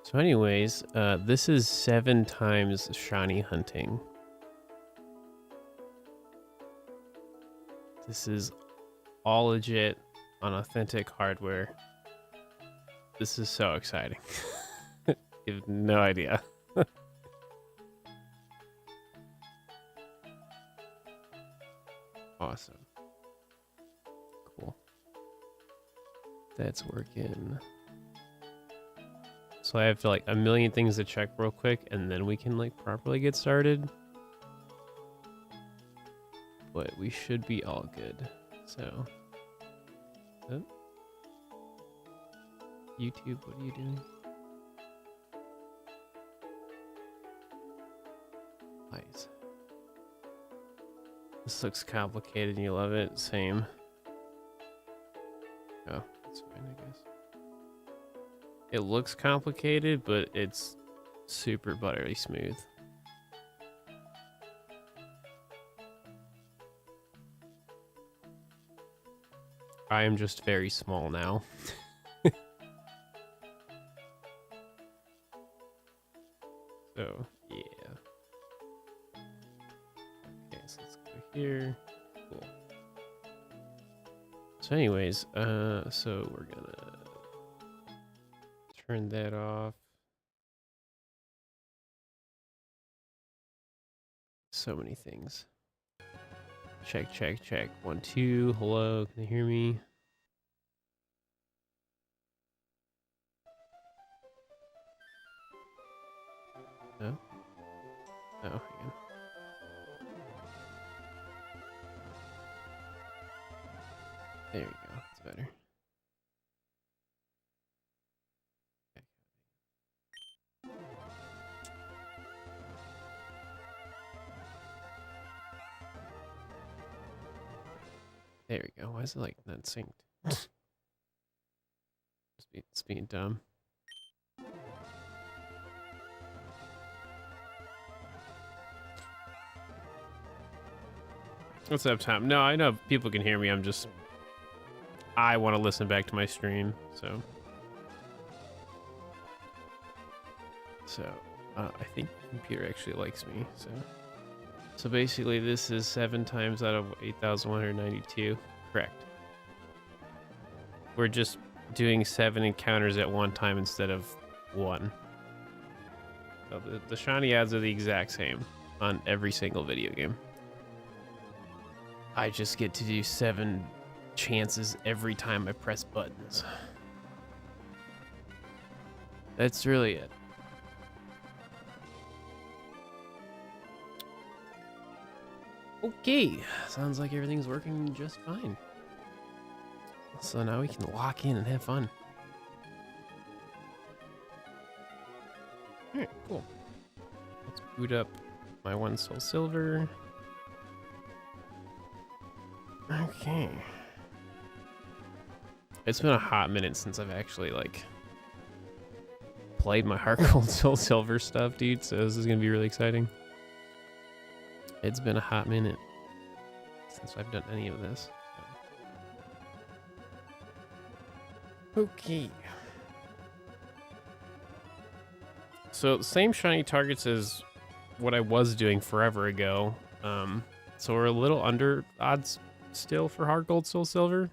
So anyways, this is 7 times shiny hunting. This is all legit on authentic hardware. This is so exciting. You have no idea. Awesome. Cool. That's working. So I have like a million things to check real quick, and then we can like properly get started. But we should be all good. So, oh. YouTube, what are you doing? Nice. This looks complicated and you love it. Same. Oh, that's fine, I guess. It looks complicated, but it's super buttery smooth. I am just very small now. So, yeah. Okay, so let's go here. Cool. So anyways, so we're gonna turn that off. So many things. Check, check, check. 1, 2. Hello, can you hear me? No? Oh, hang on. There you go. It's better. There we go. Why is it like not synced? It's being dumb. What's up, Tom? No, I know people can hear me. I want to listen back to my stream, so. I think the computer actually likes me, so. So basically, this is 7 times out of 8,192. Correct. We're just doing 7 encounters at one time instead of 1. So the shiny ads are the exact same on every single video game. I just get to do 7 chances every time I press buttons. That's really it. Okay, sounds like everything's working just fine. So now we can lock in and have fun. Alright, cool. Let's boot up my one SoulSilver. Okay. It's been a hot minute since I've actually like played my HeartGold SoulSilver stuff, dude, so this is gonna be really exciting. It's been a hot minute since I've done any of this. Okay. So same shiny targets as what I was doing forever ago. So we're a little under odds still for HeartGold SoulSilver.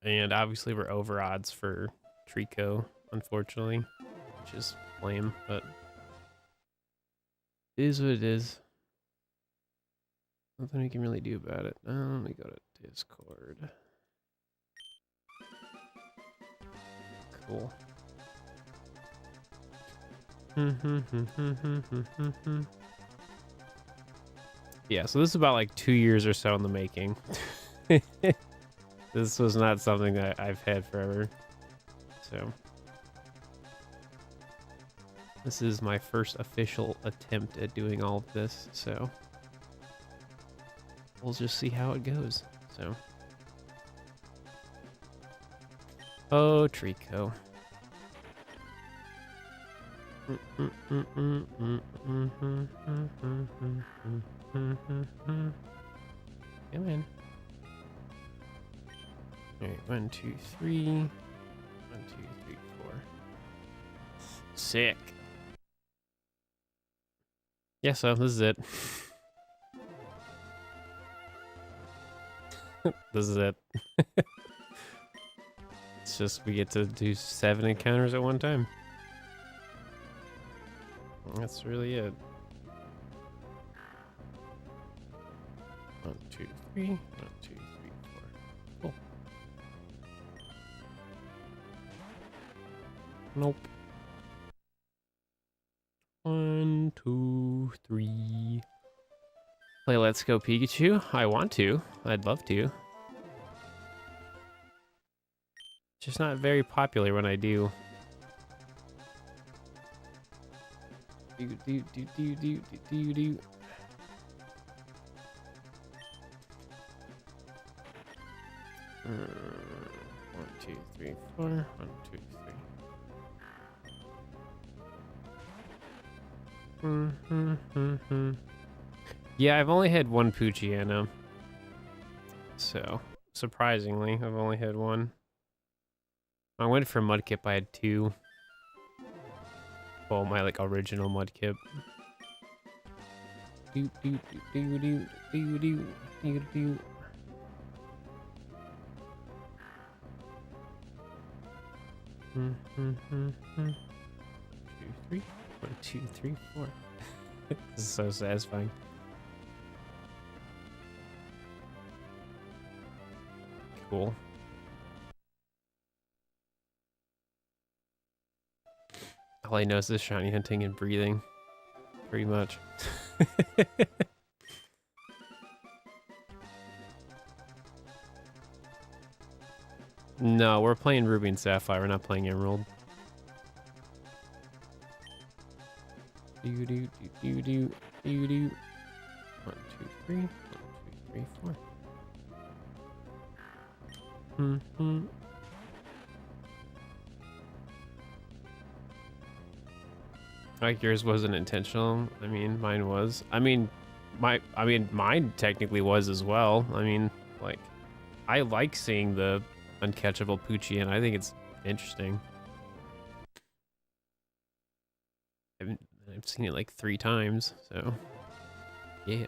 And obviously we're over odds for Trico, unfortunately, which is lame, but it is what it is. Nothing we can really do about it. Let me go to Discord. Cool. Yeah, so this is about like 2 years or so in the making. This was not something that I've had forever. So this is my first official attempt at doing all of this, so we'll just see how it goes. So, oh, Trico. Come in. All right, 1, 2, 3. 1, 2, 3, 4. Sick. Yeah, so this is it. This is it. It's just we get to do 7 encounters at one time. That's really it. 1, 2, 3. 1, 2, 3, 4. Cool. Nope. 1, 2, 3. Play Let's Go Pikachu? I want to. I'd love to. Just not very popular when I do. Do. 1, 2, 3, 4. 1, 2, 3. Yeah, I've only had one Poochyena. So, surprisingly, I've only had one. I went for Mudkip, I had 2. Well, my like original Mudkip. Do. 2, 3. 1, 2, 3, 4. This is so satisfying. Cool. All I know is this shiny hunting and breathing. Pretty much. No, we're playing Ruby and Sapphire. We're not playing Emerald. Do. 1, 2, 3. 1, 2, 3, 4. Like yours wasn't intentional. I mean, mine was. I mean, mine technically was as well. I mean, like, I like seeing the uncatchable Poochie, and I think it's interesting. I've seen it like 3 times, so yeah.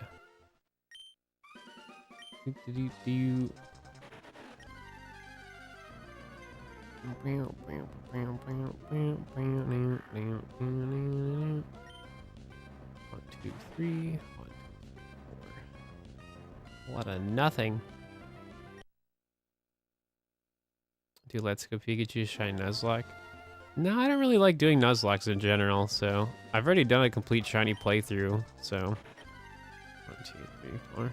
Do. One, 2, 3. 1, 2, 4. A lot of nothing. Do Let's Go Pikachu shine Nuzlocke? No, I don't really like doing Nuzlocks in general, so I've already done a complete shiny playthrough, so 1, 2, 3, 4.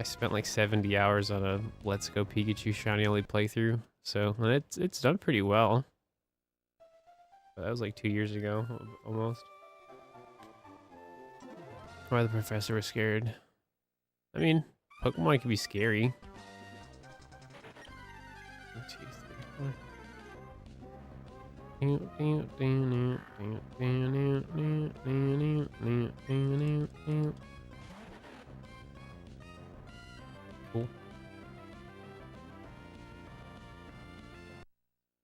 I spent like 70 hours on a Let's Go Pikachu shiny only playthrough, so it's done pretty well. But that was like 2 years ago, almost. Why the professor was scared. I mean, Pokemon can be scary. 1, 2, 3, 4. Cool.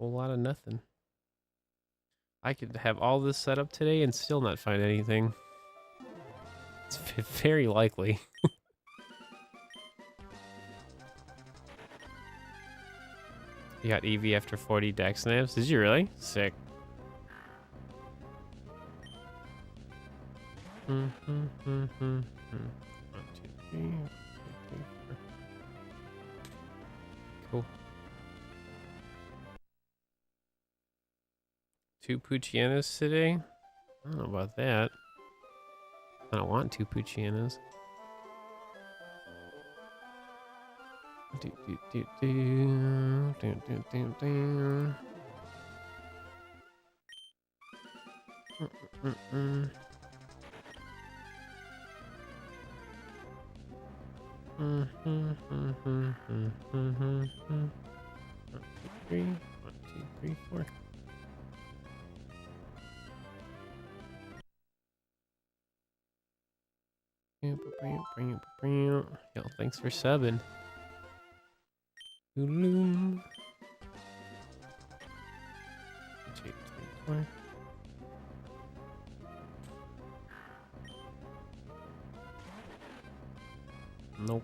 Whole lot of nothing. I could have all this set up today and still not find anything. It's very likely. You got Eevee after 40 deck snaps? Did you really? Sick. 1, 2, 3. 1, 2, 3, 4. Cool. 2 Poochyenas today? I don't know about that. I don't want 2 Poochyenas. Do. 1, 2, 3, 4. Yo, thanks for subbing. 4. Nope.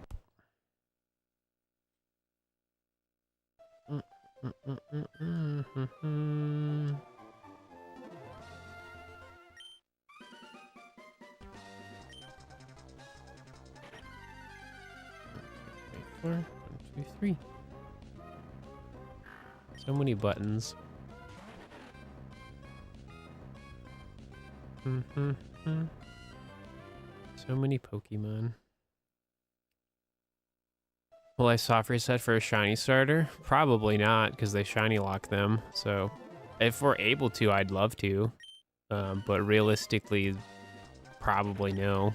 Four. 1, 2, 3. So many buttons. So many Pokemon. Will I soft reset for a shiny starter? Probably not, because they shiny lock them. So if we're able to, I'd love to. But realistically, probably no.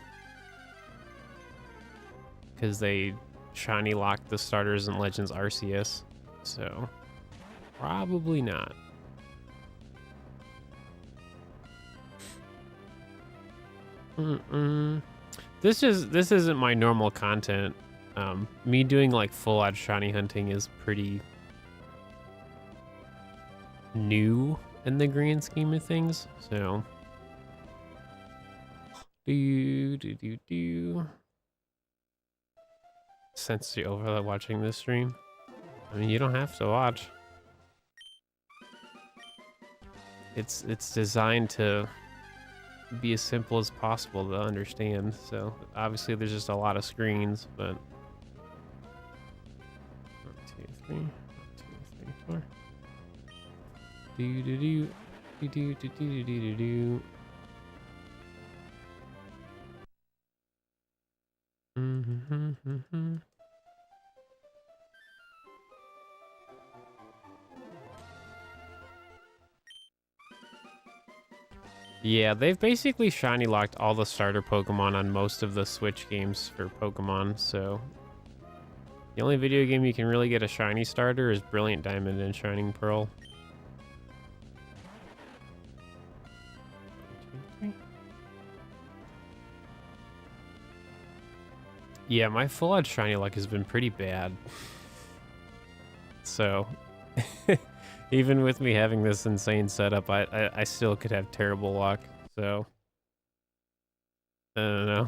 Because they shiny lock the starters in Legends Arceus. So probably not. This isn't my normal content. Me doing like full out shiny hunting is pretty new in the grand scheme of things. So sensory overload watching this stream. I mean, you don't have to watch. It's designed to be as simple as possible to understand. So obviously there's just a lot of screens, but 1, 2, 3, 1, 2, 3, 4. Do do do do do do do do do. Yeah, they've basically shiny locked all the starter Pokemon on most of the Switch games for Pokemon, so the only video game you can really get a shiny starter is Brilliant Diamond and Shining Pearl. 1, 2, 3. Yeah, my full-out shiny luck has been pretty bad. So even with me having this insane setup, I still could have terrible luck. So I don't know.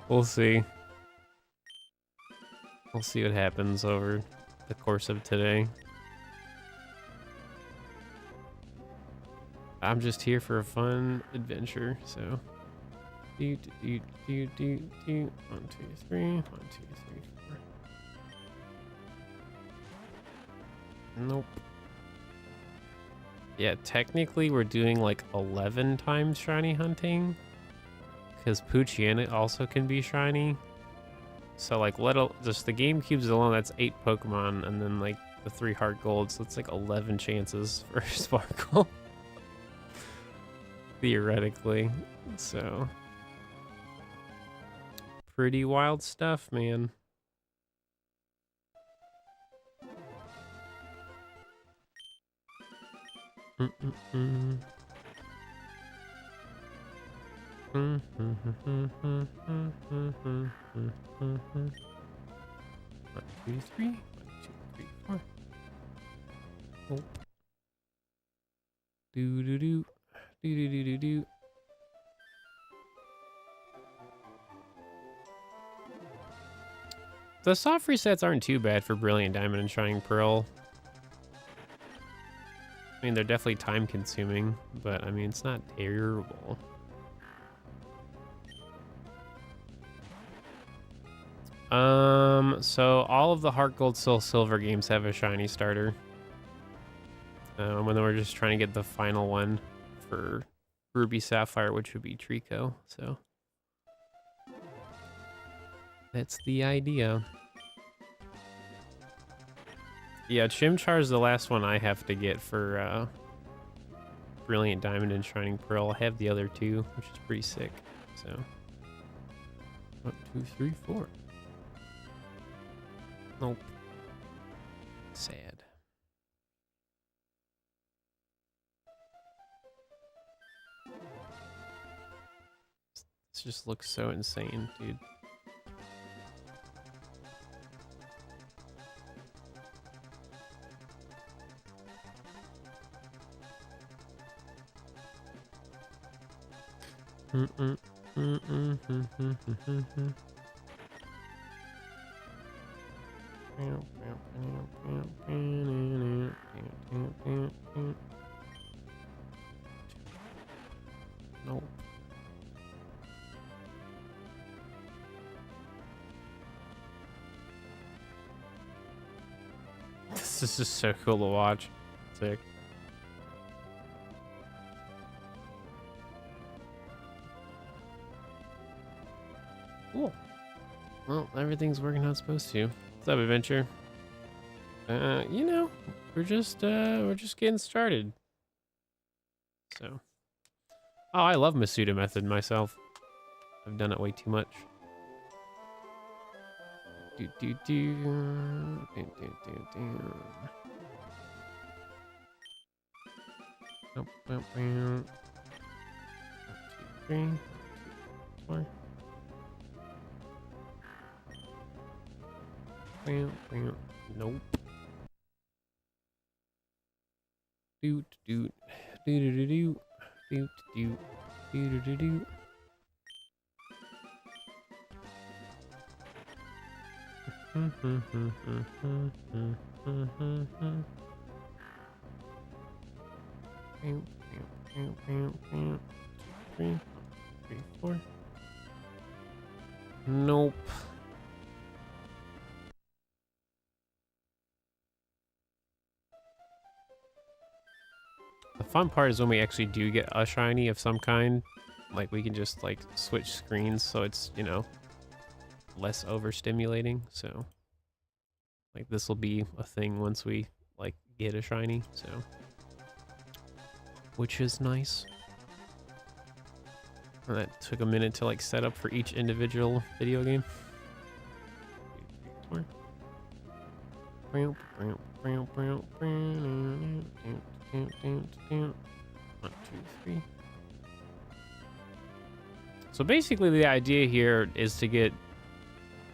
We'll see. We'll see what happens over the course of today. I'm just here for a fun adventure, so. 1, 2, 3. 1, 2, 3, 4. Nope. Yeah, technically we're doing like 11 times shiny hunting, because Poochyena also can be shiny. So like just the GameCubes alone, that's 8 Pokemon, and then like the 3 HeartGold, so it's like 11 chances for Sparkle. Theoretically. So pretty wild stuff, man. Mm-mm-mm. 1, 2, 3. 1, 2, 3, 4. Oh. Do do do do do do do do. The soft resets aren't too bad for Brilliant Diamond and Shining Pearl. I mean, they're definitely time consuming, but I mean, it's not terrible. So all of the HeartGold SoulSilver games have a shiny starter. And then we're just trying to get the final one for Ruby Sapphire, which would be Trico. So that's the idea. Yeah, Chimchar is the last one I have to get for Brilliant Diamond and Shining Pearl. I have the other 2, which is pretty sick. So 1, 2, 3, 4. Nope. Sad. This just looks so insane, dude. Nope. This is just so cool to watch. Sick. Cool. Well, everything's working how it's supposed to. What's up, Adventure? You know, we're just getting started. So, oh, I love Masuda method myself. I've done it way too much. Do do do do do do do. Nope, nope, nope. 1, 2, 3, 4. Nope. Doot doot doot doot doot doot doot doot doot doot. Three, 4. Nope. The fun part is when we actually do get a shiny of some kind, like we can just like switch screens so it's, you know, less overstimulating. So like this will be a thing once we like get a shiny, so which is nice. And that took a minute to like set up for each individual video game. 2, 3, 4. 1, 2, 3. So basically the idea here is to get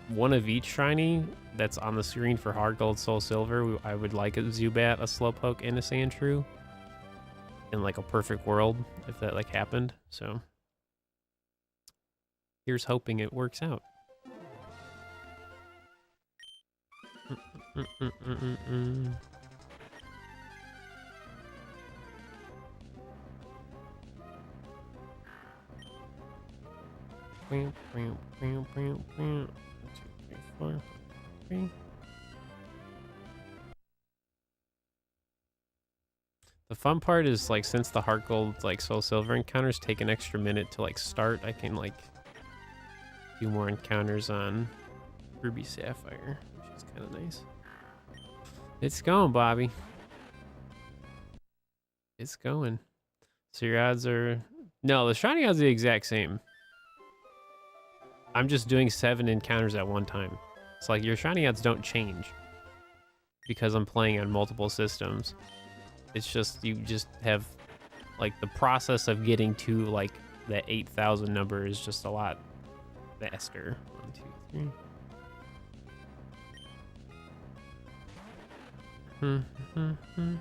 one of each shiny that's on the screen for HeartGold SoulSilver. I would like a Zubat, a Slowpoke, and a Sandshrew in like a perfect world if that like happened. So here's hoping it works out. One, 2, 3, 4, 3. The fun part is like since the HeartGold like SoulSilver encounters take an extra minute to like start, I can like do more encounters on Ruby Sapphire, which is kind of nice. It's going, Bobby. It's going. So your odds are... No, the shiny odds are the exact same. I'm just doing 7 encounters at one time. It's like your shiny odds don't change because I'm playing on multiple systems. It's just, you just have, like, the process of getting to, like, the 8,000 number is just a lot faster. 1, 2, 3.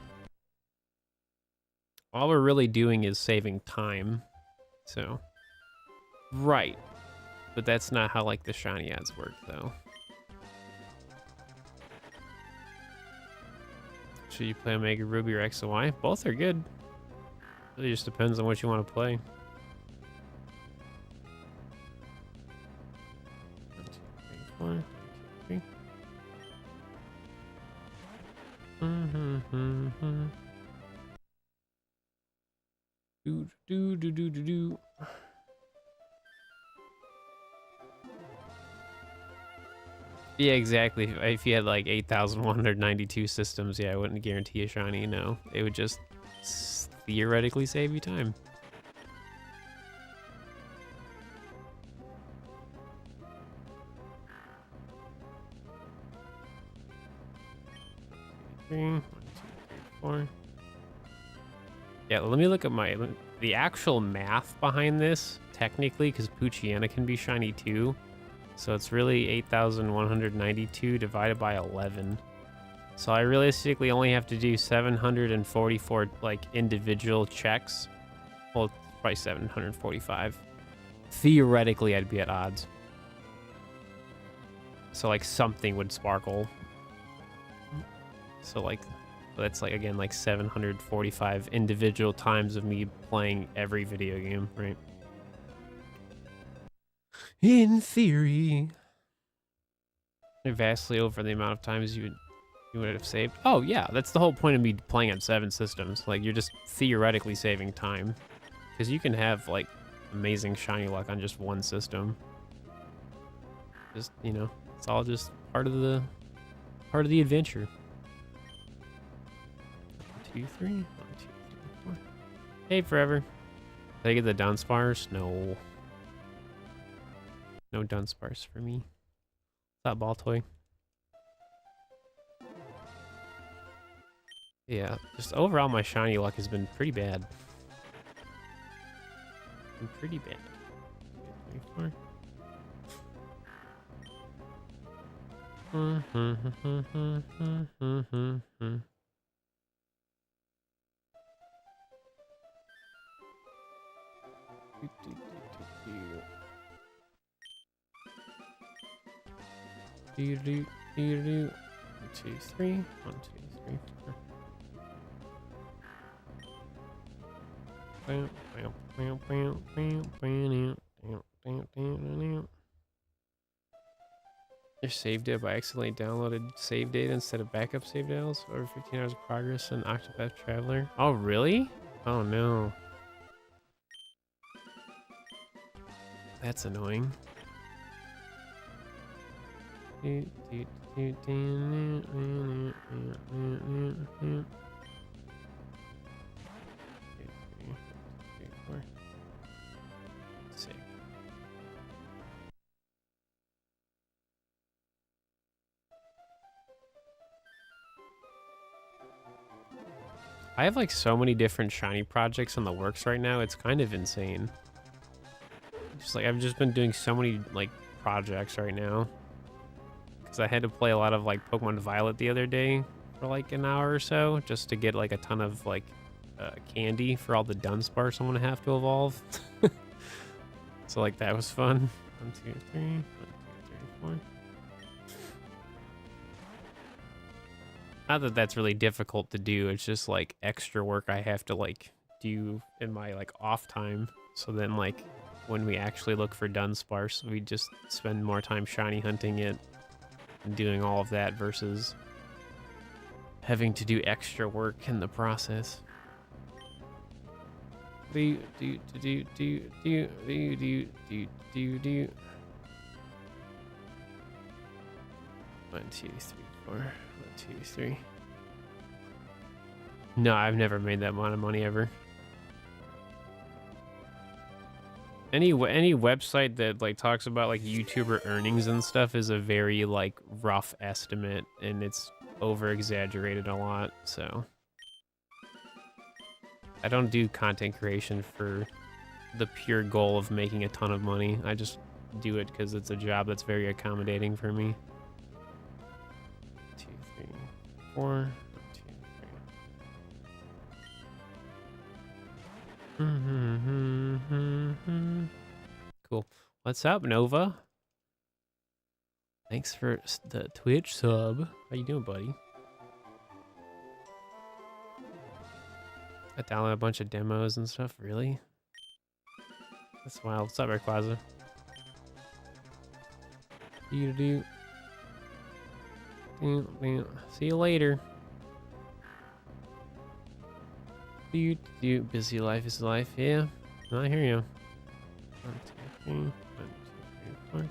All we're really doing is saving time. So, right. But that's not how, like, the shiny odds work, though. Should you play Omega Ruby or X and Y? Both are good. It really just depends on what you want to play. 1, 2, 3, 4. 1, 2, 3. Do. Yeah, exactly. If you had like 8,192 systems, yeah, I wouldn't guarantee a shiny, no. It would just theoretically save you time. One, 2, 3, 4. Yeah, let me look at the actual math behind this, technically, because Poochyena can be shiny too. So it's really 8,192 divided by 11. So I realistically only have to do 744 like individual checks. Well, probably 745 theoretically I'd be at odds. So like something would sparkle. So like that's like again like 745 individual times of me playing every video game, right? In theory. Vastly over the amount of times you would have saved. Oh yeah, that's the whole point of me playing on 7 systems. Like you're just theoretically saving time. Because you can have like amazing shiny luck on just one system. Just, you know, it's all just part of the adventure. 1, 2, 3. 1, 2, 3, 4. Hey, forever. Did I get the Dunsparce? No. No Dunsparce for me. What's up, ball toy? Yeah, just overall my shiny luck has been pretty bad. Pretty bad. 2, 3, 4. Do 1, 2, 3. 1, 2, 3, 4. Your save data by accidentally downloaded save data instead of backup save data over 15 hours of progress on Octopath Traveler. Oh, really? Oh, no. That's annoying. Sick. I have like so many different shiny projects in the works right now. It's kind of insane. Just like I've just been doing so many like projects right now. Because I had to play a lot of like Pokemon Violet the other day for like an hour or so just to get like a ton of like candy for all the Dunsparce I'm gonna have to evolve. So like that was fun. 1, 2, 3. 1, 2, 3, 4. Not that that's really difficult to do. It's just like extra work I have to like do in my like off time. So then like when we actually look for Dunsparce, we just spend more time shiny hunting it and doing all of that versus having to do extra work in the process. 1, 2, 3, 4. 1, 2, 3. No, I've never made that amount of money ever. Any website that like talks about like YouTuber earnings and stuff is a very like rough estimate, and it's over exaggerated a lot. So I don't do content creation for the pure goal of making a ton of money. I just do it because it's a job that's very accommodating for me. 2, 3, 4. 1, 2, 3. Cool. What's up, Nova? Thanks for the Twitch sub. How you doing, buddy? I downloaded a bunch of demos and stuff. Really? That's wild. What's up, Rayquaza? See you later. Busy life is life. Yeah, I hear you. 1, 2, 3. 1, 2, 3, 4.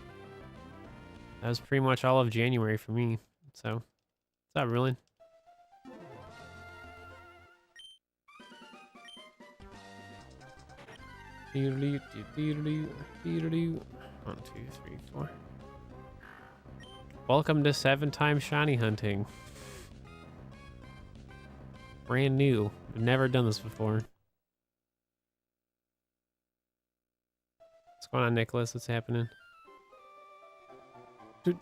That was pretty much all of January for me. So, what's up, Rulin? One, 2, 3, 4. Welcome to 7-time shiny hunting. Brand new. I've never done this before. What's going on, Nicholas? What's happening? Ooh,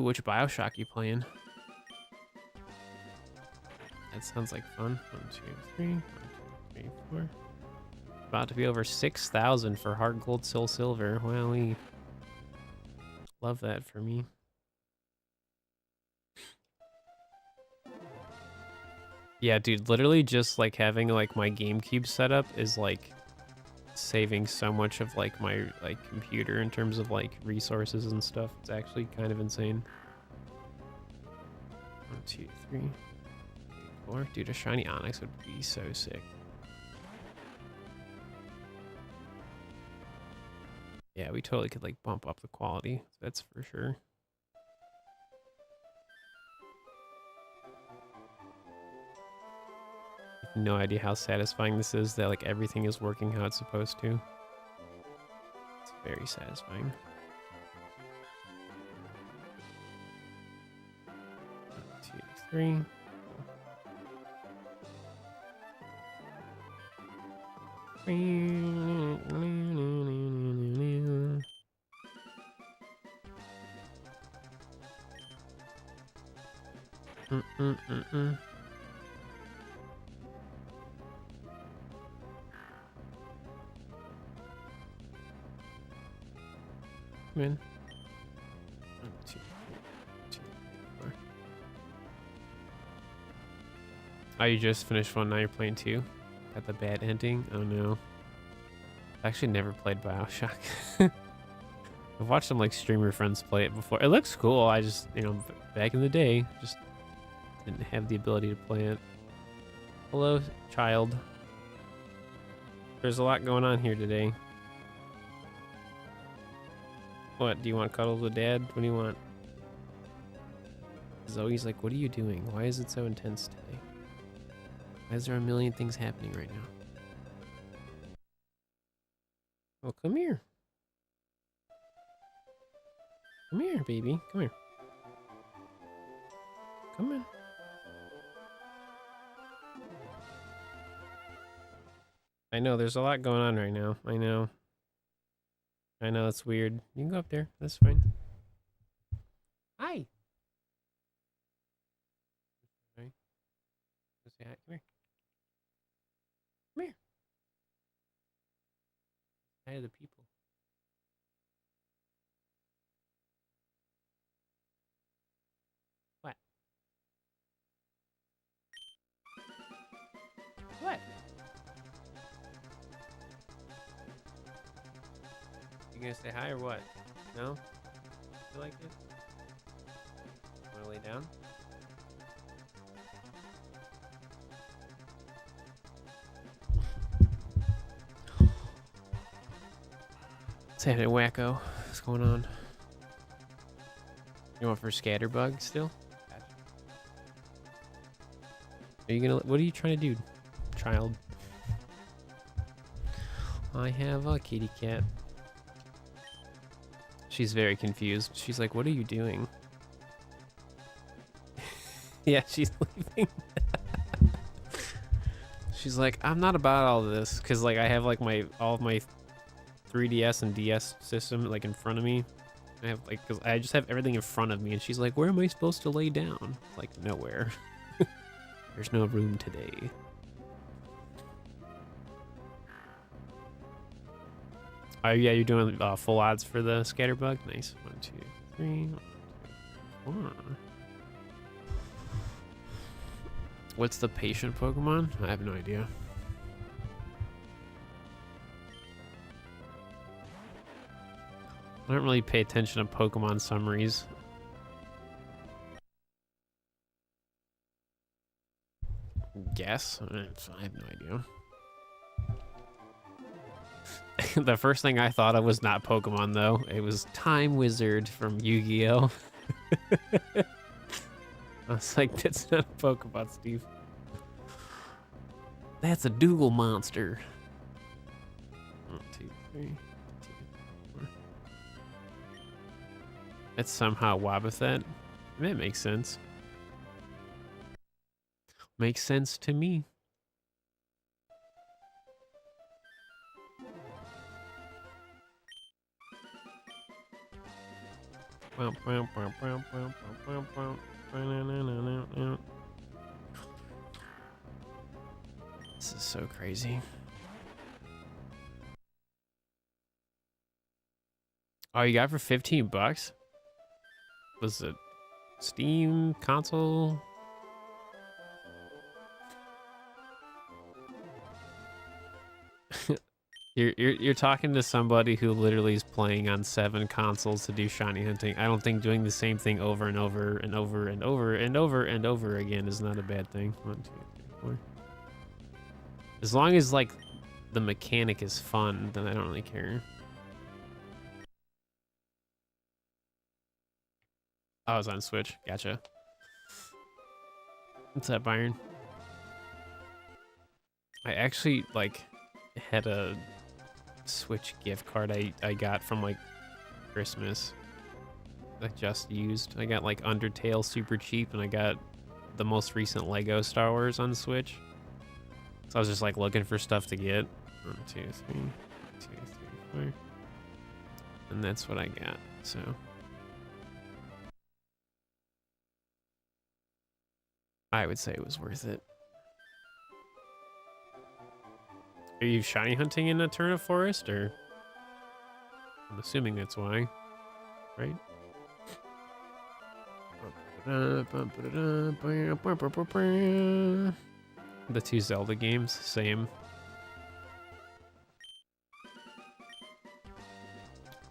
which Bioshock you playing? That sounds like fun. 1, 2, 3. 1, 2, 3, 4. about to be over 6,000 for HeartGold SoulSilver. Well, we love that for me. Yeah, dude, literally just like having like my GameCube setup is like saving so much of like my like computer in terms of like resources and stuff. It's actually kind of insane. 1, 2, 3, 4. Dude, a shiny Onyx would be so sick. Yeah, we totally could like bump up the quality. That's for sure. No idea how satisfying this is, that like everything is working how it's supposed to. It's very satisfying. 1, 2, 3. Come in. 1, 2, 3, 2, 4. Oh, you just finished one, now you're playing two? Got the bad ending? Oh no. I actually never played BioShock. I've watched some like streamer friends play it before. It looks cool, I just, you know, back in the day, just didn't have the ability to play it. Hello, child. There's a lot going on here today. What, do you want cuddles with dad? What do you want? Zoe's like, what are you doing? Why is it so intense today? Why is there a million things happening right now? Well, come here. Come here, baby. Come here. Come on. I know, there's a lot going on right now. I know. I know, it's weird. You can go up there. That's fine. Hi. Right. Say hi. Come here. Come here. Hi to the people. What? What? You gonna say hi or what? No? You like it? Wanna lay down? What's happening, wacko? What's going on? You want for Scatterbug still? Are you gonna? What are you trying to do, child? I have a kitty cat. She's very confused. She's like, what are you doing? Yeah, she's leaving. She's like, I'm not about all of this, because like I have like all of my 3DS and DS system like in front of me. I have like, because I just have everything in front of me, and she's like, where am I supposed to lay down? Like, nowhere. There's no room today. Oh yeah, you're doing full odds for the Scatterbug? Nice. 1, 2, 3, 1, 2, 4. What's the patient Pokemon? I have no idea. I don't really pay attention to Pokemon summaries. Guess? I have no idea. The first thing I thought of was not Pokemon, though. It was Time Wizard from Yu-Gi-Oh! I was like, that's not a Pokemon, Steve. That's a Dougal monster. 1, 2, 3, 2, 4. That's somehow Wobbuffet. That makes sense. Makes sense to me. This is so crazy. Oh, you got it for 15 bucks? Was it Steam console? You're talking to somebody who literally is playing on 7 consoles to do shiny hunting. I don't think doing the same thing over and over and over and over and over and over again is not a bad thing. 1, 2, 3, 4. As long as like the mechanic is fun, then I don't really care. I was on Switch. Gotcha. What's up, Byron? I actually like had a Switch gift card I got from like Christmas. I just used. I got like Undertale super cheap, and I got the most recent Lego Star Wars on Switch. So I was just like looking for stuff to get. 1, 2, 3, 1, 2, 3, 4, and that's what I got. So I would say it was worth it. Are you shiny hunting in Eterna Forest, or? I'm assuming that's why, right? The 2 Zelda games, same.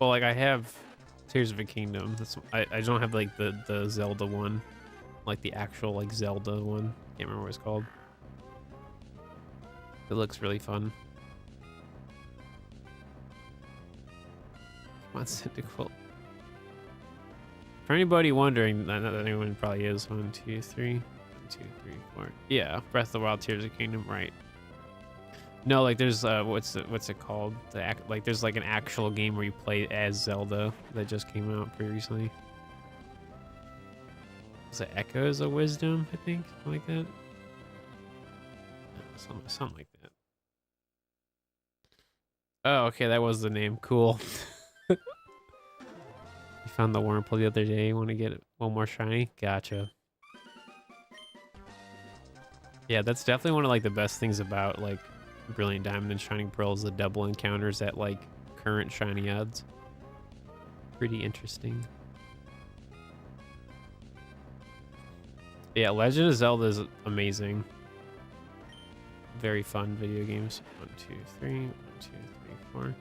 Well, like I have Tears of a Kingdom. I don't have like the Zelda one, like the actual like Zelda one. Can't remember what it's called. It looks really fun. Come on, Cyndaquil. For anybody wondering, not that anyone probably is. 1, 2, 3, 1, 2, 3, 4. Yeah, Breath of the Wild, Tears of the Kingdom, right? No, like there's what's it called? Like there's like an actual game where you play as Zelda that just came out pretty recently. Was it Echoes of Wisdom? I think something like that. Something like that. Oh, okay, that was the name. Cool. You found the Wurmple the other day. Want to get one more shiny? Gotcha. Yeah, that's definitely one of like the best things about like Brilliant Diamond and Shining Pearl is the double encounters at like current shiny odds. Pretty interesting. Yeah, Legend of Zelda is amazing. Very fun video games. 1, 2, 3, 1, 2, 3, 4.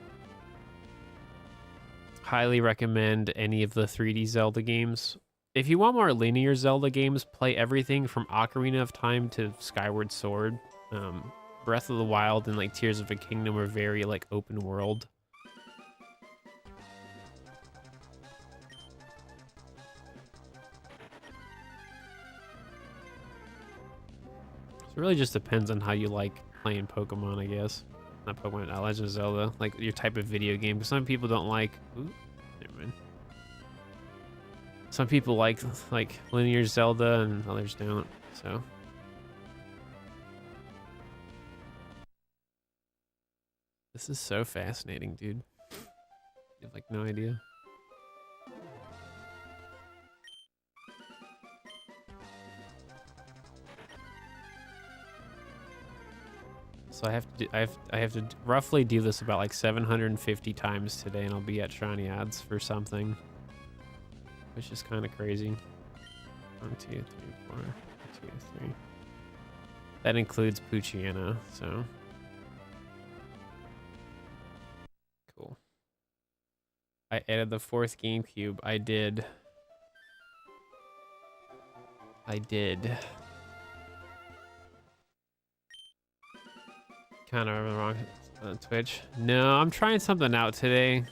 Highly recommend any of the 3D Zelda games. If you want more linear Zelda games, play everything from Ocarina of Time to Skyward Sword. Breath of the Wild and like Tears of the Kingdom are very like open world. It really just depends on how you like playing Pokemon, I guess. Not Pokemon, Legend of Zelda. Like your type of video game. But some people don't like. Ooh, never mind. Some people like linear Zelda and others don't. So. This is so fascinating, dude. You have like no idea. So I have to roughly do this about like 750 times today, and I'll be at shiny odds for something, which is kind of crazy. 1, 2, 3, 4, 1, 2, 3. That includes Poochyena, so cool. I added the 4th GameCube. I did. Kind of wrong on Twitch. No, I'm trying something out today.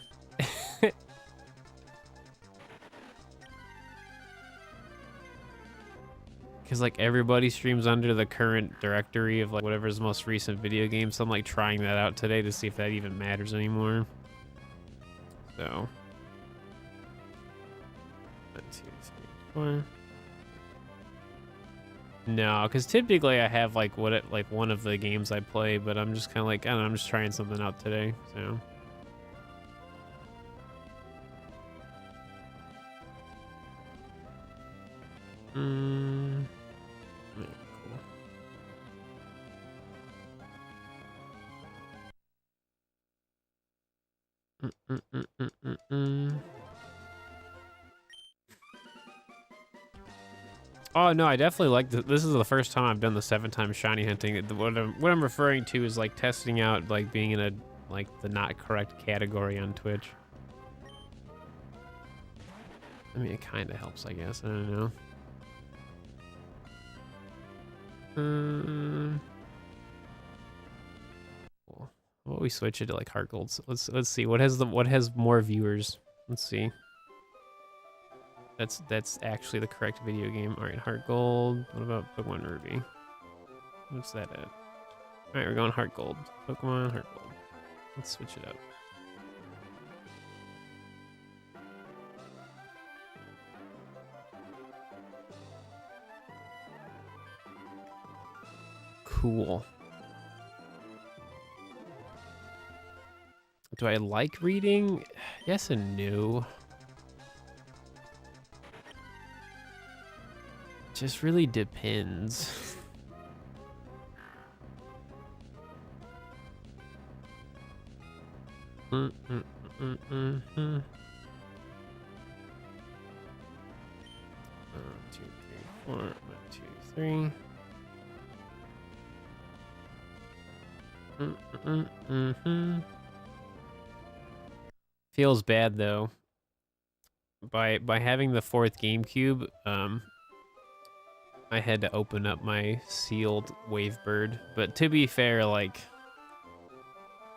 Because like everybody streams under the current directory of like whatever's most recent video game, so I'm like trying that out today to see if that even matters anymore. So 1, 2, 3, 4. No, because typically I have like one of the games I play, but I'm just kind of like, I don't know, I'm just trying something out today. So yeah, cool. Oh no, I definitely like this. This is the first time I've done the 7-time shiny hunting. What I'm referring to is like testing out like being in a like the not correct category on Twitch. I mean, it kind of helps, I guess. I don't know. Cool. What we switch it to like HeartGold. So let's see what has more viewers. Let's see. That's actually the correct video game. All right, HeartGold. What about Pokemon Ruby? What's that at? All right, we're going HeartGold. Pokemon HeartGold. Let's switch it up. Cool. Do I like reading? Yes and no. Just really depends. One, 2, 3, 4. 1, 2, 3. Feels bad though. By having the 4th GameCube, I had to open up my sealed Wavebird. But to be fair, like,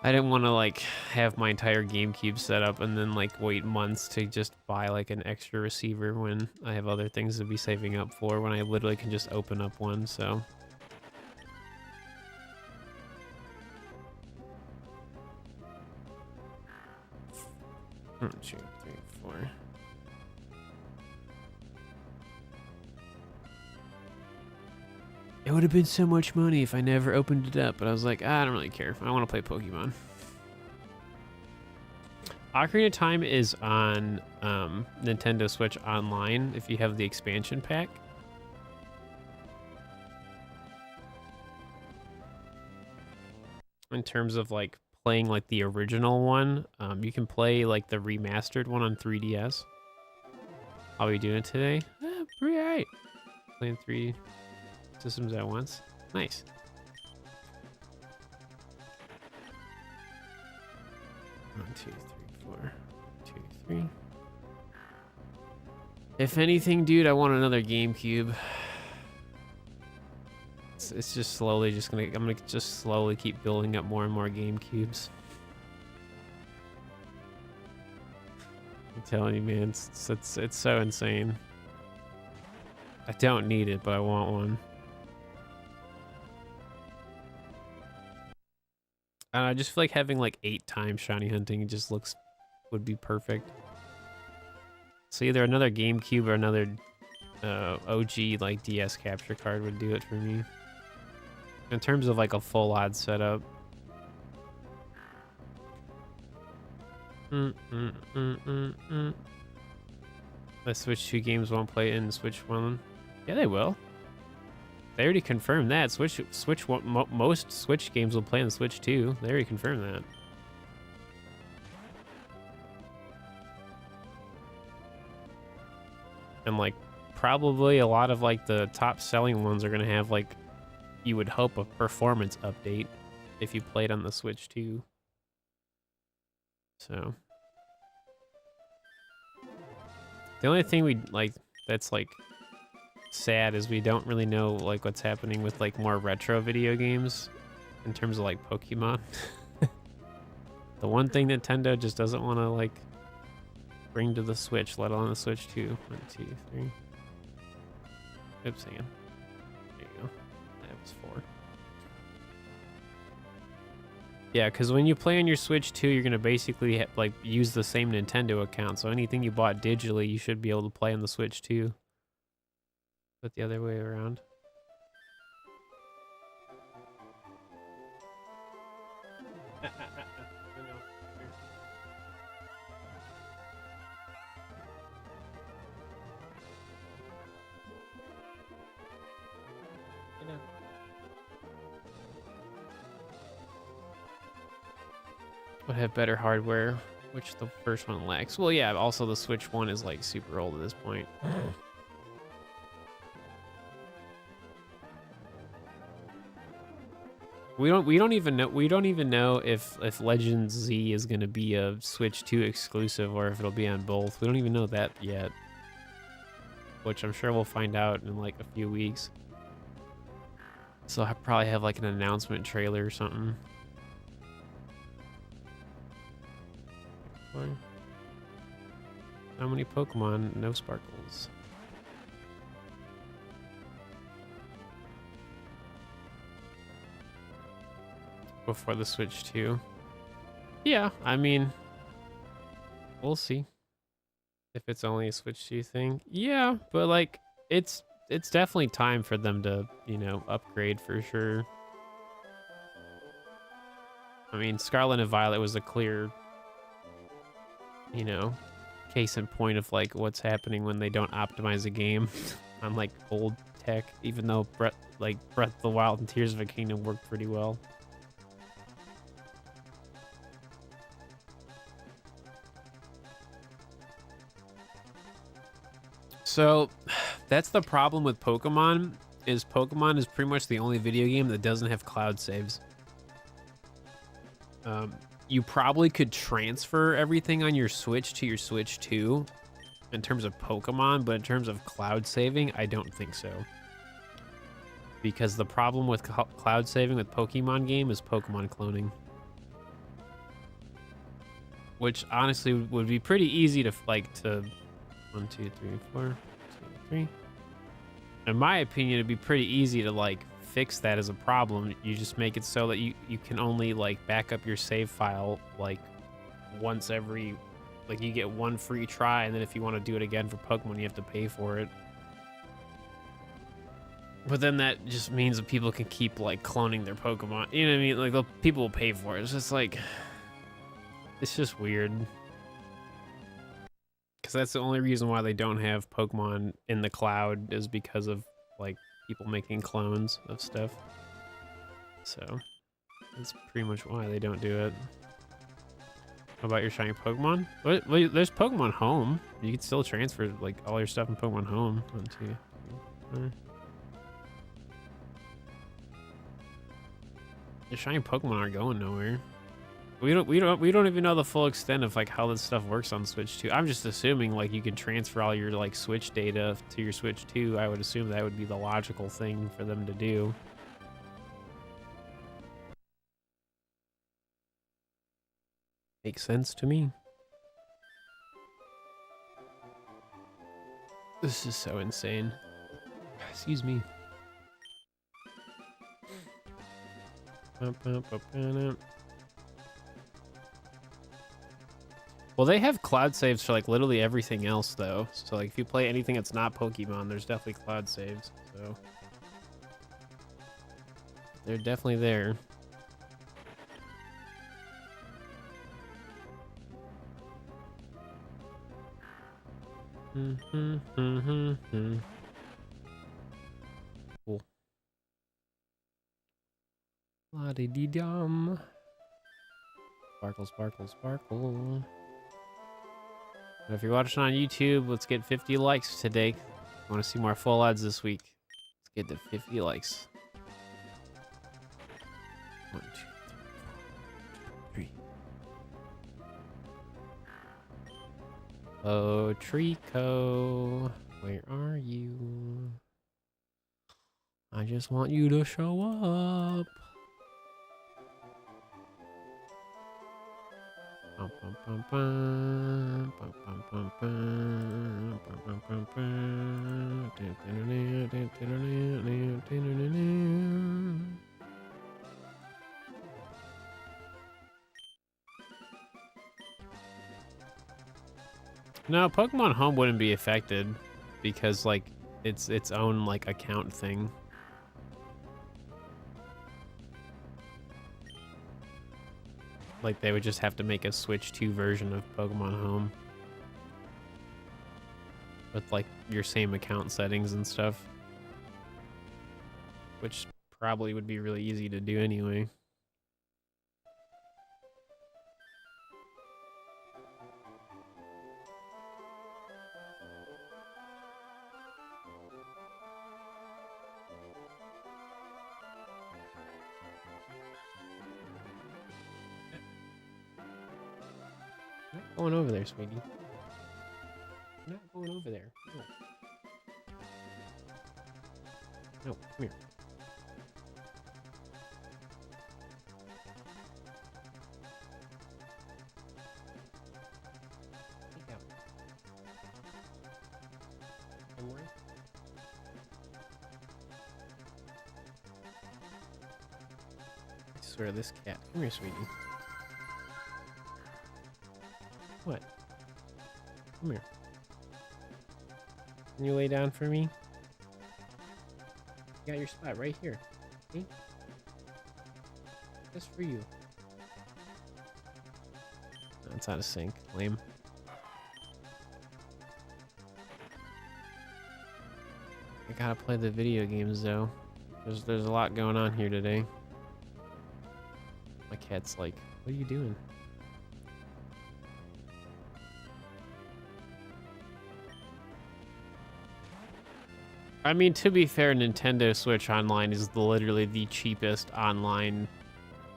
I didn't want to like have my entire GameCube set up and then like wait months to just buy like an extra receiver when I have other things to be saving up for, when I literally can just open up one. So 1, 2, 3, 4. It would have been so much money if I never opened it up, but I was like, I don't really care. I want to play Pokemon. Ocarina of Time is on Nintendo Switch Online if you have the expansion pack. In terms of like playing like the original one, you can play like the remastered one on 3DS. How are we doing today? Pretty alright. Playing 3 systems at once. Nice. One, 2, 3, 4. 2, 3. If anything, dude, I want another GameCube. It's just slowly just gonna. I'm gonna just slowly keep building up more and more GameCubes. I'm telling you, man, it's so insane. I don't need it, but I want one. I just feel like having like 8 times shiny hunting just would be perfect. So either another GameCube or another OG like DS capture card would do it for me. In terms of like a full odds setup. The Switch 2 games won't play in Switch 1. Yeah, they will. They already confirmed that. Most Switch games will play on Switch 2. They already confirmed that. And like probably a lot of like the top selling ones are gonna have like, you would hope, a performance update if you played on the Switch 2. So the only thing we like that's like sad is we don't really know like what's happening with like more retro video games in terms of like Pokemon. The one thing Nintendo just doesn't want to like bring to the Switch, let alone the Switch 2. 1, 2, 3. Oops, hang on. There you go. That was 4. Yeah, because when you play on your Switch 2, you're gonna basically like use the same Nintendo account. So anything you bought digitally, you should be able to play on the Switch 2. But the other way around. Would have better hardware, which the first one lacks. Well, yeah, also the Switch 1 is like super old at this point. We don't even know if Legends Z is gonna be a Switch 2 exclusive or if it'll be on both. We don't even know that yet. Which I'm sure we'll find out in like a few weeks. So I'll probably have like an announcement trailer or something. How many Pokemon? No sparkles. Before the Switch 2. Yeah, I mean, we'll see. If it's only a Switch 2 thing. Yeah, but like, it's definitely time for them to, you know, upgrade for sure. I mean, Scarlet and Violet was a clear, you know, case in point of like what's happening when they don't optimize a game on like old tech, even though Breath of the Wild and Tears of a Kingdom worked pretty well. So that's the problem with Pokemon, is Pokemon is pretty much the only video game that doesn't have cloud saves. You probably could transfer everything on your Switch to your Switch 2 in terms of Pokemon, but in terms of cloud saving, I don't think so. Because the problem with cloud saving with Pokemon game is Pokemon cloning. Which honestly would be pretty easy to 1, 2, 3, 4, 2, 3. In my opinion, it'd be pretty easy to like fix that as a problem. You just make it so that you can only like back up your save file like once every, like you get one free try, and then if you want to do it again for Pokemon, you have to pay for it. But then that just means that people can keep like cloning their Pokemon. You know what I mean? Like people will pay for it. It's just like, it's just weird. Because that's the only reason why they don't have Pokemon in the cloud, is because of like people making clones of stuff. So that's pretty much why they don't do it. How about your shiny Pokemon? Wait, there's Pokemon Home. You can still transfer like all your stuff in Pokemon Home. 1, 2, 3, 4. The shiny Pokemon aren't going nowhere. We don't even know the full extent of like how this stuff works on Switch 2. I'm just assuming like you can transfer all your like Switch data to your Switch 2. I would assume that would be the logical thing for them to do. Makes sense to me. This is so insane. Excuse me. Well, they have cloud saves for like literally everything else though. So like if you play anything that's not Pokemon, there's definitely cloud saves. So they're definitely there. Cool. La-di-di-dum. Sparkle, sparkle, sparkle. If you're watching on YouTube, let's get 50 likes today. I want to see more full odds this week. Let's get to 50 likes. 1, 2, 3, 4, 3. Oh, Trico, where are you? I just want you to show up. No, Pokemon Home wouldn't be affected because like it's its own like account thing. Like they would just have to make a Switch 2 version of Pokemon Home with like your same account settings and stuff, which probably would be really easy to do anyway. Going over there, sweetie. You're not going over there. No. No, come here. Get down. Don't worry. I swear, this cat. Come here, sweetie. What? Come here. Can you lay down for me? You got your spot right here. See? Just for you. That's out of sync. Lame. I gotta play the video games though. There's a lot going on here today. My cat's like, what are you doing? I mean, to be fair, Nintendo Switch Online is literally the cheapest online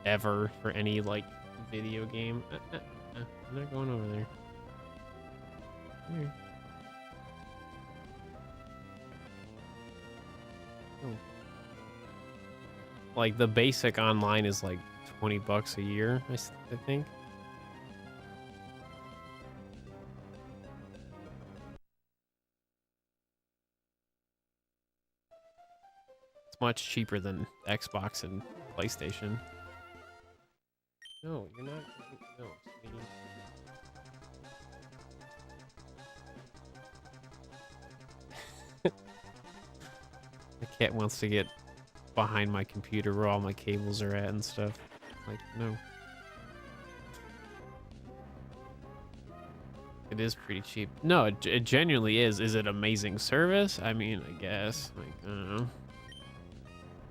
ever for any, like, video game. I'm not going over there. Come here. Oh. Like, the basic online is, like, $20 a year, I think. Much cheaper than Xbox and PlayStation. No, you're not. No, sweetie. The cat wants to get behind my computer where all my cables are at and stuff. Like, no. It is pretty cheap. No, it genuinely is. Is it amazing service? I mean, I guess. Like, I don't know.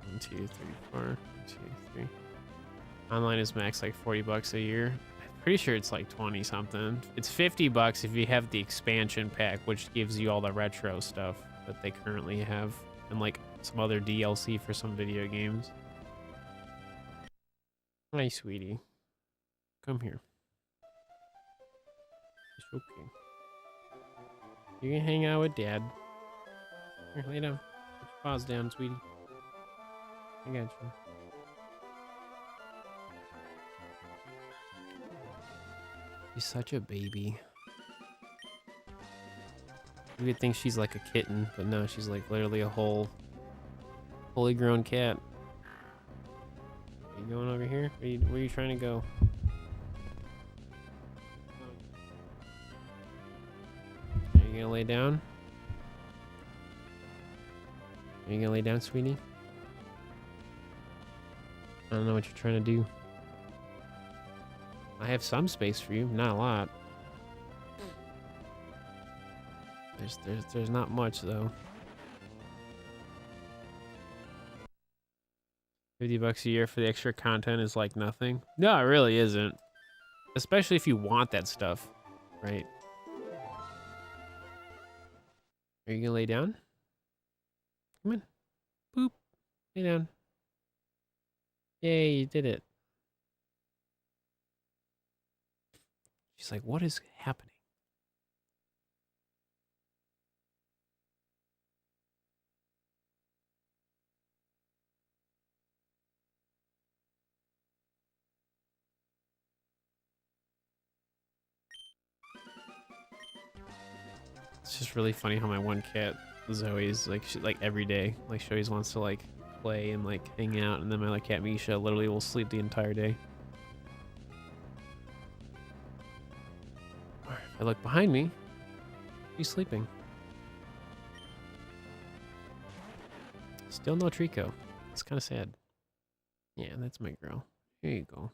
1, 2, 3, 4, 1, 2, 3. Online is max like $40 a year. I'm pretty sure it's like 20 something. It's $50 if you have the expansion pack, which gives you all the retro stuff that they currently have, and like some other DLC for some video games. Hi, sweetie. Come here. It's okay. You can hang out with Dad. Here, lay down. Put your paws down, sweetie. I got you. She's such a baby. You would think she's like a kitten, but no, she's like literally a whole fully grown cat. Are you going over here? Where are you trying to go? Are you gonna lay down? Are you gonna lay down, sweetie? I don't know what you're trying to do. I have some space for you, not a lot. There's not much though. $50 a year for the extra content is like nothing. No, it really isn't. Especially if you want that stuff, right? Are you gonna lay down? Come on. Boop. Lay down. Yay, you did it. She's like, what is happening? It's just really funny how my one cat, Zoe's, like, every day, like, she always wants to, like, play and, like, hang out, and then my other cat, Misha, literally will sleep the entire day. If I look behind me, she's sleeping. Still no Trico. It's kind of sad. Yeah, that's my girl. Here you go.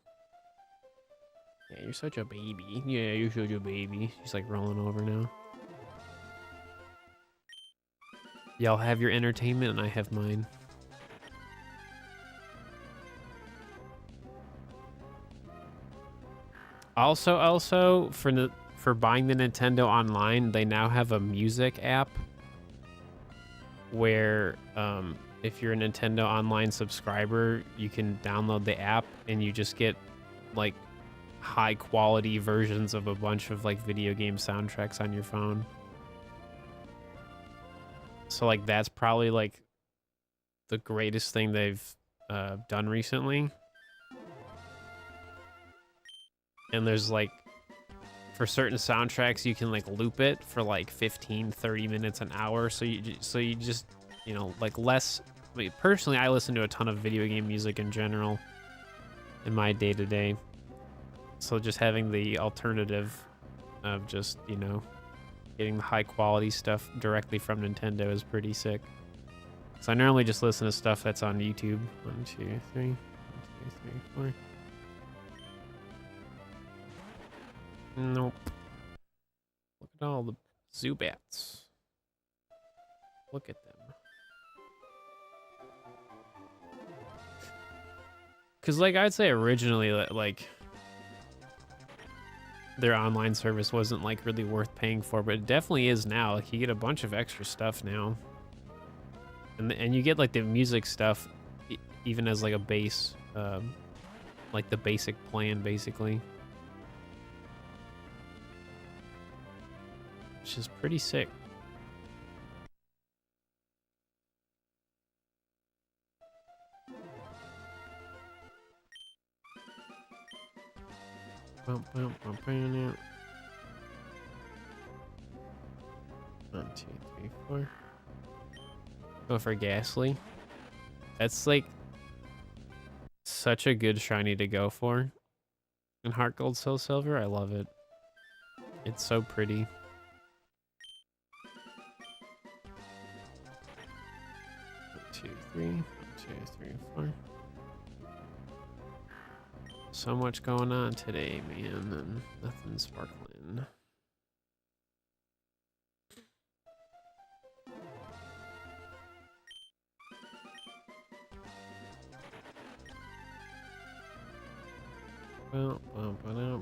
Yeah, you're such a baby. Yeah, you're such a baby. She's like rolling over now. Y'all have your entertainment and I have mine. Also for buying the Nintendo Online, they now have a music app where if you're a Nintendo Online subscriber, you can download the app and you just get like high quality versions of a bunch of like video game soundtracks on your phone. So like that's probably like the greatest thing they've done recently. And there's like, for certain soundtracks, you can like loop it for like 15, 30 minutes, an hour. So you just, you know, like less. I mean, personally, I listen to a ton of video game music in general in my day-to-day. So just having the alternative of just, you know, getting the high quality stuff directly from Nintendo is pretty sick. So I normally just listen to stuff that's on YouTube. 1, 2, 3. 1, 2, 3, 4. Nope. Look at all the Zubats. Look at them. Because, like, I'd say originally, like, their online service wasn't, like, really worth paying for, but it definitely is now. Like, you get a bunch of extra stuff now. And you get, like, the music stuff even as, like, a base, like, the basic plan, basically. Which is pretty sick. Bum, bum, bum, bum, 1, 2, 3, 4. Go for Ghastly. That's like such a good shiny to go for. In HeartGold SoulSilver, I love it. It's so pretty. 1, 2, 3. 1, 2, 3, 4. So much going on today, man, and nothing sparkling. Well, 1,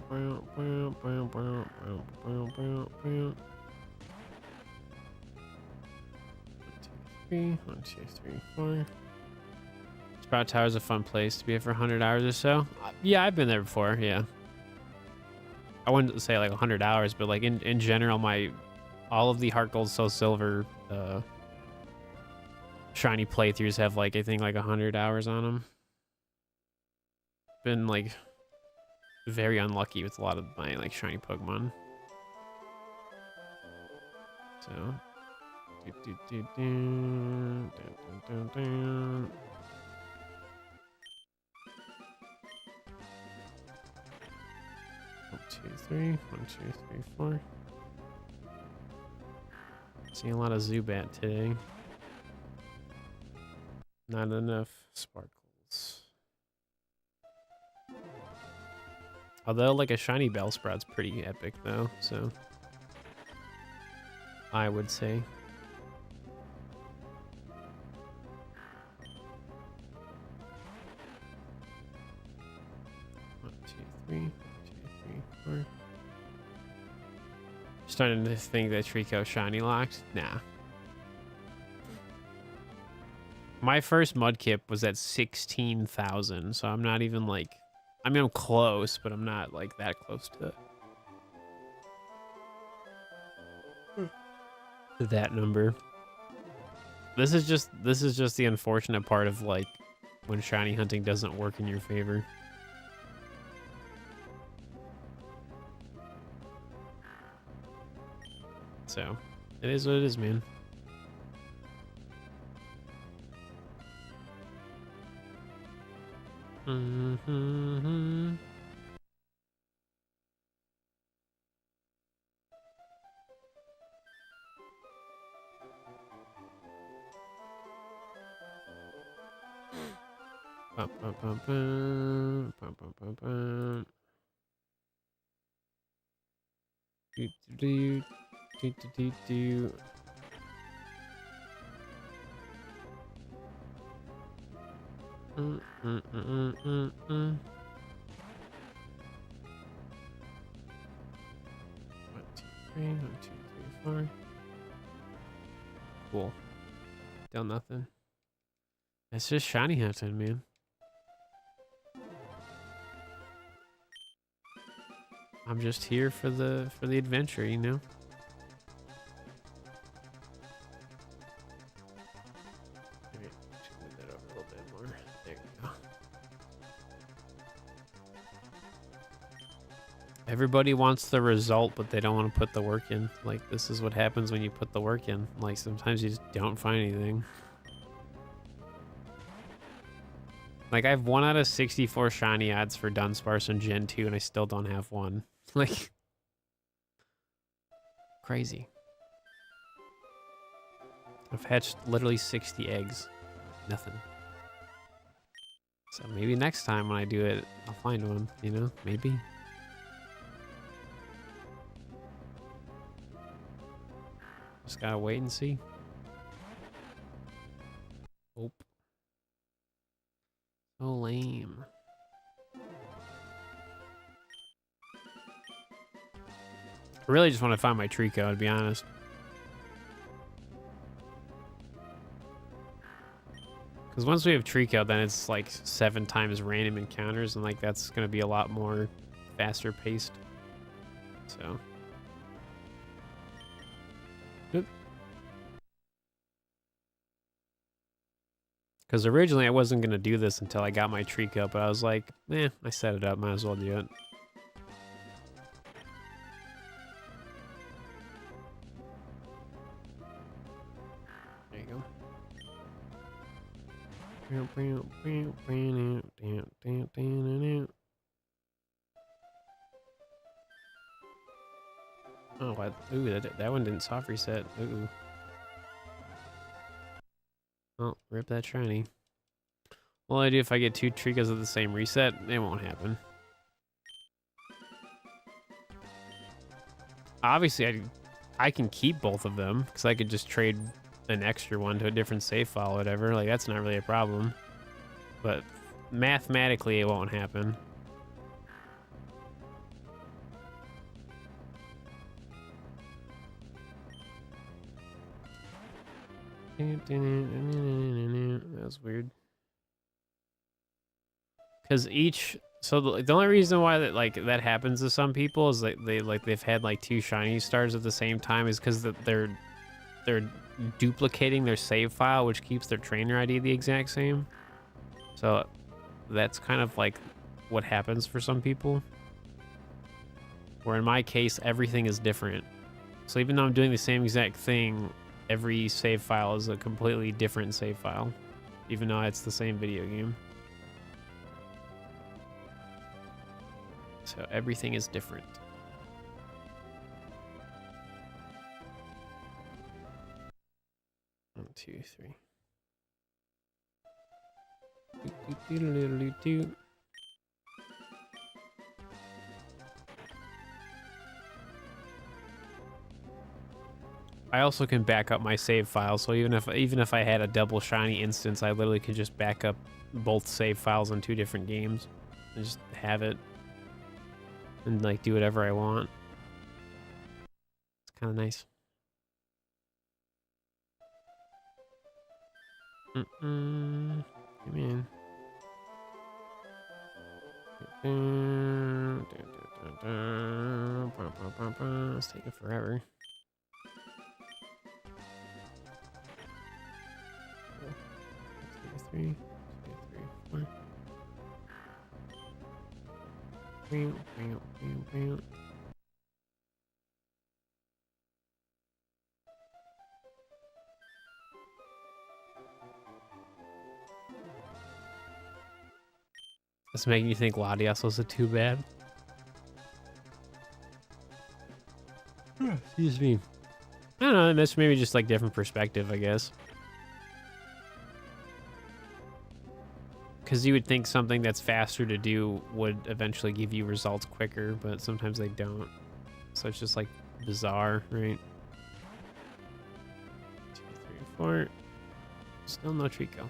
2, 3, 4. Sprout Tower's a fun place to be here for 100 hours or so. Yeah, I've been there before, yeah. I wouldn't say like 100 hours, but like in general, all of the HeartGold SoulSilver shiny playthroughs have like, I think like 100 hours on them. Been like very unlucky with a lot of my like shiny Pokemon. So. One, 2, 3. 1, 2, 3, 4. Seeing a lot of Zubat today. Not enough sparkles. Although, like, a shiny Bellsprout's pretty epic, though, so I would say. One, 2, 3. 1, 2, 3, 4. Starting to think that Trico shiny locked. Nah. My first Mudkip was at 16,000, so I'm not even like, I mean, I'm close, but I'm not like that close to that number. This is just the unfortunate part of like when shiny hunting doesn't work in your favor. So, it is what it is, man. Mm-hmm. Bum, bum, bum, bum. Bum, bum, bum, bum. Do, do, do, do, do, do. Mm, mm, mm, mm, mm, mm. 1, 2, 3. 1, 2, 3, 4. Cool. Still nothing. It's just shiny hunting, man. I'm just here for the adventure, you know? Alright, just move that over a little bit more. There you go. Everybody wants the result, but they don't want to put the work in. Like, this is what happens when you put the work in. Like, sometimes you just don't find anything. Like, I have 1 out of 64 shiny odds for Dunsparce in Gen 2, and I still don't have one. Like, crazy. I've hatched literally 60 eggs. Nothing. So maybe next time when I do it, I'll find one, you know? Maybe. Just gotta wait and see. Oh. So lame. I really just want to find my Trico, to be honest. Because once we have Trico, then it's like 7 times random encounters, and like that's going to be a lot more faster paced. So. Oop. Because originally I wasn't going to do this until I got my Trico, but I was like, eh, I set it up, might as well do it. There you go. Oh, what? Ooh, that one didn't soft reset. Ooh. Oh, rip that shiny. Well, I do if I get 2 Tricos of the same reset, it won't happen. Obviously, I can keep both of them, because I could just trade an extra one to a different save file or whatever. Like, that's not really a problem. But mathematically, it won't happen. That was weird. Because so the only reason why that happens to some people is that they've had like 2 shiny stars at the same time is because they're duplicating their save file, which keeps their trainer ID the exact same. So that's kind of like what happens for some people. Where in my case, everything is different. So even though I'm doing the same exact thing, every save file is a completely different save file, even though it's the same video game. So everything is different. One, two, three. I also can back up my save file, so even if I had a double shiny instance, I literally could just back up both save files in 2 different games and just have it and like do whatever I want. It's kind of nice. Come in. It's taking forever. Three, 4. That's making you think Latias wasn't too bad. Excuse me. I don't know, that's maybe just like different perspective, I guess. Because you would think something that's faster to do would eventually give you results quicker, but sometimes they don't. So it's just like bizarre, right? 2, 3, 4. Still no Trico.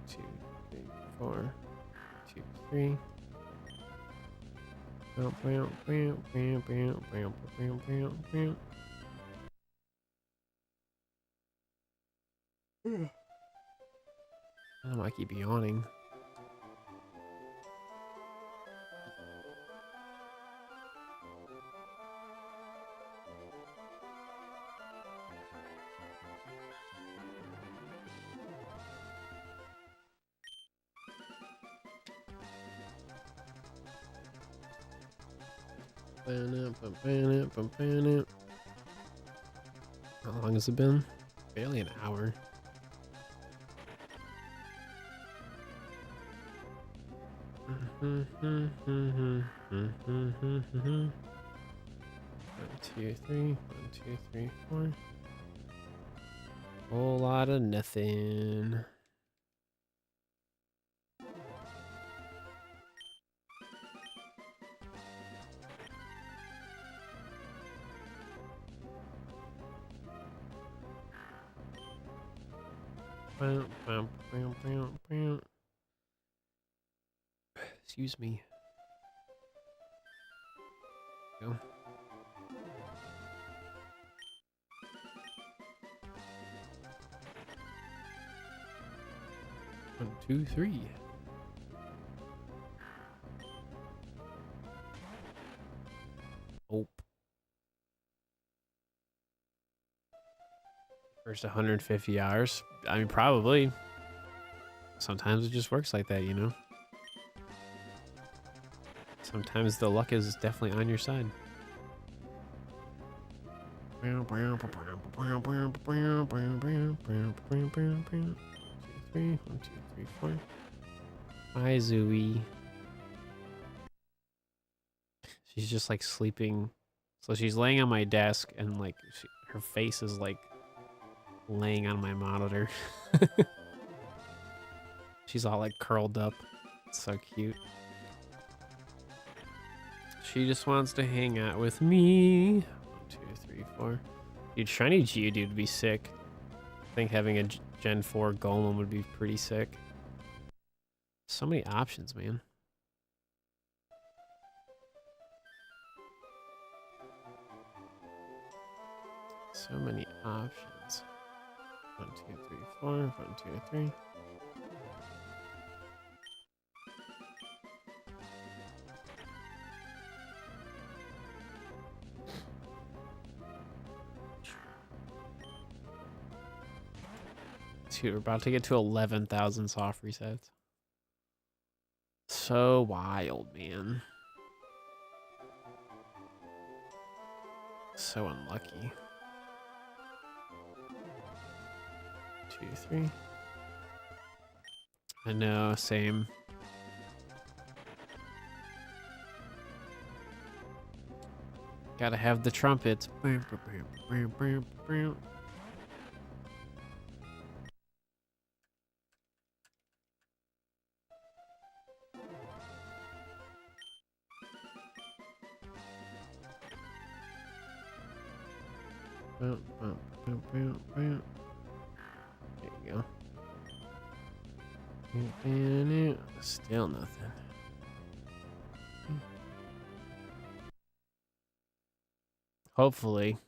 2, 3, 4. 2, 3. Bam, bam, bam, bam, bam, bam, bam, bam, bam. I might keep yawning. How long has it been? Barely an hour. One, 2, 3. 1, 2, 3, 4. Whole lot of nothing. Excuse me. Go. One, 2, 3. Oh. First 150 hours. I mean, probably. Sometimes it just works like that, you know? Sometimes the luck is definitely on your side. 2, 3. 1, 2, 3, 4. Hi, Zooey. She's just like sleeping. So she's laying on my desk and like her face is like laying on my monitor. She's all like curled up. It's so cute. She just wants to hang out with me. 1, 2, 3, 4. Dude, shiny Geodude would be sick. I think having a Gen 4 Golem would be pretty sick. So many options, man. So many options. 1, 2, 3, 4. 1, 2, 3. Dude, we're about to get to 11,000 soft resets. So wild, man. So unlucky. 2, 3. I know, same. Gotta have the trumpets. There you go. Still nothing. Hopefully.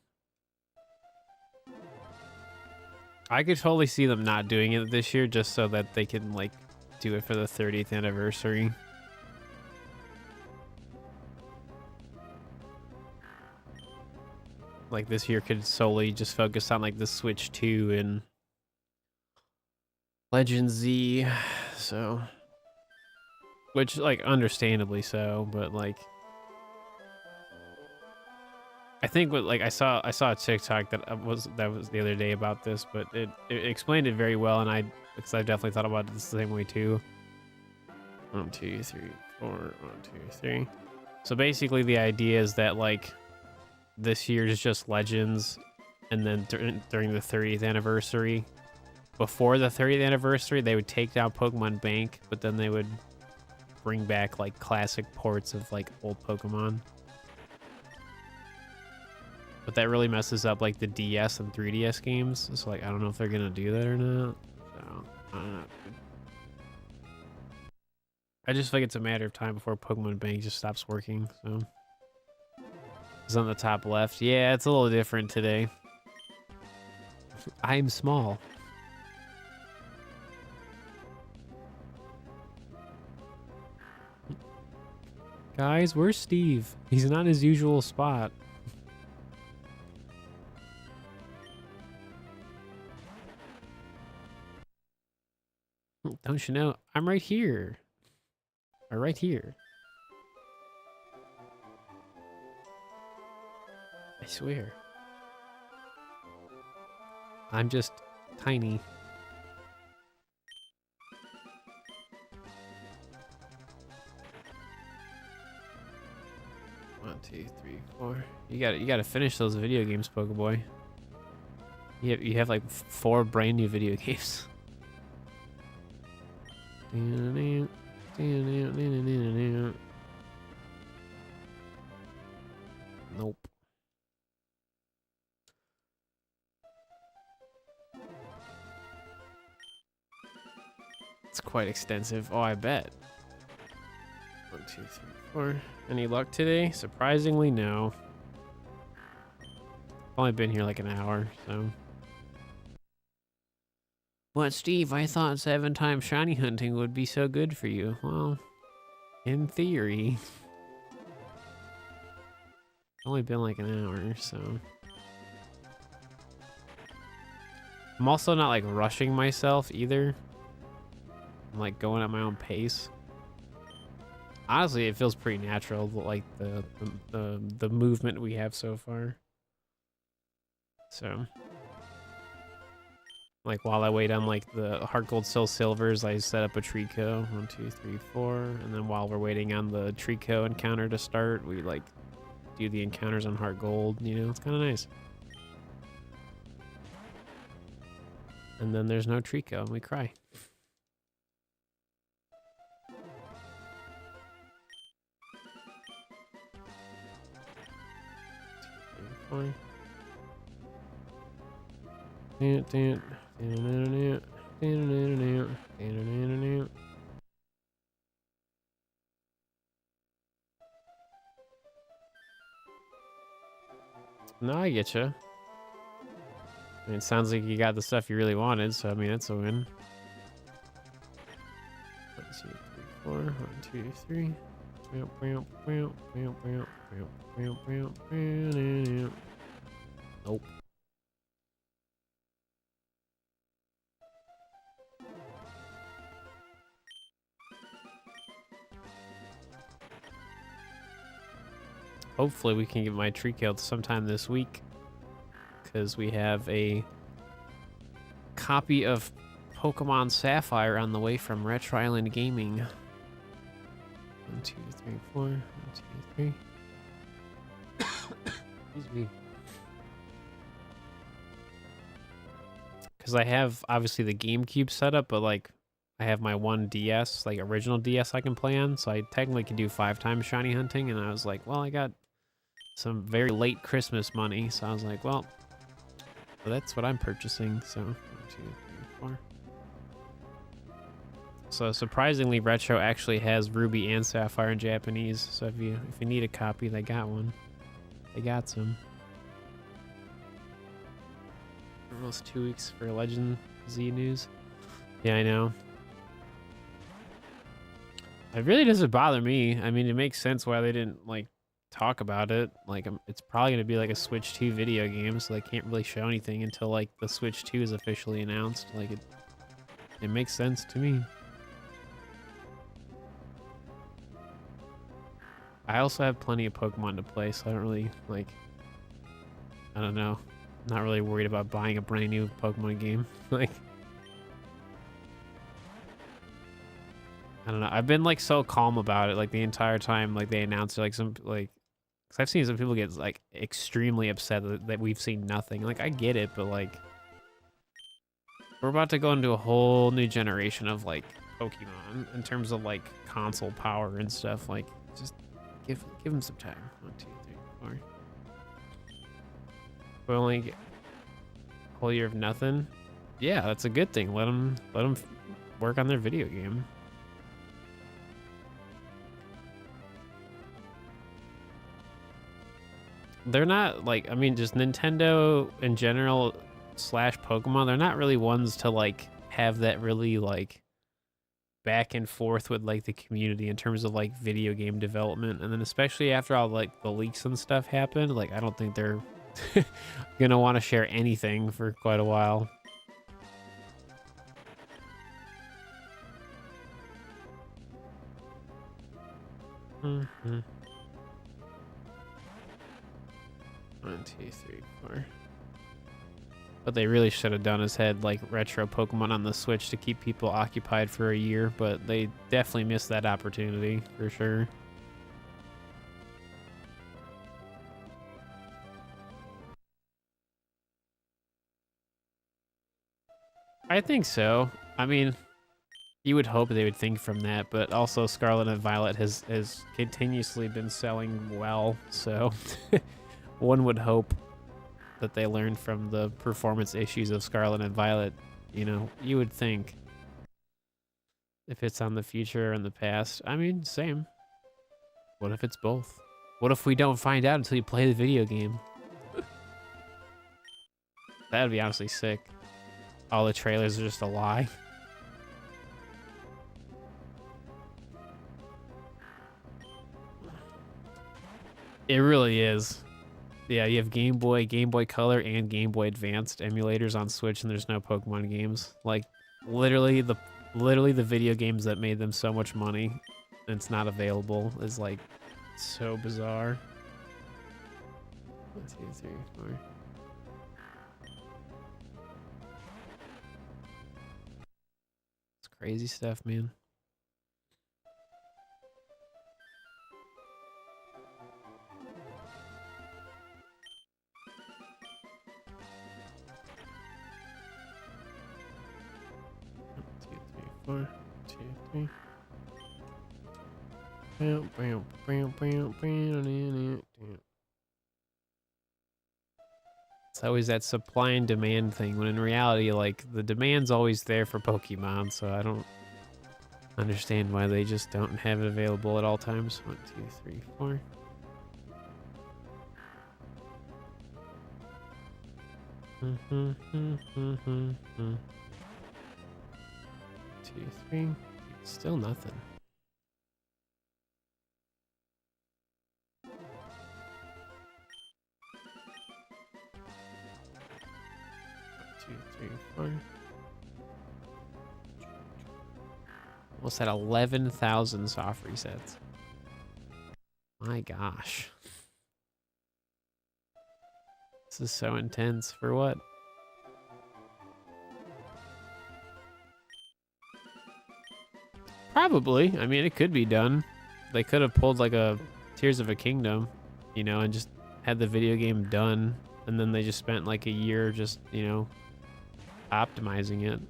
I could totally see them not doing it this year just so that they can like do it for the 30th anniversary. Like this year could solely just focus on like the Switch 2 and Legend Z, so, which like understandably so, but like I think what like I saw a TikTok that was the other day about this, but it explained it very well, and because I definitely thought about it the same way too. 1, 2, 3, 4. 1, 2, 3. So basically, the idea is that like this year is just Legends, and then during the 30th anniversary, before the 30th anniversary, they would take down Pokemon Bank, but then they would bring back like classic ports of like old Pokemon. But that really messes up like the DS and 3DS games. So like I don't know if they're gonna do that or not. So I don't know. I just think it's a matter of time before Pokemon Bank just stops working, so. It's on the top left. Yeah, it's a little different today. I'm small. Guys, where's Steve? He's not in his usual spot. Don't you know? I'm right here. Or right here. I swear. I'm just tiny. One, two, three, four. You gotta finish those video games, Pokeboy. You have like 4 brand new video games. Nope. It's quite extensive. Oh, I bet. 1, 2, 3, 4. Any luck today? Surprisingly, no. I've only been here like an hour, so. What, Steve? I thought 7 times shiny hunting would be so good for you. Well, in theory. It's only been like an hour, so. I'm also not like rushing myself either. I'm like going at my own pace. Honestly, it feels pretty natural, like the movement we have so far. So, like while I wait on like the HeartGold SoulSilvers, I set up a Trico. 1, 2, 3, 4, and then while we're waiting on the Trico encounter to start, we like do the encounters on HeartGold. You know, it's kind of nice. And then there's no Trico, and we cry. No, I get you. I mean, it sounds like you got the stuff you really wanted, so I mean, that's a win. 1, 2, 3, 4. 1, 2, 3. Nope. Hopefully we can get my Trico sometime this week, because we have a copy of Pokemon Sapphire on the way from Retro Island Gaming. 1, 2, 3, 4. 1, 2, 3. Excuse me. Because I have obviously the GameCube setup, but like I have my 1DS, like original DS I can play on, so I technically can do 5 times shiny hunting. And I was like, well, I got some very late Christmas money, so I was like, well, that's what I'm purchasing. So 1, 2, 3, 4. So surprisingly, Retro actually has Ruby and Sapphire in Japanese. So if you need a copy, they got one. They got some. Almost 2 weeks for Legend Z news. Yeah, I know. It really doesn't bother me. I mean, it makes sense why they didn't like talk about it. Like, it's probably gonna be like a Switch 2 video game, so they can't really show anything until like the Switch 2 is officially announced. Like, it makes sense to me. I also have plenty of Pokemon to play, so I don't really like. I don't know. I'm not really worried about buying a brand new Pokemon game. Like, I don't know. I've been like so calm about it, like the entire time. Like they announced it, like some like, cause I've seen some people get like extremely upset that we've seen nothing. Like I get it, but like we're about to go into a whole new generation of like Pokemon in terms of like console power and stuff. Like just give them some time. 1, 2, 3, 4. We only get a whole year of nothing. Yeah, that's a good thing. Let them work on their video game. they're not like, I mean, just Nintendo in general slash Pokemon, they're not really ones to like have that really like back and forth with like the community in terms of like video game development. And then especially after all like the leaks and stuff happened, like I don't think they're gonna want to share anything for quite a while. Mm-hmm. 1, 2, 3, 4. What they really should have done is had like retro Pokemon on the Switch to keep people occupied for a year, but they definitely missed that opportunity for sure. I think so. I mean, you would hope they would think from that, but also Scarlet and Violet has continuously been selling well, so one would hope that they learned from the performance issues of Scarlet and Violet. You know, you would think. If it's on the future or in the past, I mean, same. What if it's both? What if we don't find out until you play the video game? That would be honestly sick. All the trailers are just a lie. It really is. Yeah, you have Game Boy, Game Boy Color, and Game Boy Advanced emulators on Switch, and there's no Pokemon games. Like, literally the video games that made them so much money, and it's not available, is like so bizarre. 1, 2, 3, 4. It's crazy stuff, man. Four, 2, 3. It's always that supply and demand thing, when in reality, like, the demand's always there for Pokemon, so I don't understand why they just don't have it available at all times. 1, 2, 3, 4. Two, 3. Still nothing. 2, 3, 4. Almost at 11,000 soft resets. My gosh. This is so intense. For what? Probably. I mean, it could be done. They could have pulled like a Tears of a Kingdom, you know, and just had the video game done. And then they just spent like a year just, you know, optimizing it.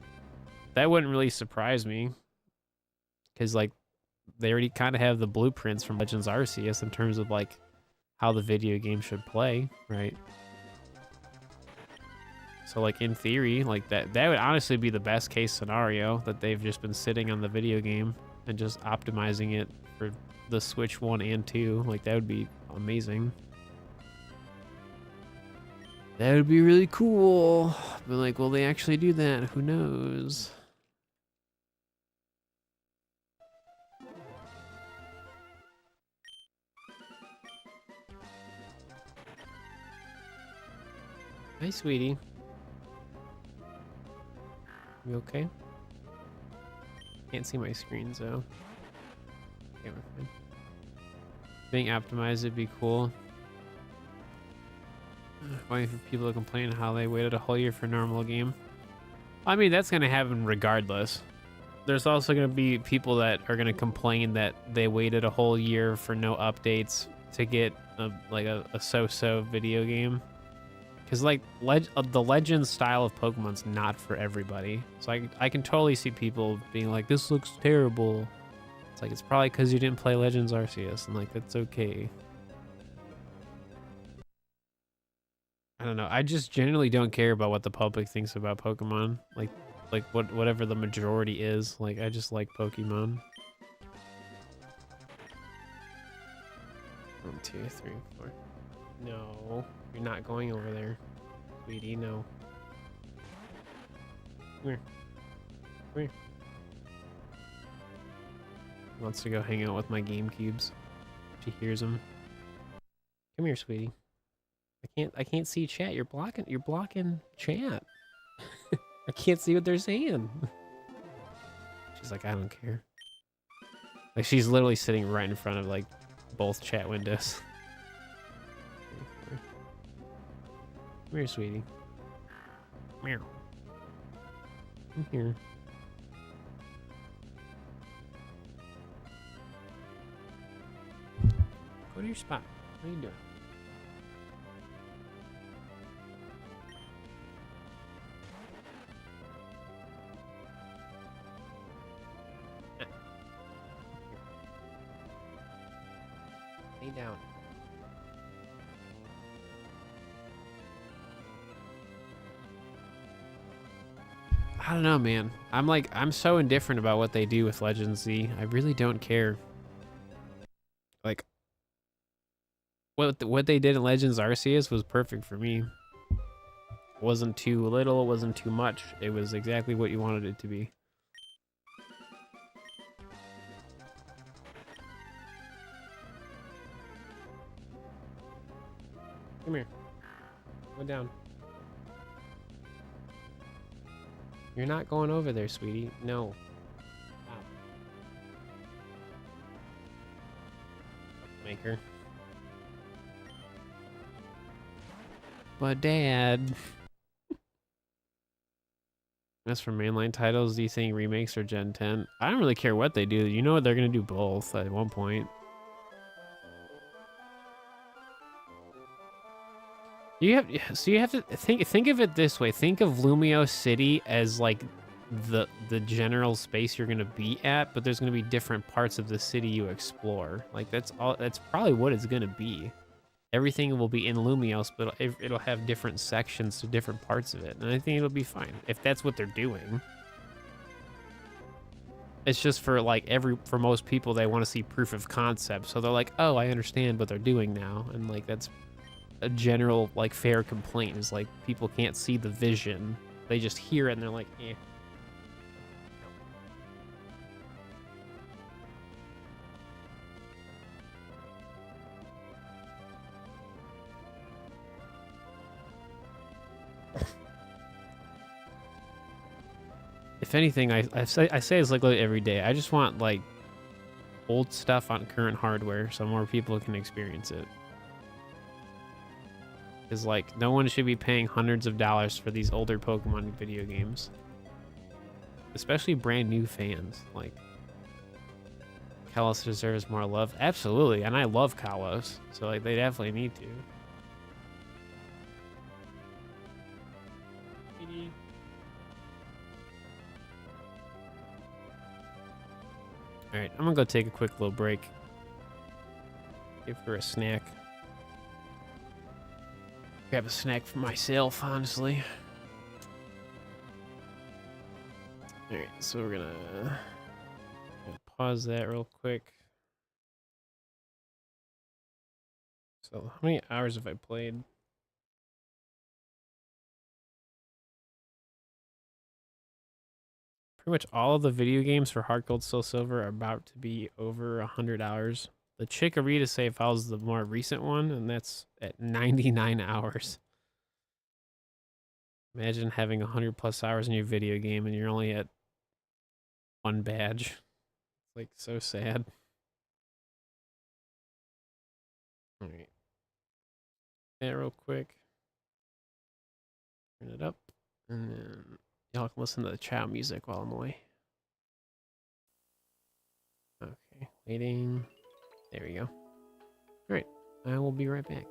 That wouldn't really surprise me. Because, like, they already kind of have the blueprints from Legends Arceus in terms of, like, how the video game should play, right? So, like, in theory, like, that would honestly be the best case scenario, that they've just been sitting on the video game and just optimizing it for the Switch 1 and 2. Like, that would be amazing. That would be really cool. But, like, will they actually do that? Who knows? Hi, sweetie. You okay? Can't see my screen, so. Okay, we're fine. Being optimized would be cool. Waiting for people to complain how they waited a whole year for a normal game. I mean, that's going to happen regardless. There's also going to be people that are going to complain that they waited a whole year for no updates to get a so-so video game. Because, like, the Legends style of Pokemon's not for everybody. So I can totally see people being like, this looks terrible. It's like, it's probably because you didn't play Legends Arceus, and, like, that's okay. I don't know. I just generally don't care about what the public thinks about Pokemon. Like whatever the majority is. Like, I just like Pokemon. 1, 2, 3, 4. No, you're not going over there, sweetie. No. Come here. Come here. Wants to go hang out with my game cubes. She hears them. Come here, sweetie. I can't see chat. You're blocking chat. I can't see what they're saying. She's like, I don't care. Like, she's literally sitting right in front of like both chat windows. Come here, sweetie. Meow. Come here. Go to your spot. What are you doing? Lay down. I don't know, man. I'm so indifferent about what they do with Legends Z. I really don't care. Like, what they did in Legends Arceus was perfect for me. It wasn't too little, it wasn't too much. It was exactly what you wanted it to be. Come here. Go down. You're not going over there, sweetie. No. Stop. Maker. But Dad. As for mainline titles, do you think remakes or Gen 10? I don't really care what they do. You know what? They're going to do both at one point. You have to think of it this way. Think of Lumio City as like the general space you're gonna be at, but there's gonna be different parts of the city you explore. Like that's probably what it's gonna be. Everything will be in Lumios, but it'll have different sections to different parts of it, and I think it'll be fine if that's what they're doing. It's just for for most people, they want to see proof of concept, so they're like, oh, I understand what they're doing now, and like that's a general like fair complaint is like people can't see the vision, they just hear it and they're like, eh. If anything, I say it's like every day. I just want like old stuff on current hardware so more people can experience it. Is like no one should be paying hundreds of dollars for these older Pokemon video games, especially brand new fans. Like Kalos deserves more love, absolutely, and I love Kalos, so like they definitely need to. All right, I'm gonna go take a quick little break. Give her a snack. Grab a snack for myself, honestly. All right, so we're gonna pause that real quick. So how many hours have I played? Pretty much all of the video games for HeartGold SoulSilver are about to be over 100 hours. The Chikorita save file is the more recent one, and that's at 99 hours. Imagine having 100 plus hours in your video game and you're only at one badge. It's like so sad. All right. That real quick. Turn it up. And then y'all can listen to the chow music while I'm away. Okay, waiting. There we go. All right, I will be right back.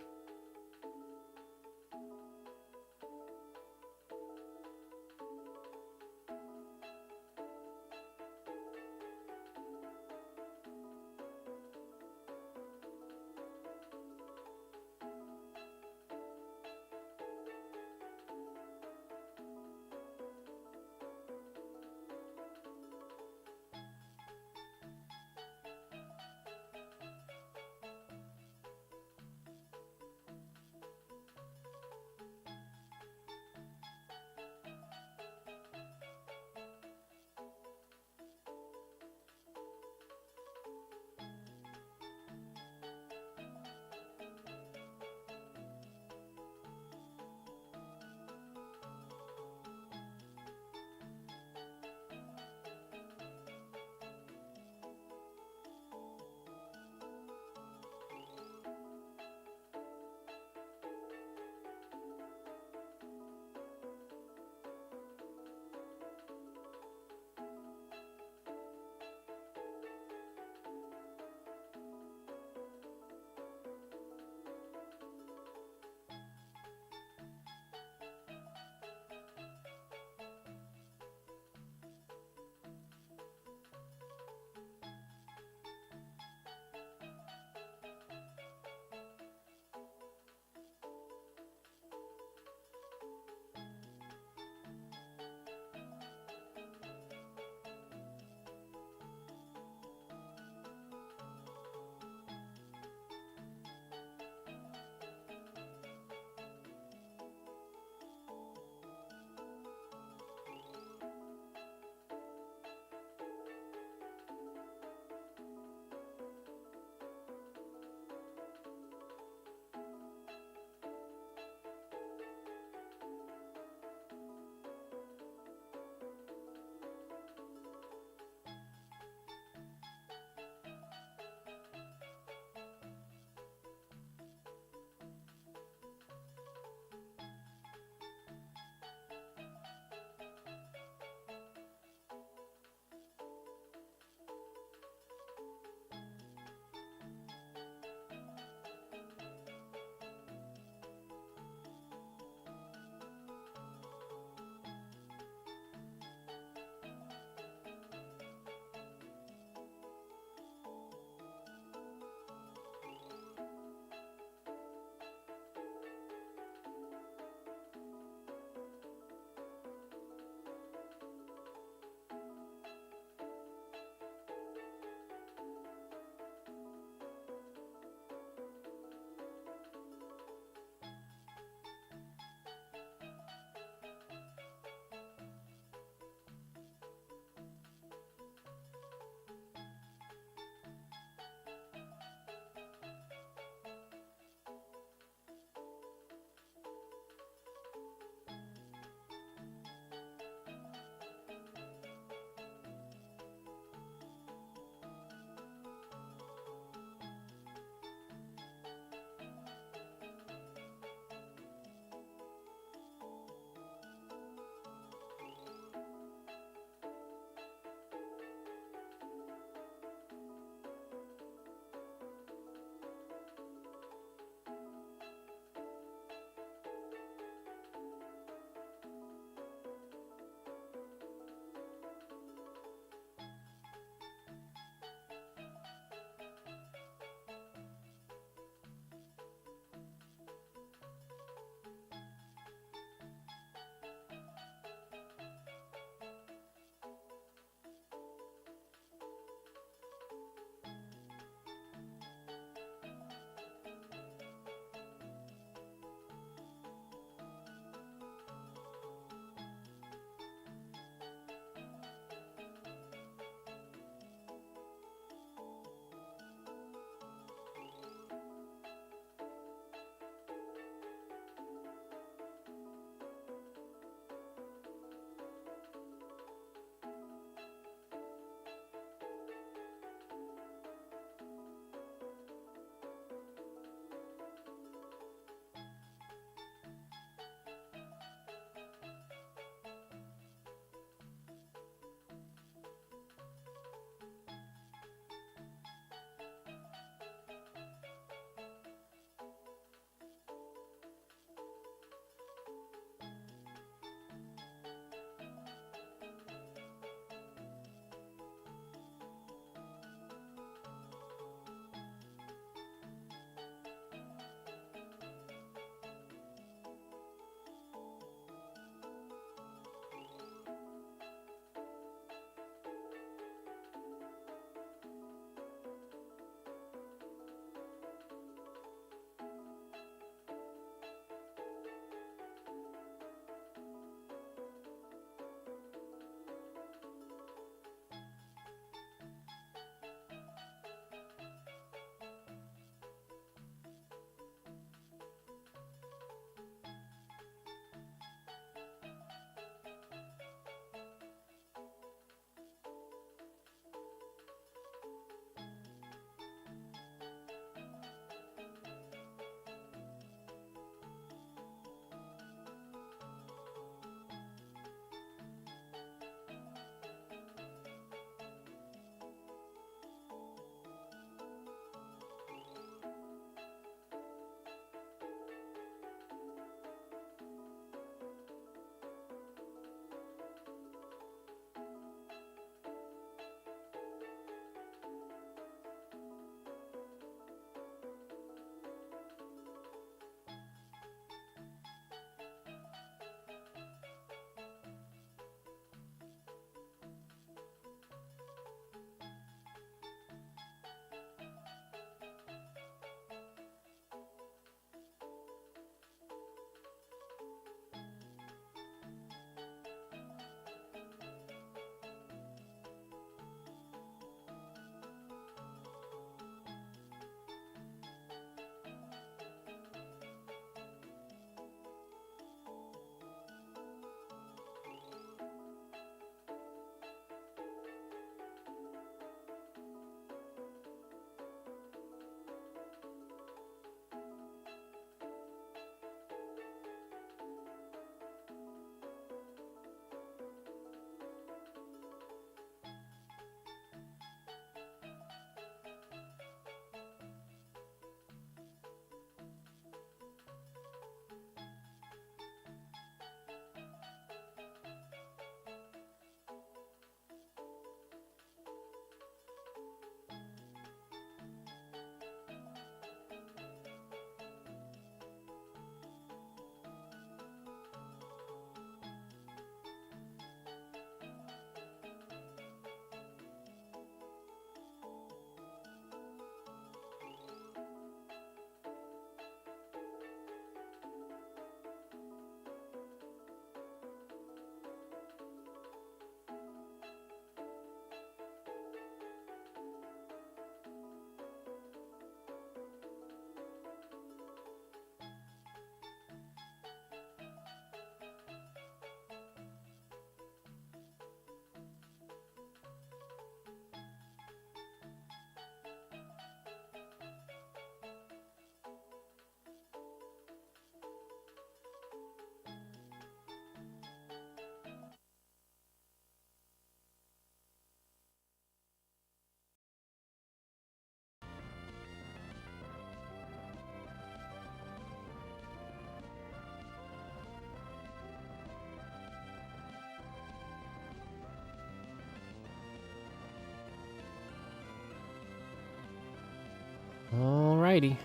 Alrighty.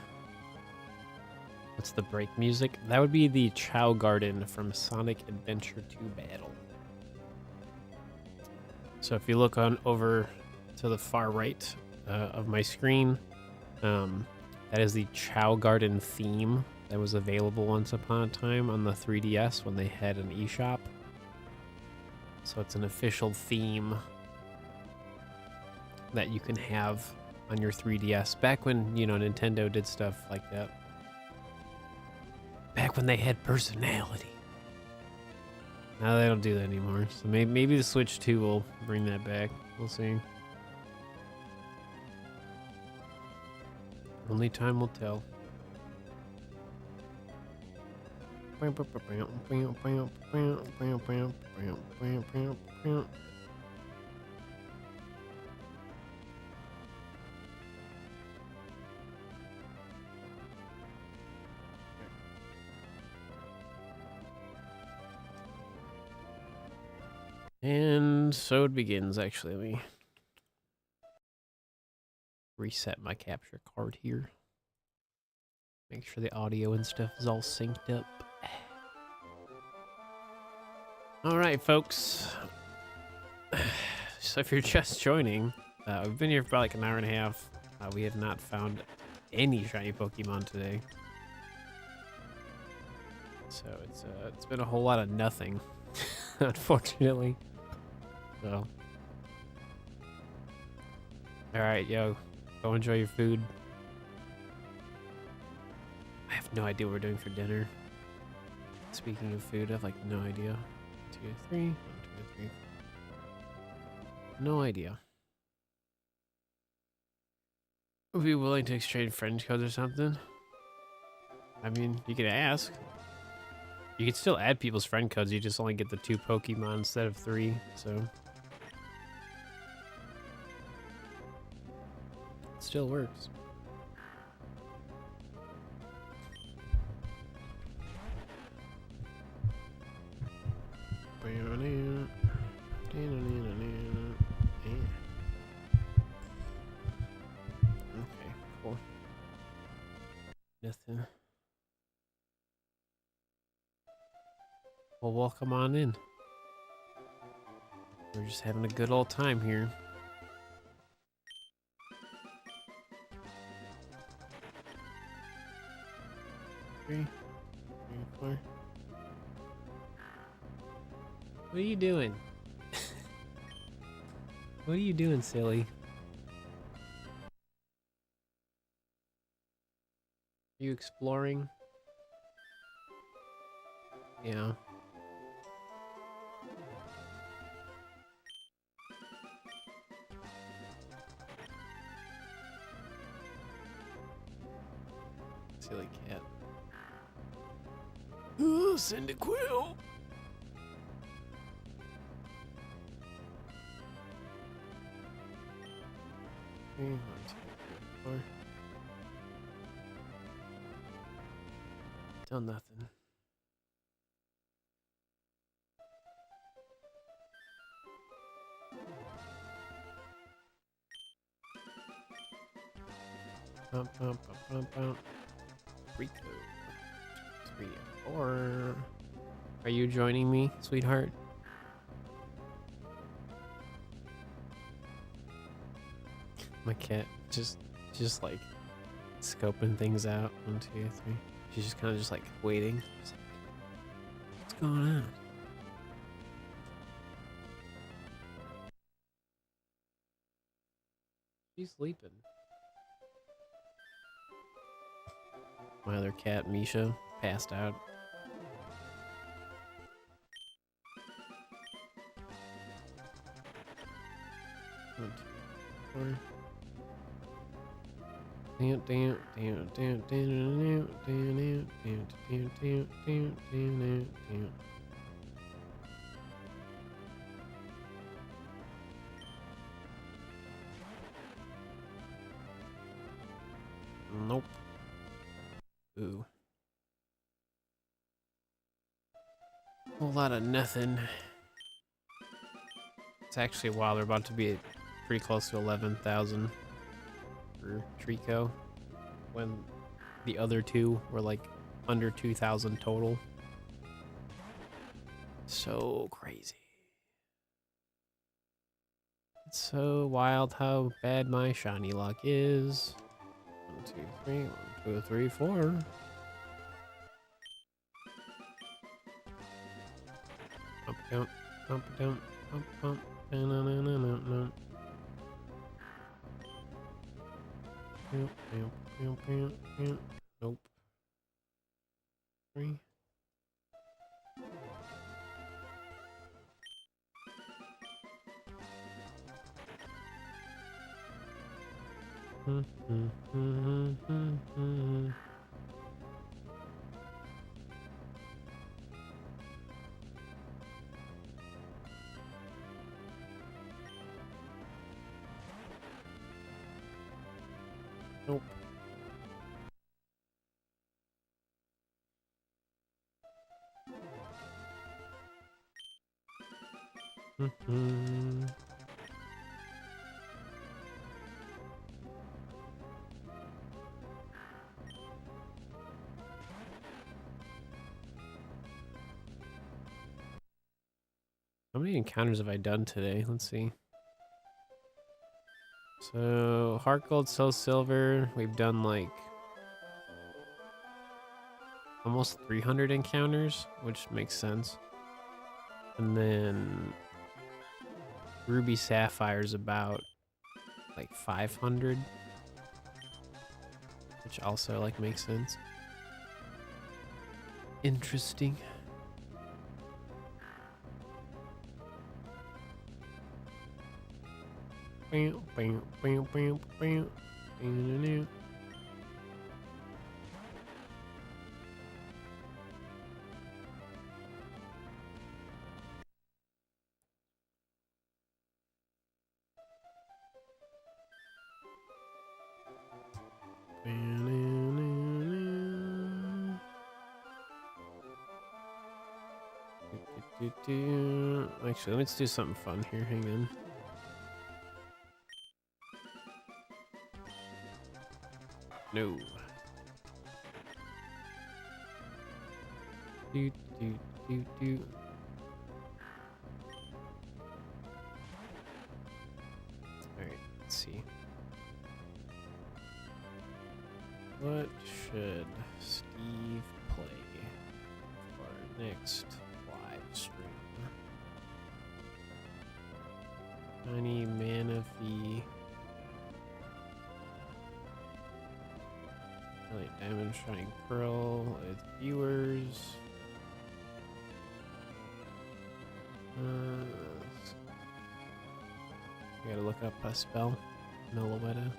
What's the break music? That would be the Chow Garden from Sonic Adventure 2 Battle. So if you look on over to the far right of my screen, that is the Chow Garden theme that was available once upon a time on the 3DS when they had an eShop. So it's an official theme that you can have on your 3DS back when, you know, Nintendo did stuff like that. Back when they had personality. Now they don't do that anymore. So maybe the Switch 2 will bring that back. We'll see. Only time will tell. And so it begins, actually. Let me reset my capture card here. Make sure the audio and stuff is all synced up. All right, folks. So if you're just joining, we've been here for about like an hour and a half. We have not found any shiny Pokemon today. So it's been a whole lot of nothing, unfortunately. So, all right, yo, go enjoy your food. I have no idea what we're doing for dinner. Speaking of food, I have like no idea. 1, 2, 3. 1, 2, 3. No idea. Would be willing to exchange friend codes or something? I mean, you could ask. You could still add people's friend codes. You just only get the 2 Pokemon instead of 3. So. Still works. Okay, cool. Nothing. Well, welcome on in. We're just having a good old time here. 3, 3, 4. What are you doing? What are you doing, silly? Are you exploring? Yeah. Silly cat. Ooh, Cyndaquil! Okay, 1, 2, 3, 4. Still nothing. Bump, bump, bump, bump, bump. Rico. 3, 4. Are you joining me, sweetheart? My cat just like scoping things out. 1, 2, 3. She's just kind of just like waiting. Just like, what's going on? She's sleeping. My other cat, Misha, passed out. One, 2, 4. Nope. Ooh. Whole lot of nothing. It's actually while they're about to be pretty close to 11,000 for Trico. when the other two were like under 2,000 total. So crazy. It's so wild how bad my shiny luck is. 1, 2, 3, 1, 2, 3, 4. Pump down, pump down, pump, pump. No, no, no, no, no, no. Nope. 3. Nope. How many encounters have I done today? Let's see. So, HeartGold SoulSilver, we've done like almost 300 encounters, which makes sense. And then Ruby Sapphire's about like 500, which also like makes sense. Interesting. Actually, let's do something fun here. Hang on. No. Do. Alright, let's see. What should Steve play for our next live stream? Tiny Manaphy. Diamond Shining Pearl with viewers. I gotta look up a spell. Meloetta.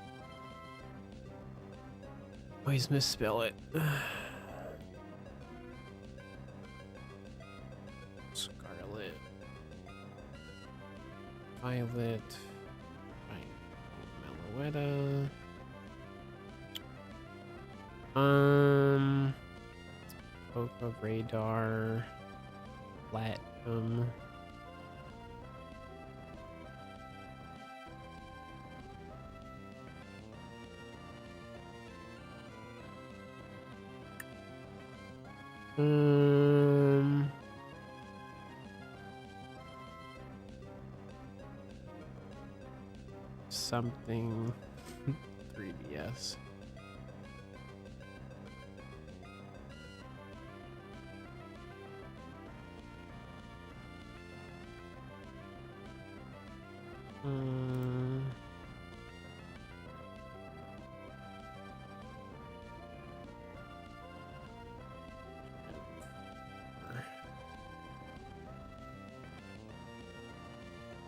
Always misspell it. Scarlet. Violet. Meloetta. Poke Radar, Platinum. Something 3DS.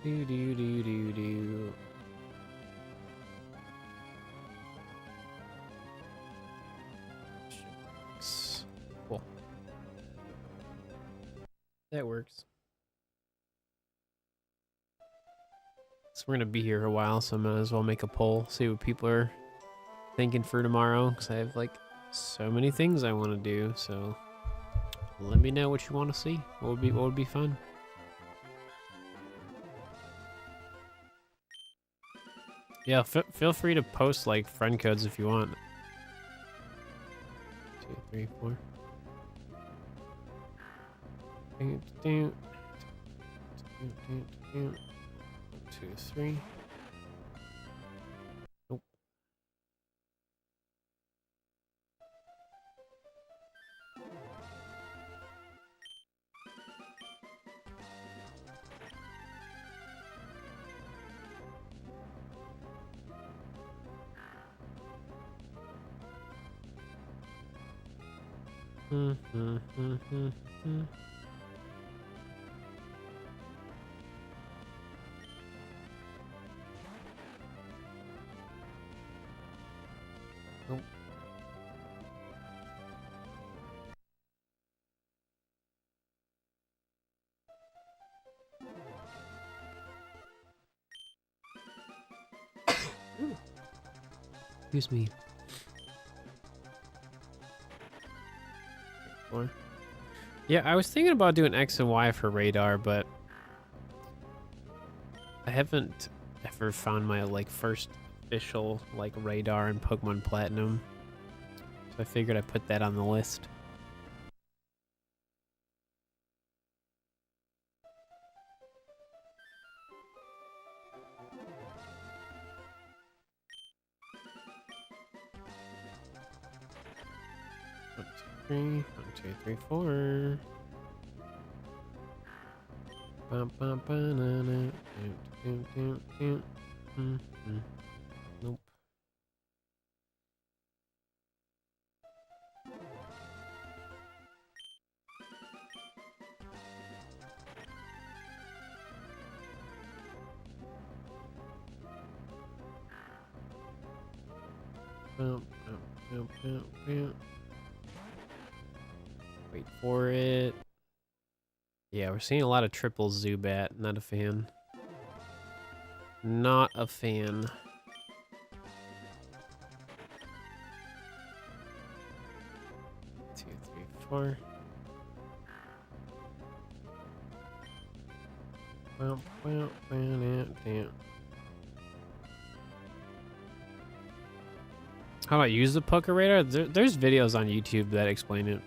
Do. Cool. That works. So we're gonna be here a while, so I might as well make a poll, see what people are thinking for tomorrow, because I have like so many things I want to do. So let me know what you want to see. What would be fun? Yeah, feel free to post like friend codes if you want. 3, 4. Do, do, do, do. 1, 2, 3. Nope. Nope. Excuse me. 4. Yeah, I was thinking about doing X and Y for radar, but I haven't ever found my like first official like radar in Pokemon Platinum. So I figured I'd put that on the list. One, 2, 3. 1, 2, 3, 4. Bum, bum, banana. Nope. Wait for it. Yeah, we're seeing a lot of triple Zubat. Not a fan. Not a fan. 2, 3, 4. How do I use the Poké Radar? There's videos on YouTube that explain it.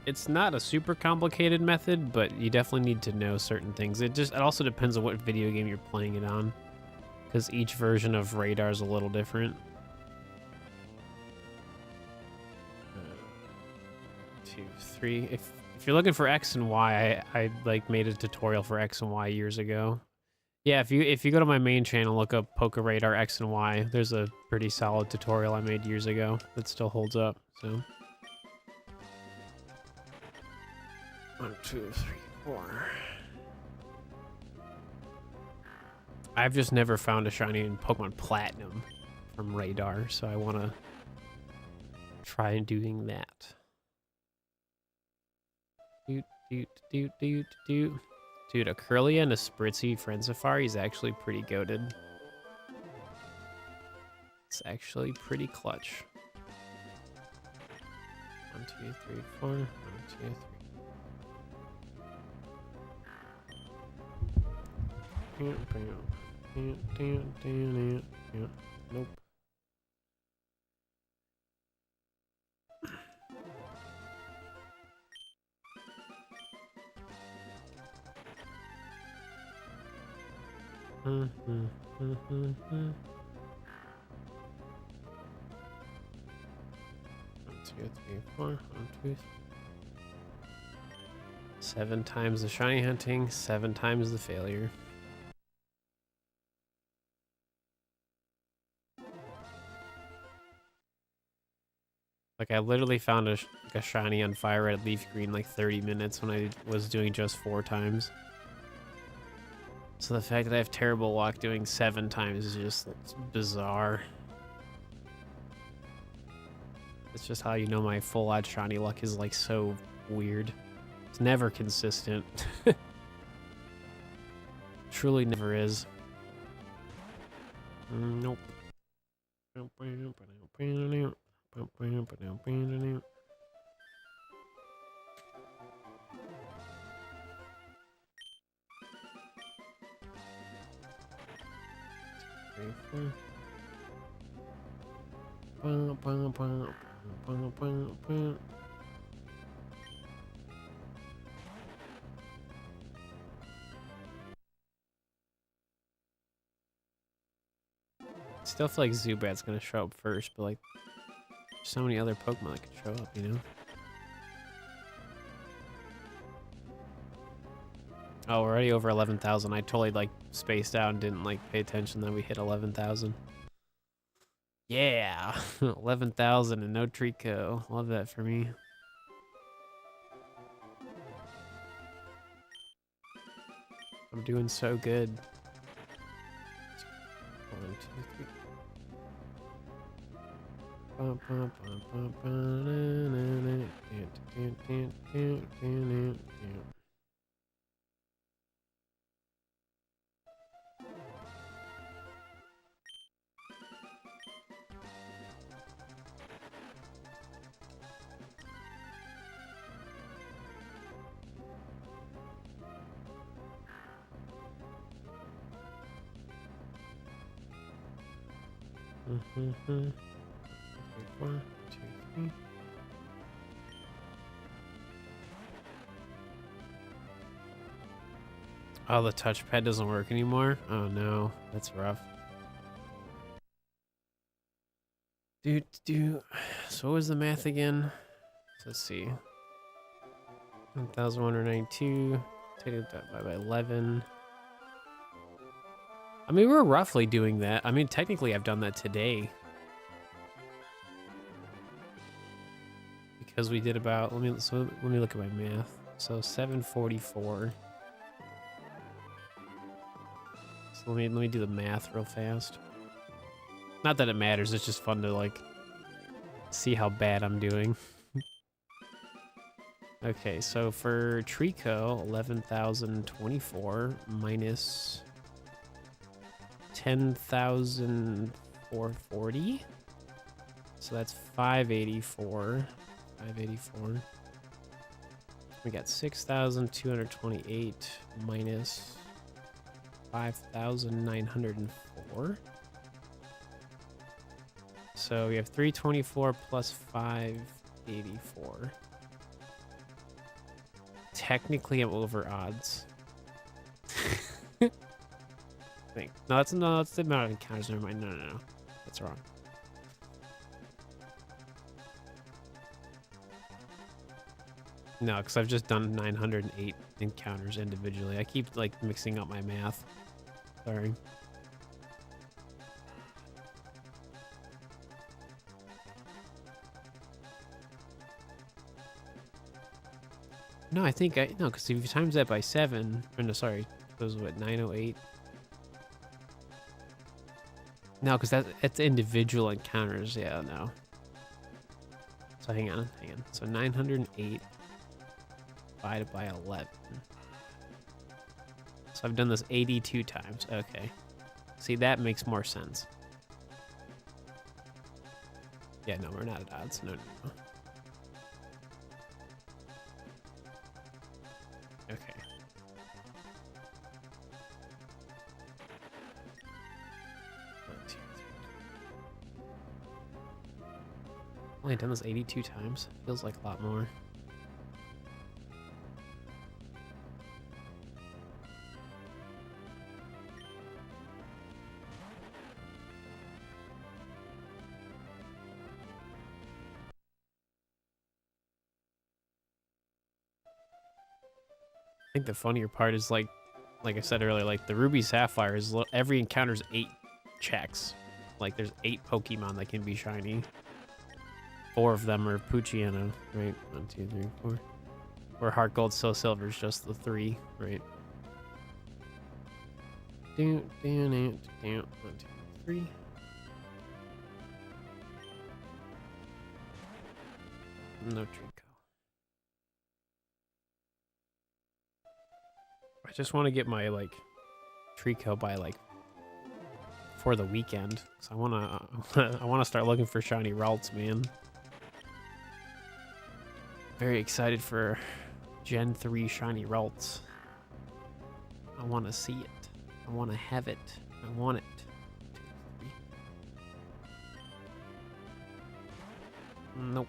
It's not a super complicated method, but you definitely need to know certain things. It also depends on what video game you're playing it on, because each version of Radar is a little different. 2, 3. If you're looking for X and Y, I like made a tutorial for X and Y years ago. Yeah, if you go to my main channel, look up Poké Radar X and Y. There's a pretty solid tutorial I made years ago that still holds up. So 1, 2, 3, 4. I've just never found a shiny in Pokemon Platinum from Radar, so I want to try doing that. Dude, a Curlia and a Spritzy Friend is actually pretty goated. It's actually pretty clutch. 1, 2, 3, 4. 1, 2, 3. Nope. One, 2, 3, 4. 1, 2. 7 times the shiny hunting, 7 times the failure. Like, I literally found a shiny on Fire Red Leaf Green like 30 minutes when I was doing just 4 times. So the fact that I have terrible luck doing 7 times is just bizarre. It's just how you know my full odd shiny luck is like so weird. It's never consistent. Truly never is. Nope. 3, 4. Still feel like Zubat's gonna show up first, but like, so many other Pokemon that could show up, you know? Oh, we're already over 11,000. I totally like spaced out and didn't like pay attention that we hit 11,000. Yeah, 11,000 and no Trico. Love that for me. I'm doing so good. 1, 2, 3. Mm-hmm. 4, 2, 3. Oh, the touchpad doesn't work anymore? Oh no, that's rough. So what was the math again? So let's see. 1,192. Take it by 11. I mean, we're roughly doing that. I mean, technically, I've done that today. Because we did about, let me look at my math. So 744. So let me do the math real fast. Not that it matters, it's just fun to like see how bad I'm doing. Okay, so for Trico, 11,024 minus 10,440. So that's 584. 584. We got 6,228 minus 5,904. So we have 324 plus 584. Technically, I'm over odds. I think. No, that's the amount of encounters. Never mind. No. That's wrong. No, because I've just done 908 encounters individually. I keep like mixing up my math. Sorry. No, I think no, because if you times that by 7, or no, sorry, it was what, 908? No, because that's individual encounters. Yeah, no. So hang on. So 908 divided by 11. So I've done this 82 times. Okay. See, that makes more sense. Yeah, no, we're not at odds. No. Okay. Only done this 82 times. Feels like a lot more. I think the funnier part is like I said earlier, like the Ruby Sapphire is every encounter's 8 checks. Like there's 8 Pokemon that can be shiny. 4 of them are Poochyena, right? 1, 2, 3, 4. Or HeartGold SoulSilver is just the 3, right? 1, 2, 3. No Trico. I just want to get my like Trico by like for the weekend. So I wanna start looking for shiny Ralts, man. Very excited for Gen 3 shiny Ralts. I want to see it. I want to have it. I want it. 2, 3. Nope.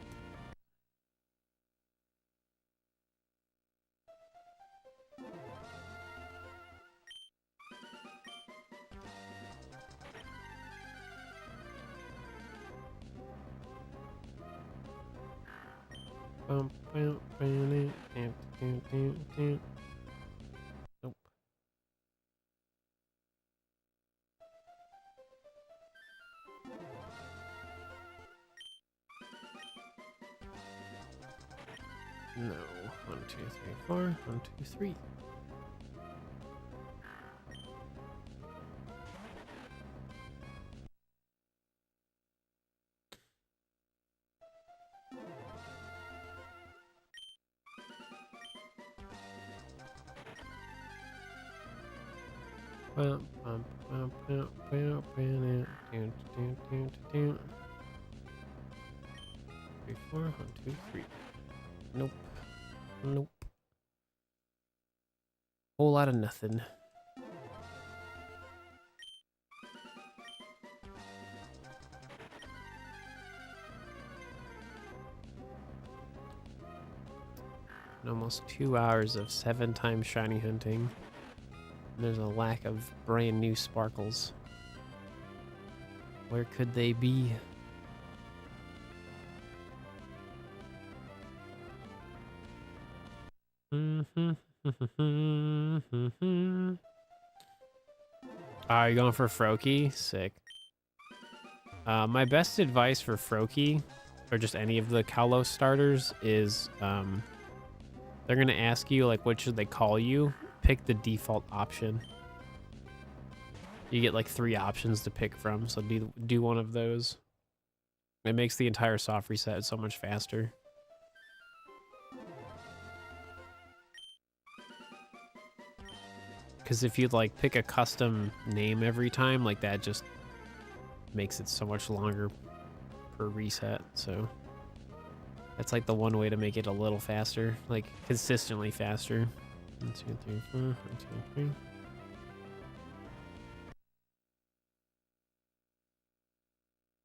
Nope. No. 1, 2, 3, 4. 1, 2, 3. Bum, bum, bum, bum, bum, bum, do, do, do, do. 3, 4. 1, 2, 3. Nope. Nope. Whole lot of nothing. And almost 2 hours of 7 times shiny hunting. And there's a lack of brand new sparkles. Where could they be? Are you going for Froakie? Sick. My best advice for Froakie, or just any of the Kalos starters, is they're gonna ask you like what should they call you. Pick the default option. You get like 3 options to pick from, so do one of those. It makes the entire soft reset so much faster. Because if you like pick a custom name every time, like that just makes it so much longer per reset. So that's like the one way to make it a little faster, like consistently faster. 1, 2, 3, 4. 1, 2, 3.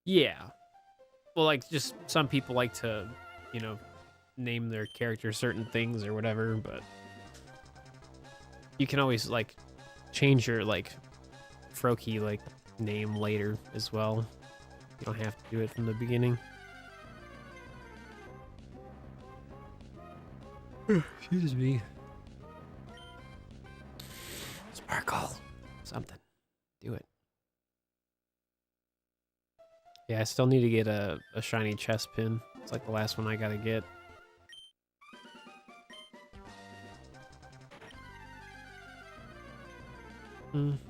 Yeah. Well, like just some people like to, you know, name their character certain things or whatever, but you can always like change your like Froakie like name later as well. You don't have to do it from the beginning. Excuse me. Sparkle. Something. Do it. Yeah, I still need to get a shiny chest pin. It's like the last one I gotta get. Nope.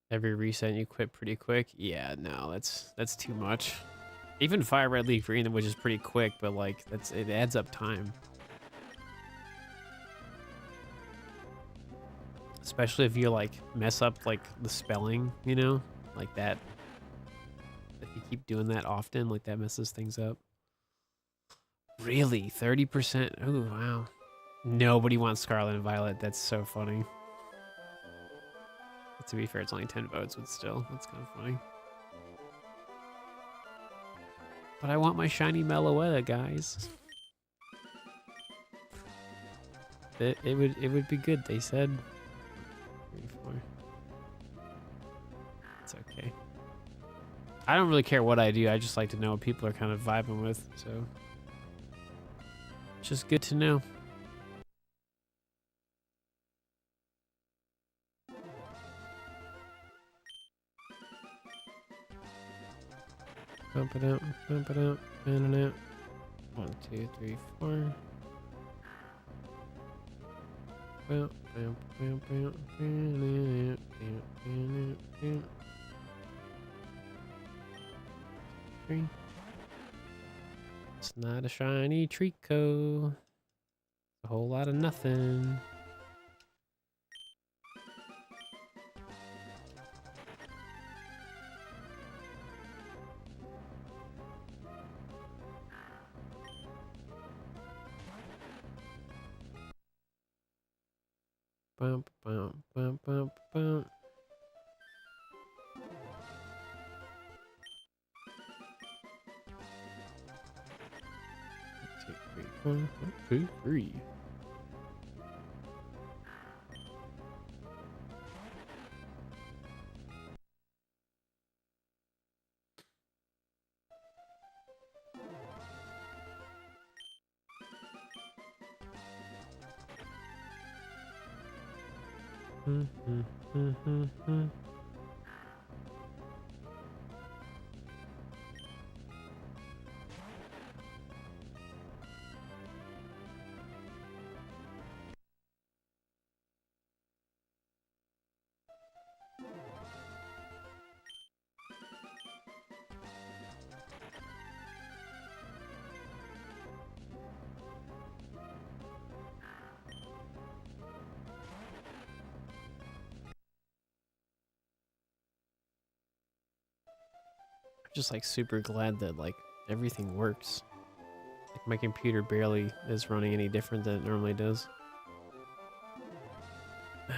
Every reset you quit pretty quick. Yeah, no, that's too much. Even Fire Red Leaf Green, which is pretty quick, but like it adds up time. Especially if you like mess up like the spelling, you know, like that. If you keep doing that often, like that messes things up. Really, 30%? Oh wow. Nobody wants Scarlet and Violet. That's so funny. To be fair, it's only 10 votes, but still, that's kind of funny. But I want my shiny Meloetta, guys. It would be good, they said. 3, 4. It's okay. I don't really care what I do. I just like to know what people are kind of vibing with, so it's just good to know. Bump it out, fan it out. 1, 2, 3, 4. Bam, bam, bam, bam, bam, bam, bam, bam. 3. It's not a shiny Trico. A whole lot of nothing. Bump, bump, bump, bump, bump. 1, 2, 3. Just like super glad that like everything works. Like my computer barely is running any different than it normally does.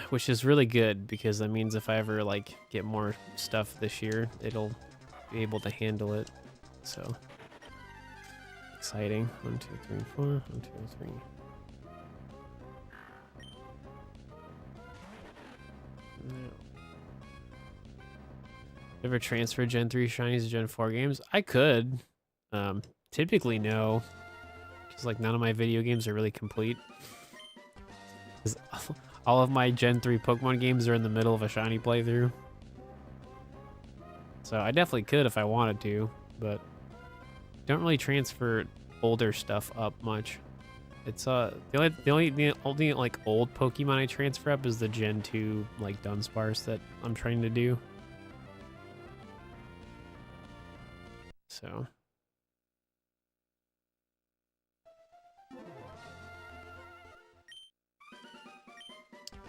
Which is really good because that means if I ever like get more stuff this year, it'll be able to handle it. So exciting. 1, 2, 3, 4. 1, 2, 3. No. Ever transfer Gen 3 shinies to Gen 4 games? I could. Typically no. Because like none of my video games are really complete. Because all of my Gen 3 Pokemon games are in the middle of a shiny playthrough. So I definitely could if I wanted to, but don't really transfer older stuff up much. It's the only like old Pokemon I transfer up is the Gen 2 like Dunsparce that I'm trying to do. So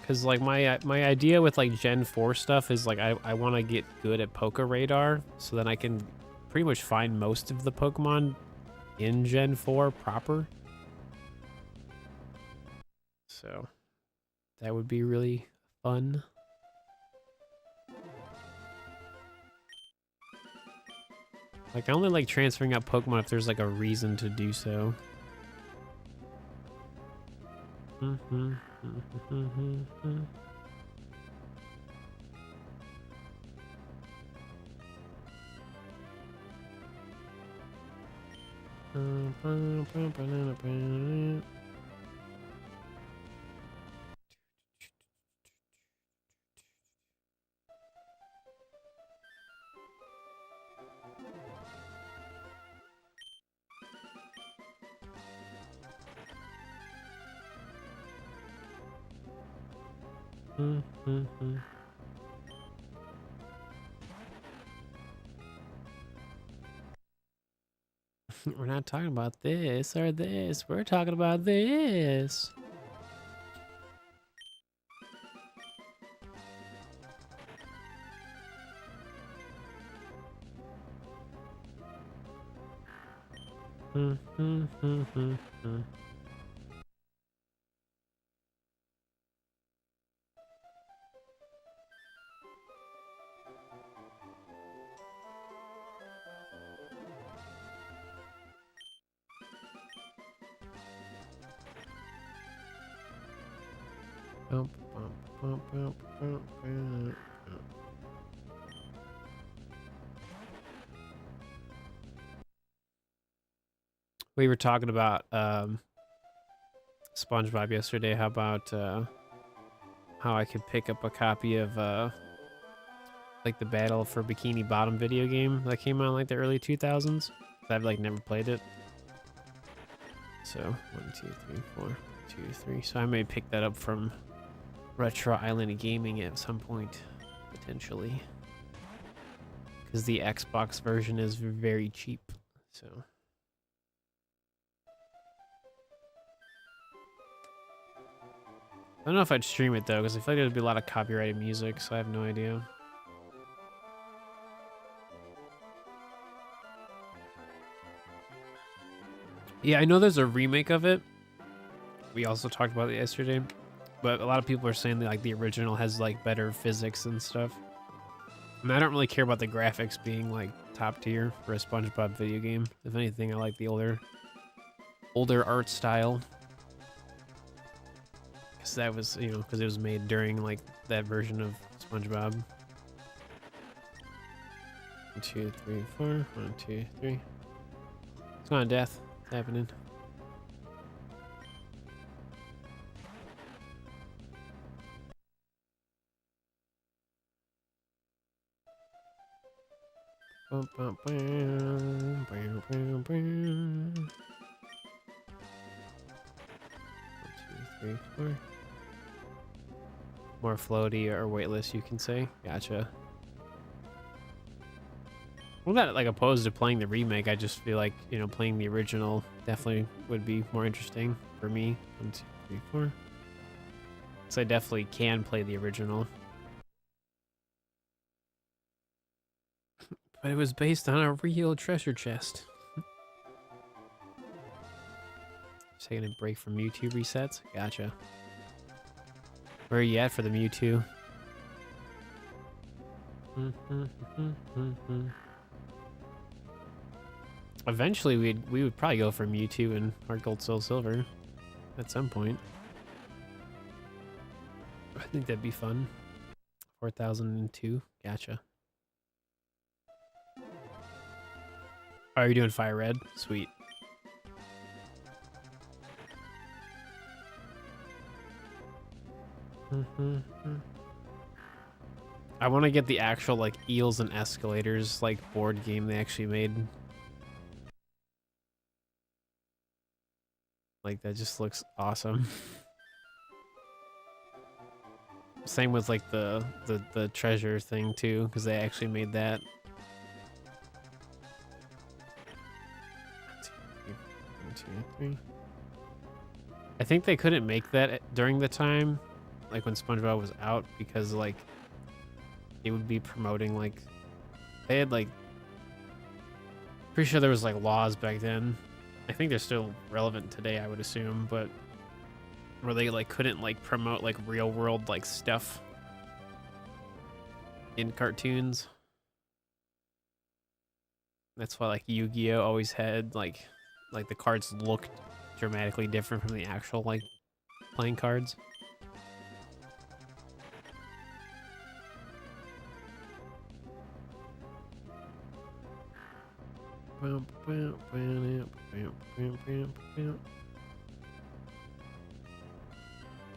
because like my idea with like Gen 4 stuff is like I want to get good at Poke Radar so then I can pretty much find most of the Pokemon in Gen 4 proper. So that would be really fun. Like I only like transferring up Pokemon if there's like a reason to do so. We're not talking about this or this. We're talking about this. We were talking about SpongeBob yesterday. How about how I could pick up a copy of like the Battle for Bikini Bottom video game that came out in like the early 2000s. I've like never played it. So 1, 2, 3, 4, 1, 2, 3. So I may pick that up from Retro Island Gaming at some point, potentially, because the Xbox version is very cheap. So I don't know if I'd stream it though, because I feel like there'd be a lot of copyrighted music, so I have no idea. Yeah, I know there's a remake of it. We also talked about it yesterday, but a lot of people are saying that like the original has like better physics and stuff. And I don't really care about the graphics being like top tier for a SpongeBob video game. If anything, I like the older art style. Because that was, you know, because it was made during like that version of SpongeBob. 1, 2, 3, 4. 1, 2, 3. It's not death. It's happening. Bum, bum, bum, bum, bum, bum. 1, 2, 3, 4. More floaty or weightless, you can say. Gotcha. I'm not like opposed to playing the remake. I just feel like, you know, playing the original definitely would be more interesting for me. 1, 2, 3, 4. So I definitely can play the original. But it was based on a real treasure chest. Taking a break from Mewtwo resets? Gotcha. Where are you at for the Mewtwo? Eventually, we would probably go for Mewtwo and HeartGold SoulSilver at some point. I think that'd be fun. 4002. Gotcha. Oh, are you doing Fire Red? Sweet. I want to get the actual like Eels and Escalators like board game they actually made. Like that just looks awesome. Same with like the treasure thing too, because they actually made that. 1, 2, 3. I think they couldn't make that during the time, like when SpongeBob was out, because like it would be promoting like they had like pretty sure there was like laws back then. I think they're still relevant today, I would assume, but where they like couldn't like promote like real world like stuff in cartoons. That's why like Yu-Gi-Oh always had like the cards looked dramatically different from the actual like playing cards.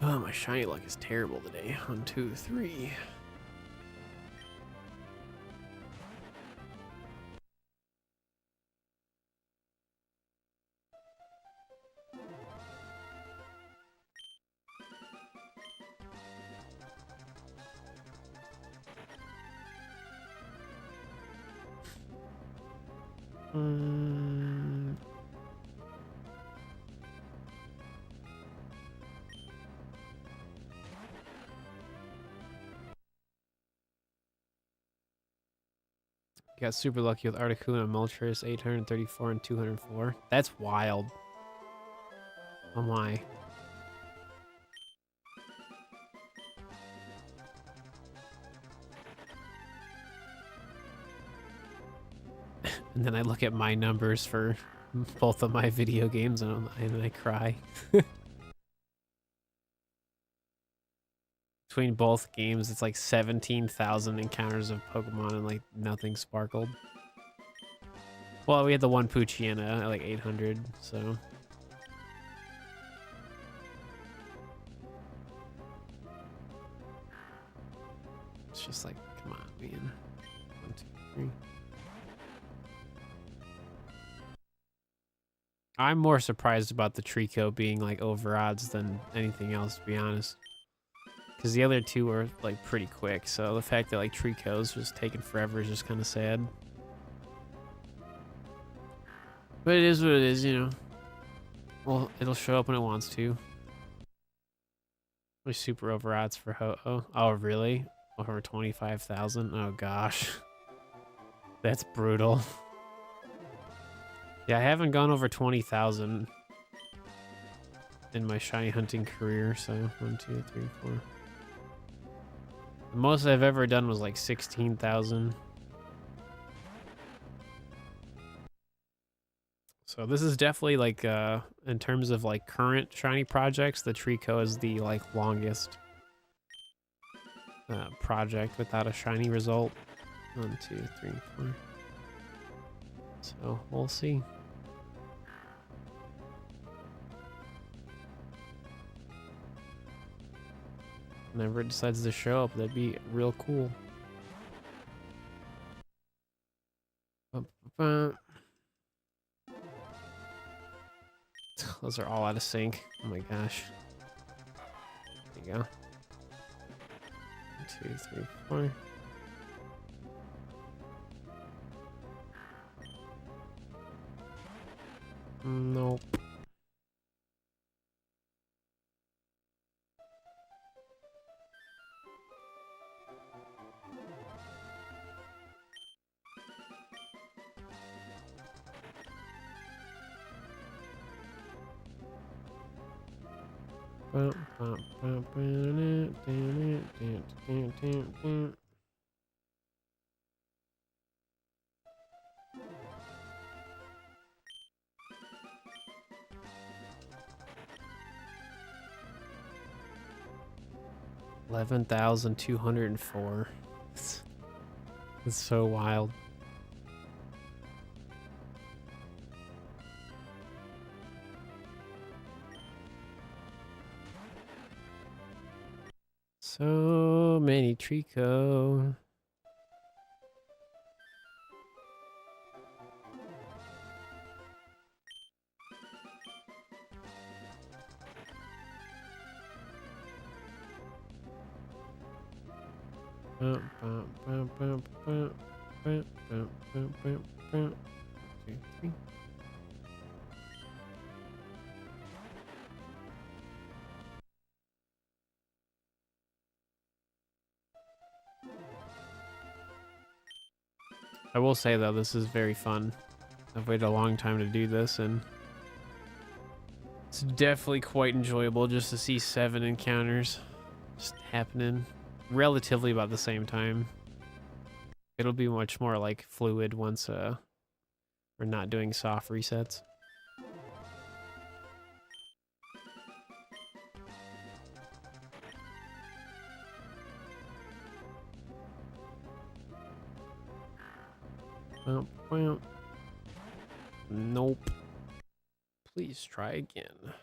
Oh, my shiny luck is terrible today. 1, 2, 3. Got super lucky with Articuno and Moltres, 834 and 204. That's wild. Oh my. And then I look at my numbers for both of my video games and I cry. Between both games, it's like 17,000 encounters of Pokemon and like nothing sparkled. Well, we had the one Poochyena at like 800, so. It's just like, come on, man. 1, 2, 3. I'm more surprised about the Trico being like over odds than anything else, to be honest. Because the other two were like pretty quick, so the fact that like Trico's just taking forever is just kind of sad. But it is what it is, you know. Well, it'll show up when it wants to. My super over odds for Ho-Oh. Oh, really? Over 25,000? Oh, gosh. That's brutal. Yeah, I haven't gone over 20,000 in my shiny hunting career, so 1, 2, 3, 4. The most I've ever done was like 16,000. So this is definitely like, in terms of like current shiny projects, the Trico is the like longest project without a shiny result. 1, 2, 3, 4. So we'll see. Whenever it decides to show up, that'd be real cool. Those are all out of sync. Oh my gosh. There you go. 1, 2, 3, 4. Nope. $11,204. It's so wild. So many Trico. I will say though, this is very fun. I've waited a long time to do this, and it's definitely quite enjoyable just to see 7 encounters just happening relatively about the same time. It'll be much more like fluid once we're not doing soft resets. Nope. Please try again.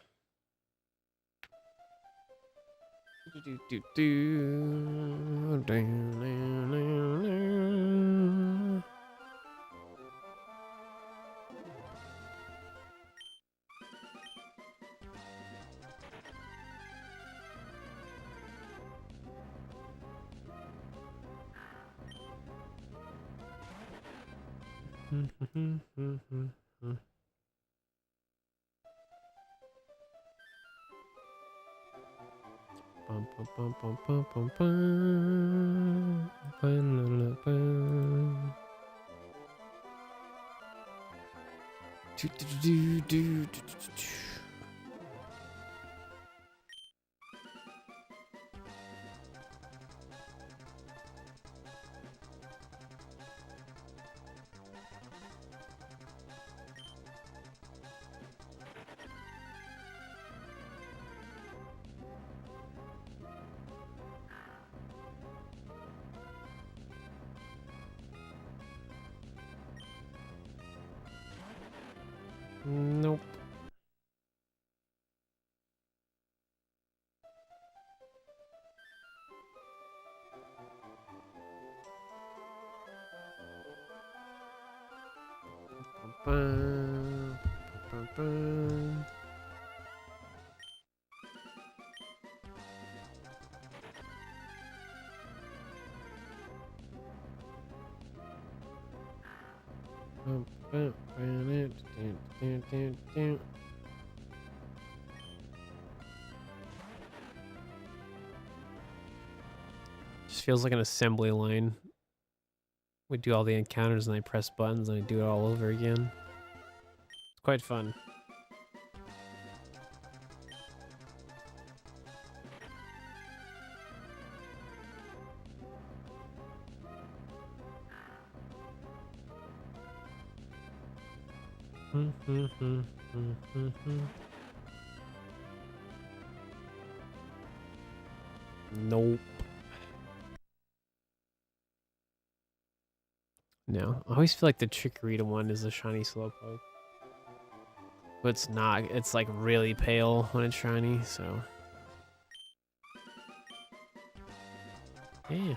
Nope. Just feels like an assembly line. We do all the encounters and I press buttons and I do it all over again. It's quite fun. Nope. No, I always feel like the Chikorita one is a shiny Slowpoke. But it's not. It's like really pale when it's shiny, so. Yeah.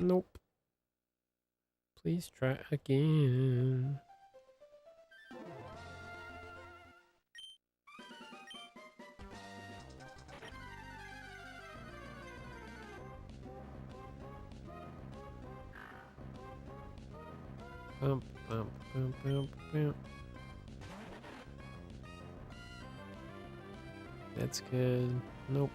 Nope. Please try again. Bump, bump, bump, bump, bump. That's good. Nope.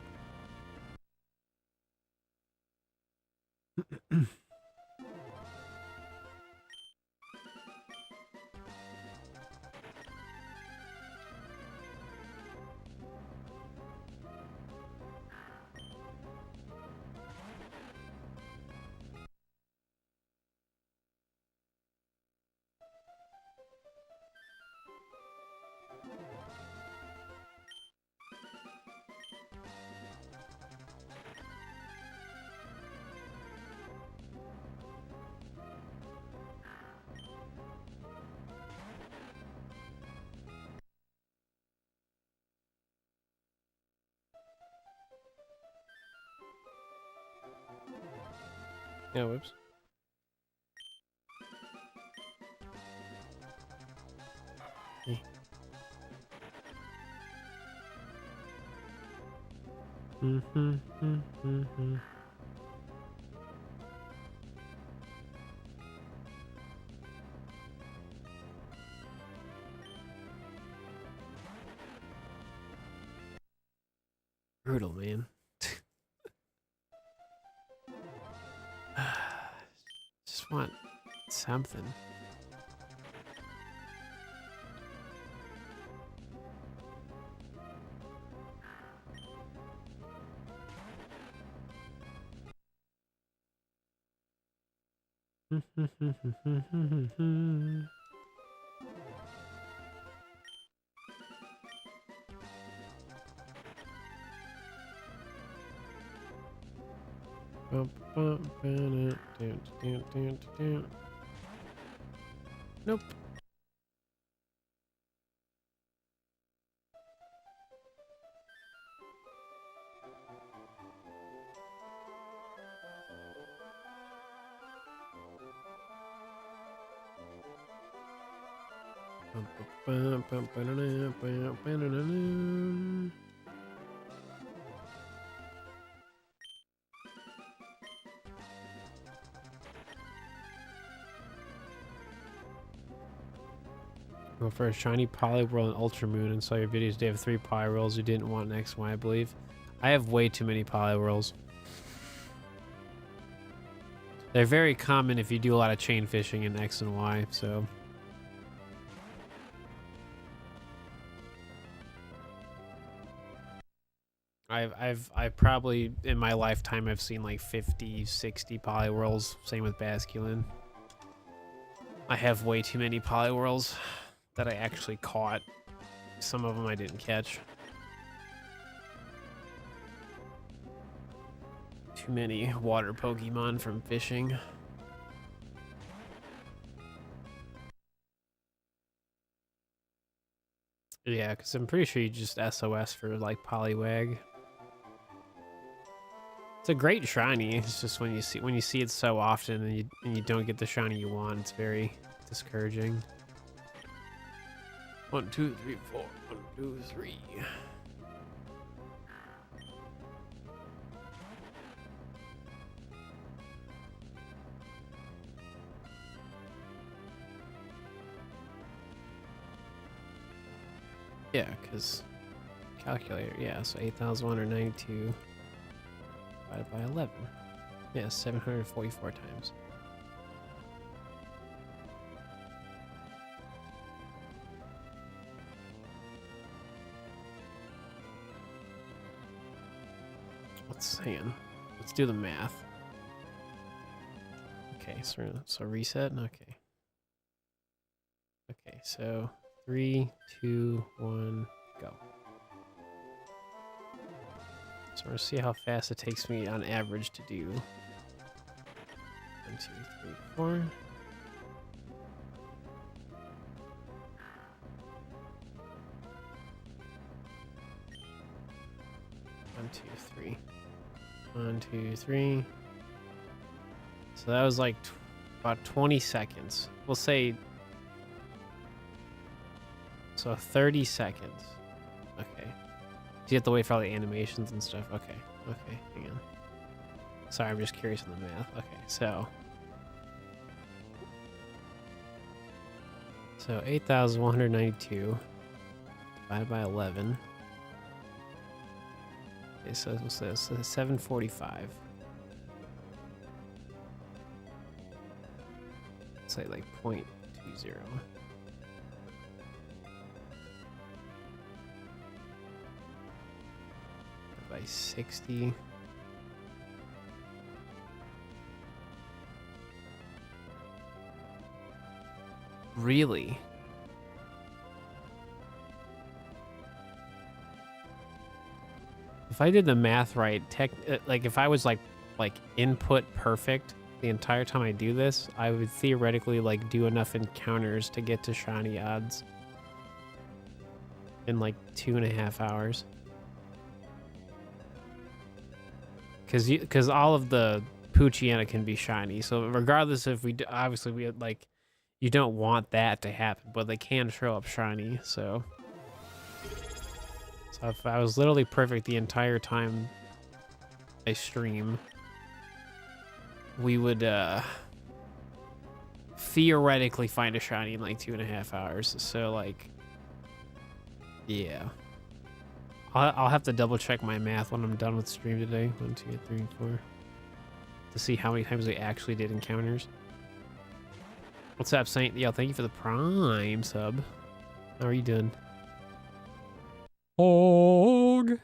Yeah, whoops. Hey. Brutal, man. Just want something. Nope. Go for a shiny Poliwhirl and Ultra Moon and saw your videos today have 3 Poliwhirls you didn't want in X and Y, I believe. I have way too many Poliwhirls. They're very common if you do a lot of chain fishing in X and Y, so. I've probably in my lifetime I've seen like 50, 60 Poliwhirls. Same with Basculin. I have way too many Poliwhirls that I actually caught. Some of them I didn't catch. Too many water Pokemon from fishing. Yeah, because I'm pretty sure you just SOS for like Poliwag. It's a great shiny. It's just when you see it so often and you don't get the shiny you want, it's very discouraging. 1, 2, 3, 4. 1, 2, 3. Yeah, because calculator. Yeah, so 8,192 divided by 11. Yeah, 744 times. Let's do the math. Okay, so reset. Okay. Okay, so 3, 2, 1, go. So we're gonna see how fast it takes me on average to do. 1, 2, 3, 4. 1, 2, 3. 1, 2, 3. So that was like about 20 seconds. We'll say. So 30 seconds. Okay. You have to wait for all the animations and stuff. Okay. Okay. Hang on. Sorry, I'm just curious on the math. Okay, so 8,192 divided by 11. Okay, so what's this? So 745. Say like 0.20. By 60. Really? If I did the math right, like if I was like input perfect the entire time I do this, I would theoretically like do enough encounters to get to shiny odds in like 2.5 hours. Because all of the Poochyena can be shiny, so regardless if we do, obviously we had, like, you don't want that to happen, but they can show up shiny. So if I was literally perfect the entire time I stream, we would theoretically find a shiny in like 2.5 hours. So like, yeah. I'll have to double check my math when I'm done with stream today. 1, 2, 3, 4. To see how many times we actually did encounters. What's up, Saint? Yo, thank you for the Prime sub. How are you doing? Hog.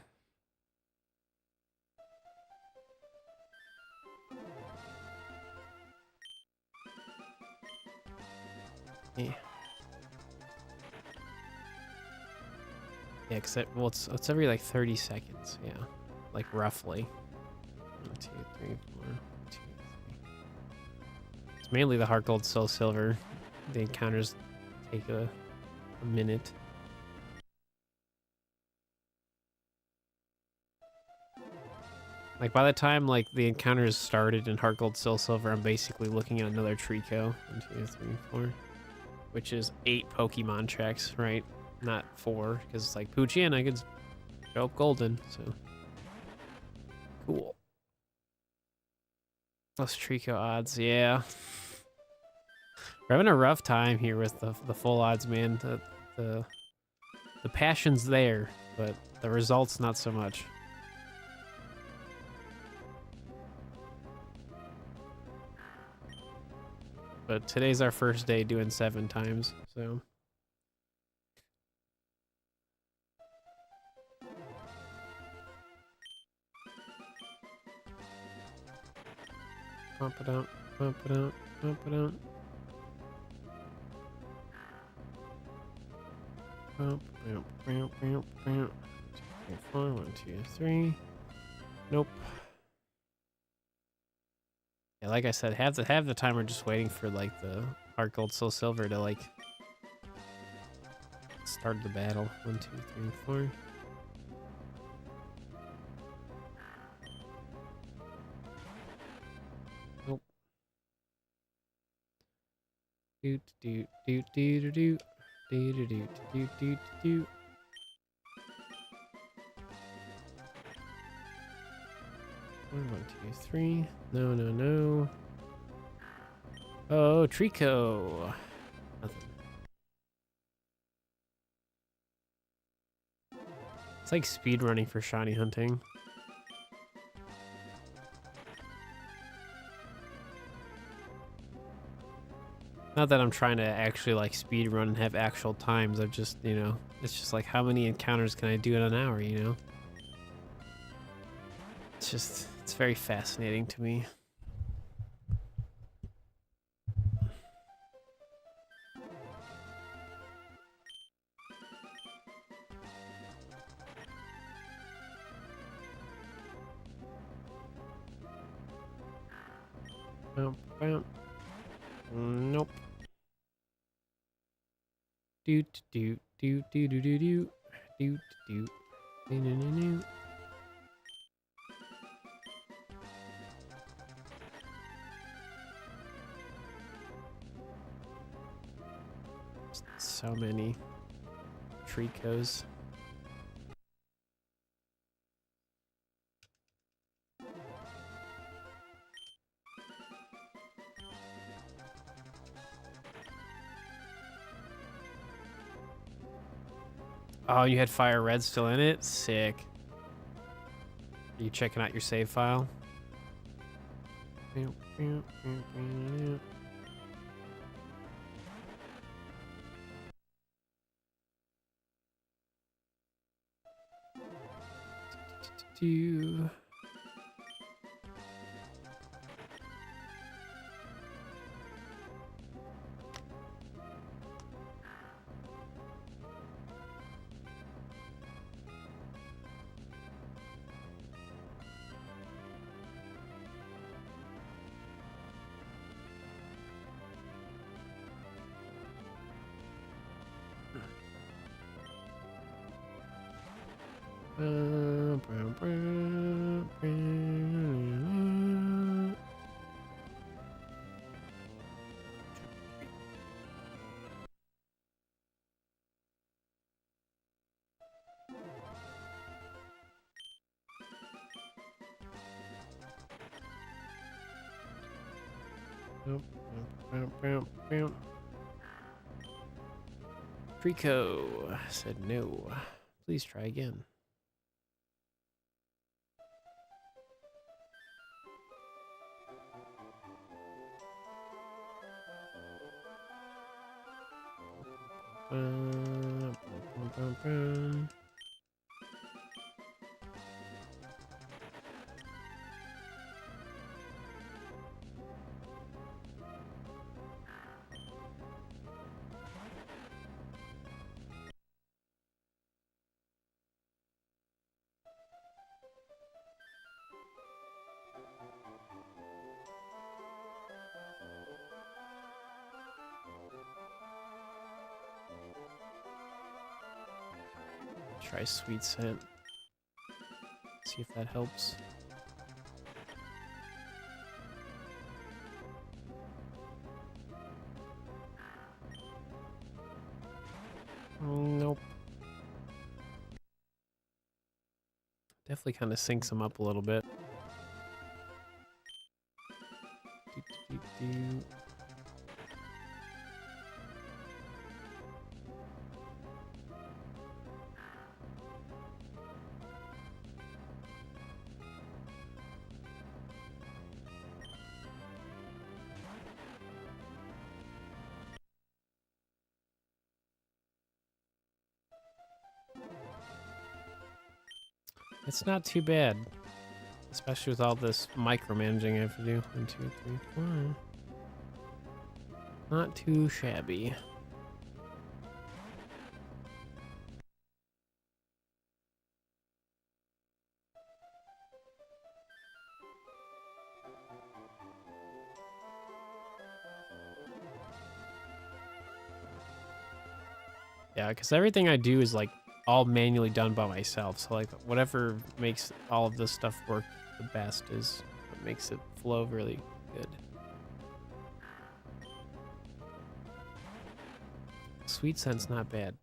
Yeah. Yeah, cause it's every like 30 seconds. Yeah, like roughly. 1, 2, 3, 4. 1, 2, 3. It's mainly the HeartGold SoulSilver. The encounters take a minute. Like by the time like the encounters started in HeartGold SoulSilver, I'm basically looking at another Trico. 1, 2, 3, 4, which is 8 Pokemon checks, right? Not 4, because it's like Poochyena could show up golden, so cool. Plus Trico odds, yeah. We're having a rough time here with the full odds, man. The passion's there, but the results not so much. But today's our first day doing 7 times, so. Pump it out, pump it out, pump it out. Pump, bam, bam, bam, bam. 2, 3, 4, 1, 2, 3. Nope. Yeah, like I said, have the timer just waiting for like the HeartGold SoulSilver to like started the battle. 1, 2, 3, 4. Nope. Doot doot doot doot doot doot doot doot doot doot. One, two, three. No, no, no. Oh, Trico. Nothing. It's like speed running for shiny hunting. Not that I'm trying to actually like speed run and have actual times. I've just, you know, it's just like how many encounters can I do in an hour, you know? It's just, it's very fascinating to me. Nope. Nope. Doot doot doot doot doot doot doot doot doot doot. So many Tricos. Oh, you had Fire Red still in it? Sick. Are you checking out your save file? Trico said no. Please try again. Try Sweet Scent. See if that helps. Nope. Definitely kind of syncs them up a little bit. It's not too bad, especially with all this micromanaging I have to do. 1, 2, 3, 4. Not too shabby. Yeah, because everything I do is like all manually done by myself. So like whatever makes all of this stuff work the best is what makes it flow really good. Sweet scent's not bad.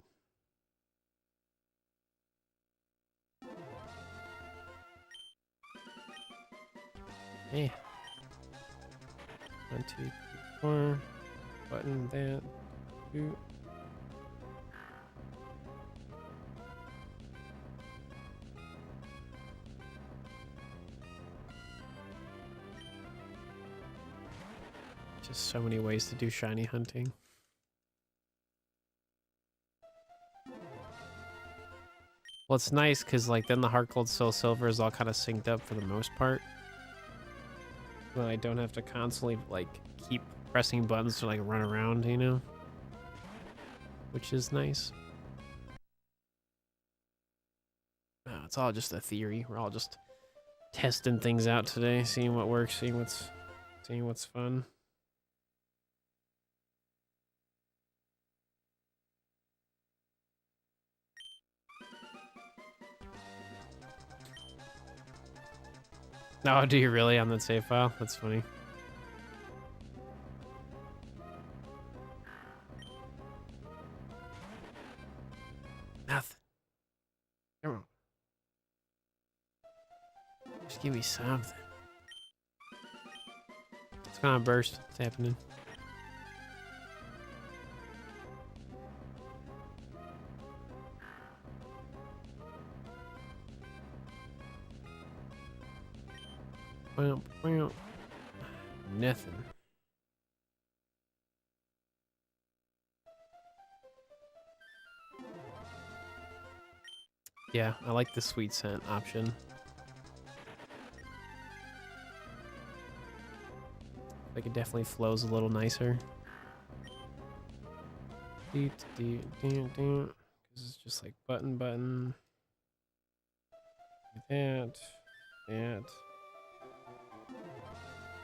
Hey. 1, 2, 3, 4. Button that. 2. Just so many ways to do shiny hunting. Well, it's nice because like then the HeartGold SoulSilver is all kind of synced up for the most part. Then I don't have to constantly like keep pressing buttons to like run around, you know? Which is nice. No, it's all just a theory. We're all just testing things out today, seeing what works, seeing what's fun. Oh, do you really on that save file? That's funny. Nothing. Come on. Just give me something. It's gonna burst. It's happening. Nothing. Yeah, I like the sweet scent option. Like it definitely flows a little nicer. Because it's just like button. Like that.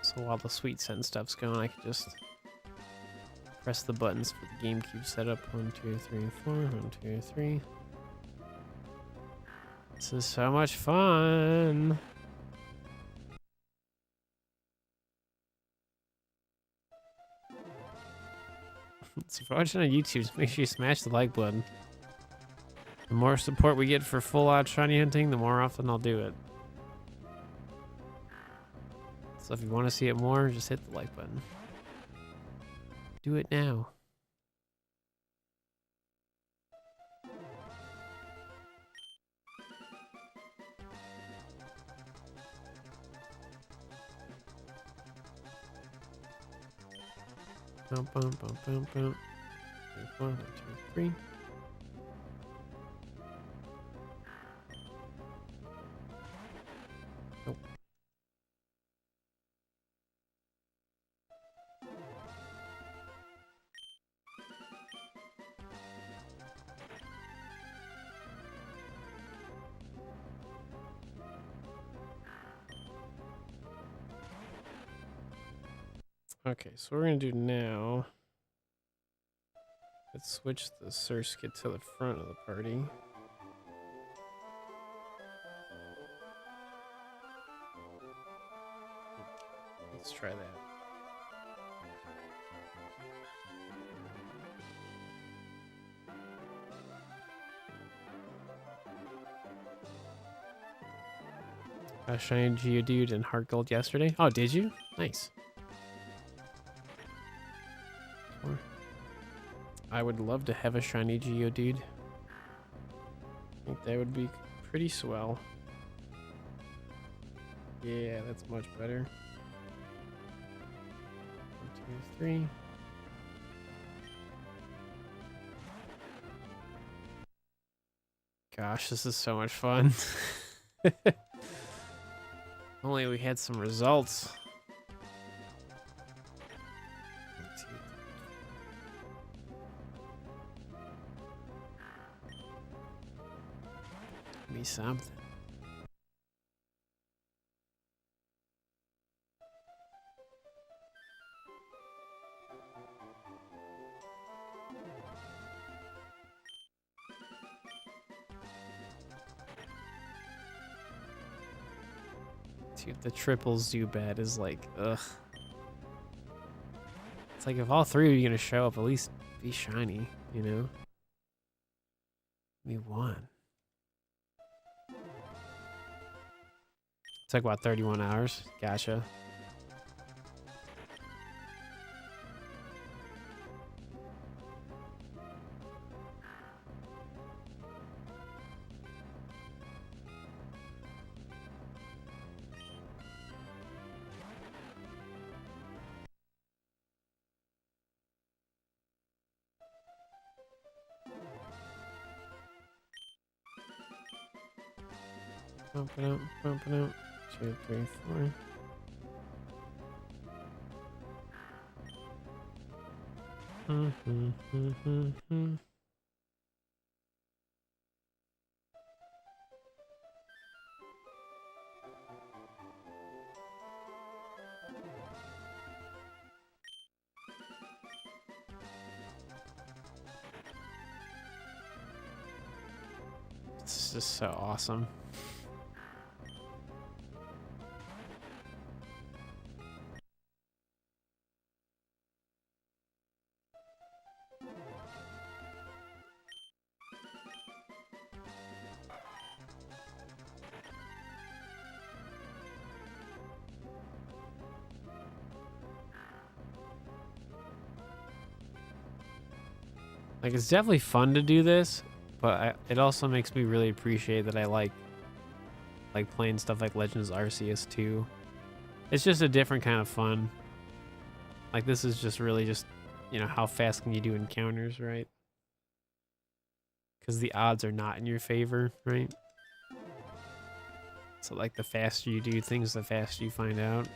So while the sweet scent stuff's going, I can just press the buttons for the GameCube setup. 1, 2, 3, 4. 1, 2, 3. This is so much fun. So if you're watching on YouTube, make sure you smash the like button. The more support we get for full-out shiny hunting, the more often I'll do it. So if you want to see it more, just hit the like button. Do it now. Bum, bum, bum, bum, bum. 1, 2, 3. Nope. Okay, so what we're gonna do now. Let's switch the Surskit to the front of the party. Let's try that. I shined Geodude and HeartGold yesterday. Oh, did you? Nice. I would love to have a shiny Geodude. I think that would be pretty swell. Yeah, that's much better. 1, 2, 3. Gosh, this is so much fun. Only we had some results. Give me something. Dude, the triple Zubat is like, ugh. It's like if all three are gonna show up, at least be shiny, you know? Be one. Took about 31 hours. Gotcha. Bumping out, bumping out. 2, 3, 4. It's just so awesome. Like, it's definitely fun to do this, but it also makes me really appreciate that I like playing stuff like Legends Arceus too. It's just a different kind of fun. Like, this is just really just, you know, how fast can you do encounters, right? Because the odds are not in your favor, right? So, like, the faster you do things, the faster you find out.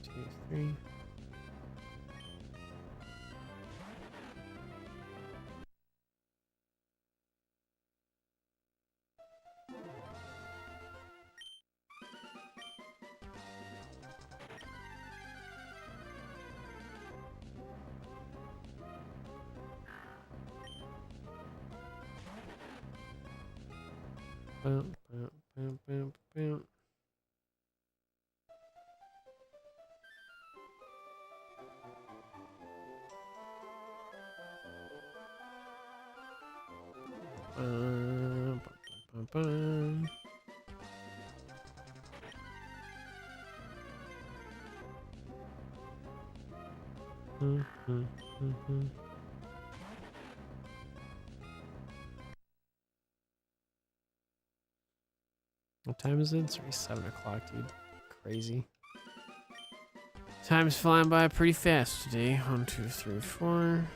Two, three. Boom, boom, boom, boom, boom. Bum, bum, bum, bum. What time is it? It's already 7 o'clock, dude. Crazy. Time's flying by pretty fast today. 1, 2, 3, 4.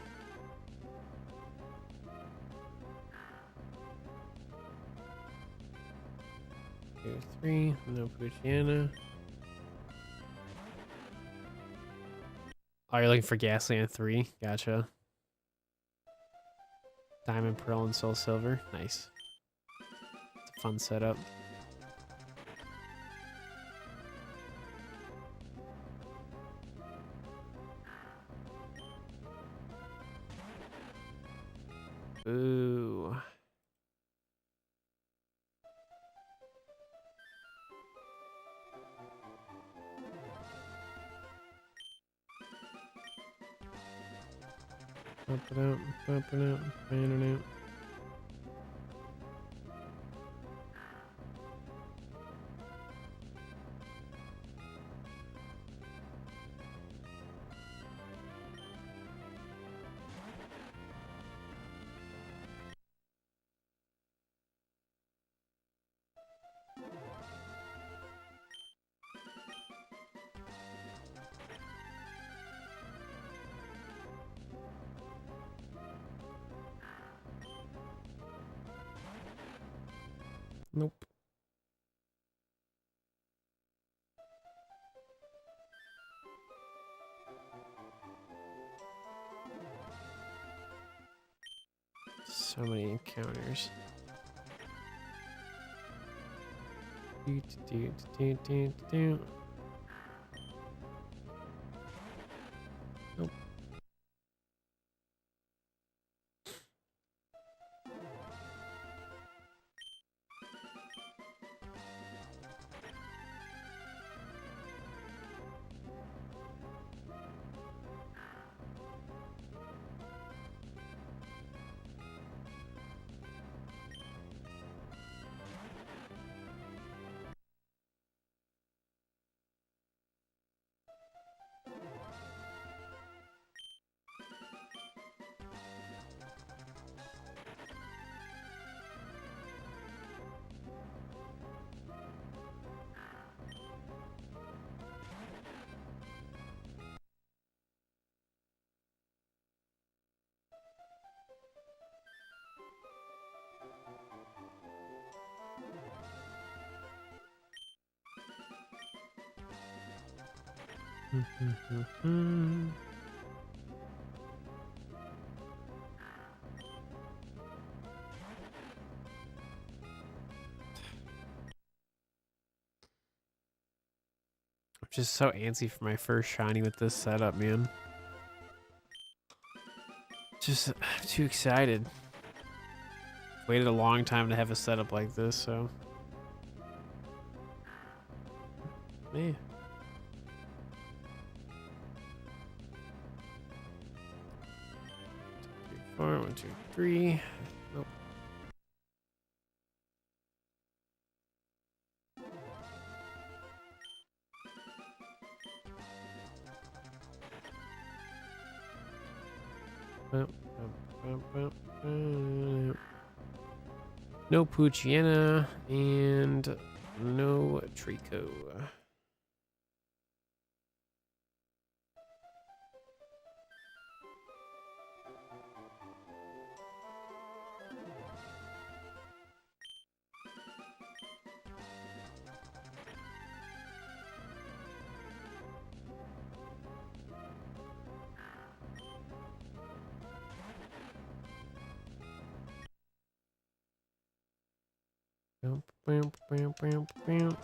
Two, 3. No Poochyena. Oh, you're looking for Gasland 3. Gotcha. Diamond, Pearl, and Soul Silver. Nice. It's a fun setup. Ooh. Bump it out, bump it out, fan it out. Nope. So many encounters. Nope. I'm just so antsy for my first shiny with this setup, man. Just too excited. Waited a long time to have a setup like this, so. Man. 4, 1, 2, 3. Nope. No Poochyena and no Trico. Bam, bam, bam, bam.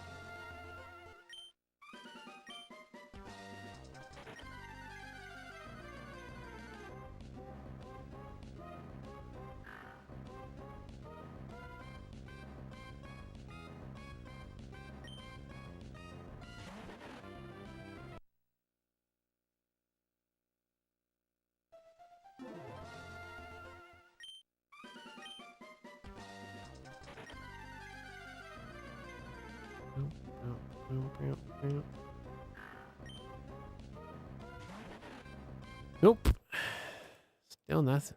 Nope. Still nothing.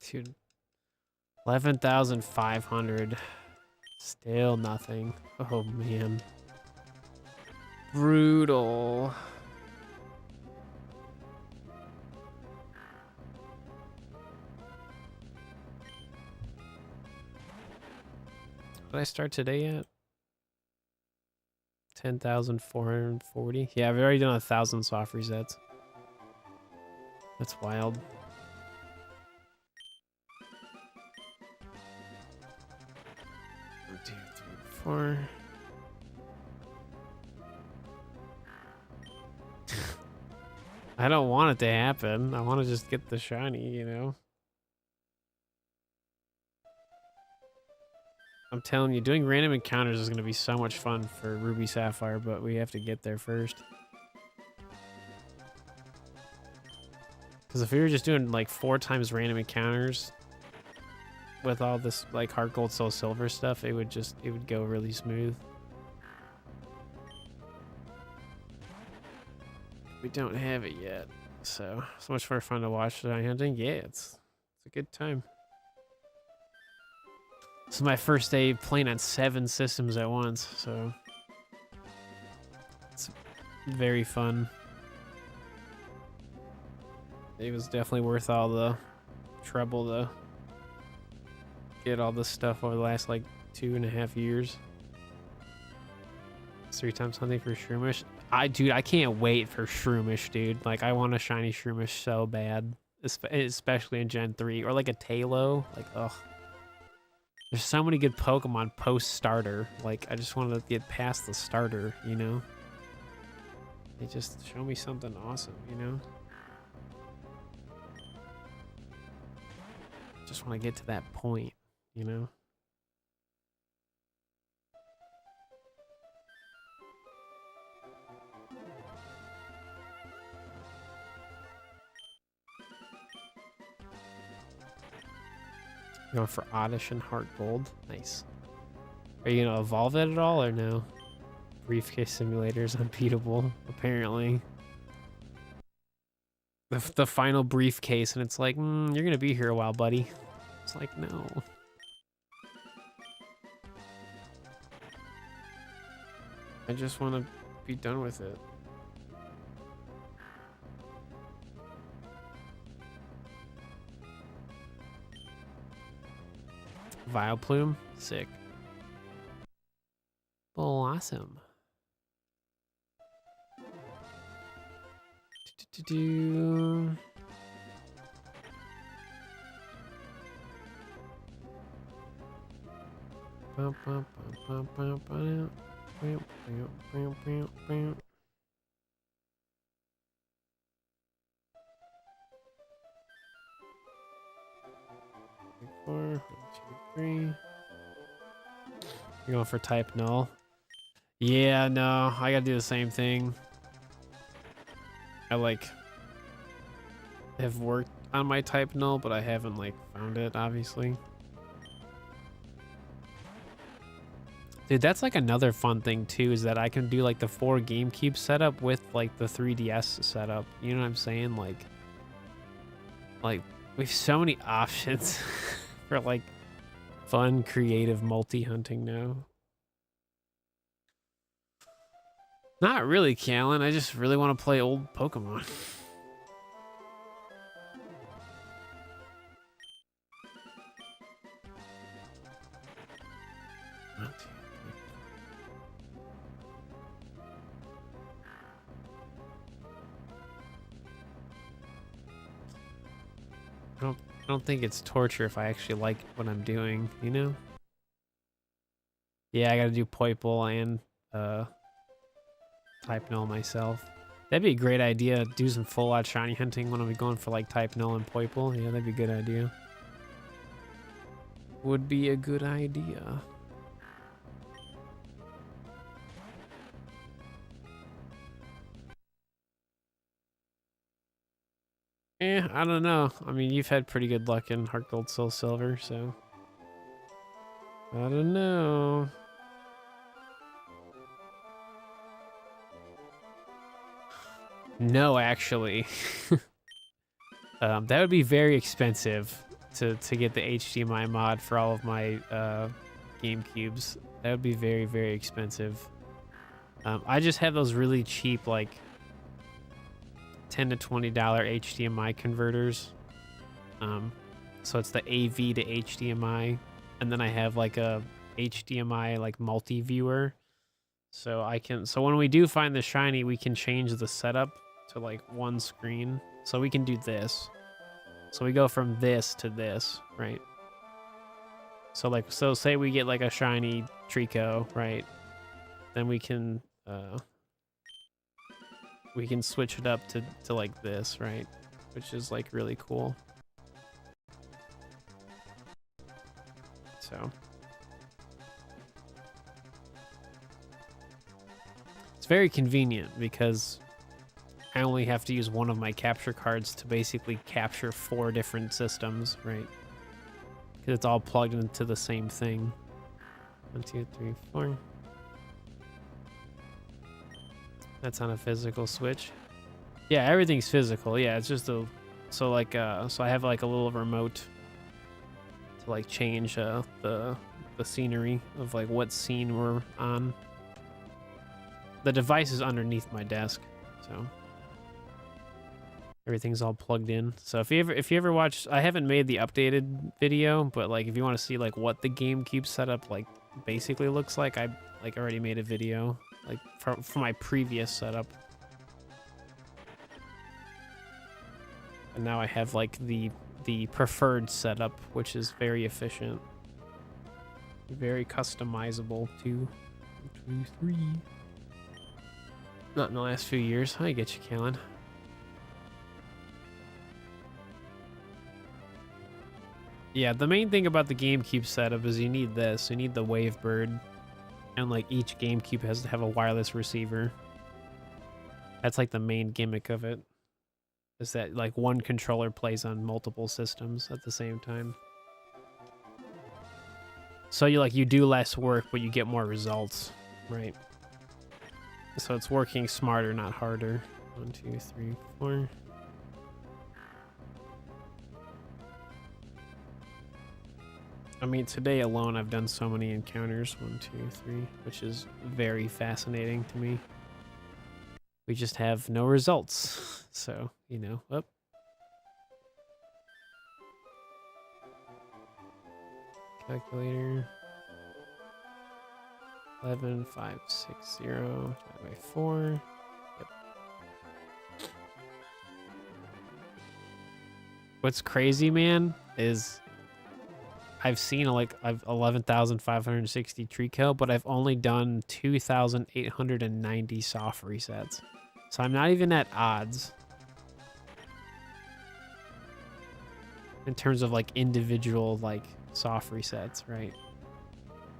Dude, 11,500. Still nothing. Oh man, brutal. What did I start today at? 10,440. Yeah, I've already done 1,000 soft resets. That's wild. 1, 2, 3, 4. I don't want it to happen. I want to just get the shiny, you know? I'm telling you, doing random encounters is going to be so much fun for Ruby Sapphire, but we have to get there first. Because if we were just doing like 4 times random encounters with all this like HeartGold SoulSilver stuff, it would go really smooth. We don't have it yet, so much more fun to watch shiny hunting. Yeah, it's a good time. This is my first day playing on 7 systems at once, so it's very fun. It was definitely worth all the trouble to get all this stuff over the last like 2.5 years. 3 times hunting for Shroomish. Dude, I can't wait for Shroomish, dude. Like, I want a shiny Shroomish so bad, especially in Gen 3, or like a Talo. Like, ugh. There's so many good Pokemon post-starter. Like, I just want to get past the starter, you know? They just show me something awesome, you know? Just want to get to that point, you know? Going for Oddish and Heart Gold. Nice. Are you gonna evolve it at all or no? Briefcase simulator is unbeatable, apparently. The final briefcase, and it's like, you're gonna be here a while, buddy. It's like, no. I just want to be done with it. Vileplume, sick. Blossom. Do. Four, 1, 2, 3. You're going for type null. Yeah, no, I gotta do the same thing. I like have worked on my type null, but I haven't like found it, obviously. Dude, that's like another fun thing too, is that I can do like the 4 GameCube setup with like the 3DS setup. You know what I'm saying? Like we have so many options for like fun, creative multi-hunting now. Not really, Callan. I just really want to play old Pokemon. I don't think it's torture if I actually like what I'm doing, you know? Yeah, I gotta do Poiple and type null myself. That'd be a great idea. Do some full out shiny hunting when I'm going for like type null and Poiple. Yeah, that'd be a good idea. Would be a good idea. I don't know. I mean, you've had pretty good luck in HeartGold SoulSilver, so I don't know. No, actually. That would be very expensive to get the HDMI mod for all of my GameCubes. That would be very, very expensive. I just have those really cheap, like $10 to $20 HDMI converters. So it's the AV to HDMI, and then I have like a HDMI like multi-viewer. So when we do find the shiny, we can change the setup to like one screen. So we can do this. So we go from this to this, right? So say we get like a shiny Trico, right? Then we can switch it up to like this, right? Which is like really cool. So it's very convenient because I only have to use one of my capture cards to basically capture 4 different systems, right? Because it's all plugged into the same thing. 1, 2, 3, 4. That's on a physical switch. Yeah, everything's physical. Yeah, it's just so I have like a little remote to like change the scenery of like what scene we're on. The device is underneath my desk, so everything's all plugged in. So if you ever watch, I haven't made the updated video, but like if you want to see like what the GameCube setup like basically looks like, I like already made a video like for my previous setup. And now I have like the preferred setup, which is very efficient, very customizable too. 1, 2, 3. Not in the last few years. I get you, Callan. Yeah, the main thing about the GameCube setup is you need this. You need the Wavebird. And like each GameCube has to have a wireless receiver. That's like the main gimmick of it. Is that like one controller plays on multiple systems at the same time. So you do less work, but you get more results, right? So it's working smarter, not harder. 1, 2, 3, 4. I mean, today alone, I've done so many encounters. 1, 2, 3, which is very fascinating to me. We just have no results. So, you know, up. Calculator. 11,560 divided by 4. Yep. What's crazy, man, is I've seen I've 11,560 tree kill, but I've only done 2,890 soft resets. So I'm not even at odds in terms of like individual like soft resets, right?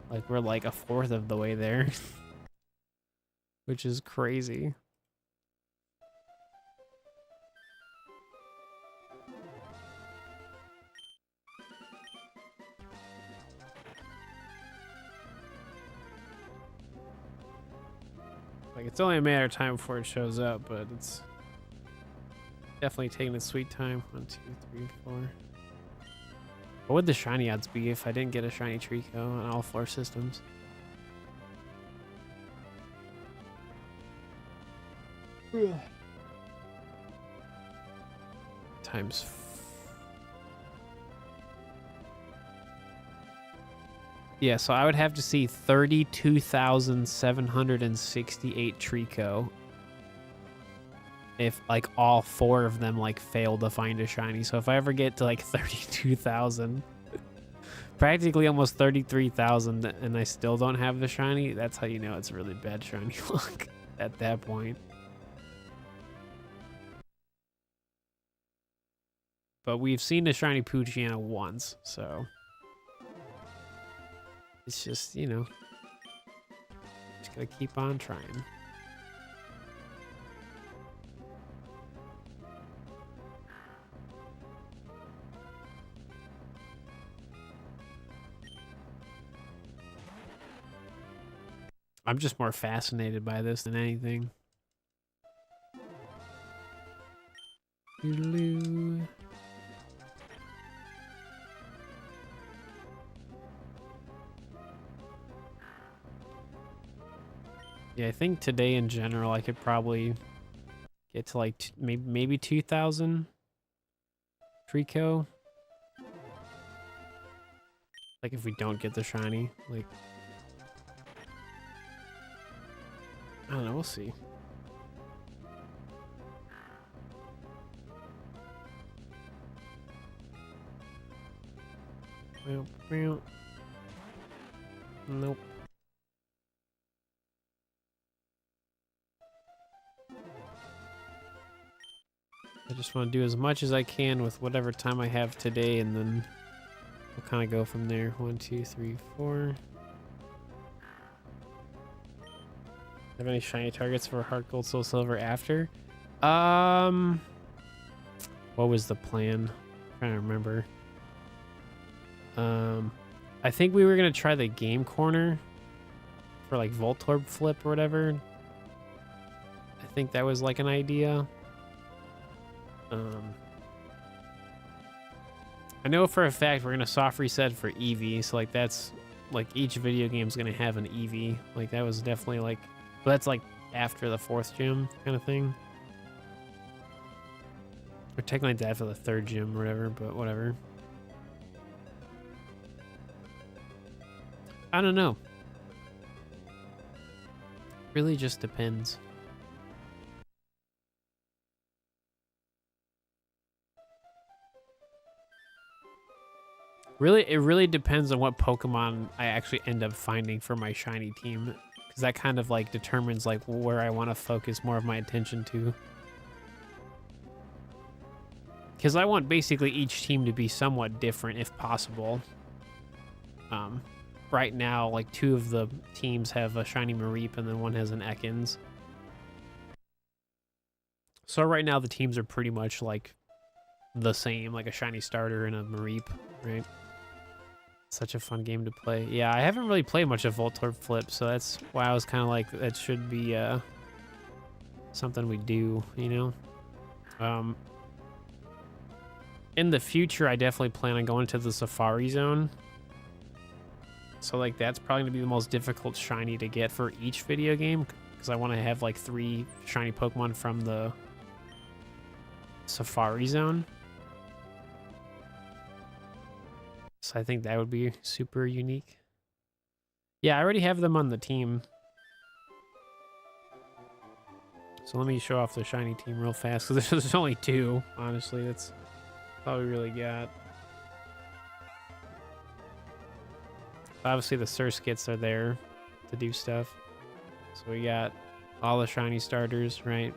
Like we're like a fourth of the way there, which is crazy. Like it's only a matter of time before it shows up, but it's definitely taking its sweet time. 1, 2, 3, 4. What would the shiny odds be if I didn't get a shiny Trico on all 4 systems? Times. Yeah, so I would have to see 32,768 Trico if like all 4 of them like fail to find a shiny. So if I ever get to like 32,000, practically almost 33,000, and I still don't have the shiny, that's how you know it's really bad shiny luck at that point. But we've seen the shiny Poochyena once, so it's just, you know, just gotta keep on trying. I'm just more fascinated by this than anything. Doodaloo. Yeah, I think today in general I could probably get to like maybe 2,000 Trico. Like if we don't get the shiny, like I don't know, we'll see. Nope. I just want to do as much as I can with whatever time I have today, and then we'll kind of go from there. 1, 2, 3, 4. Have any shiny targets for HeartGold SoulSilver after? What was the plan? I'm trying to remember. I think we were gonna try the game corner for like Voltorb flip or whatever. I think that was like an idea. I know for a fact we're gonna soft reset for Eevee, so like that's like each video game's gonna have an Eevee. Like that was definitely like, but that's like after the 4th gym kind of thing. Or technically that for the 3rd gym or whatever, but whatever. I don't know. Really just depends. It really depends on what Pokemon I actually end up finding for my shiny team, because that kind of like determines like where I want to focus more of my attention to. Because I want basically each team to be somewhat different if possible. Right now, like 2 of the teams have a shiny Mareep and then 1 has an Ekans. So right now the teams are pretty much like the same, like a shiny starter and a Mareep, right? Such a fun game to play. Yeah, I haven't really played much of Voltorb Flip, so that's why I was kind of like, that should be something we do, you know? In the future, I definitely plan on going to the Safari Zone. So, like, that's probably going to be the most difficult shiny to get for each video game, because I want to have, like, 3 shiny Pokemon from the Safari Zone. So I think that would be super unique. Yeah, I already have them on the team. So let me show off the shiny team real fast, because there's only 2, honestly. That's all we really got. Obviously, the Surskits are there to do stuff. So we got all the shiny starters, right?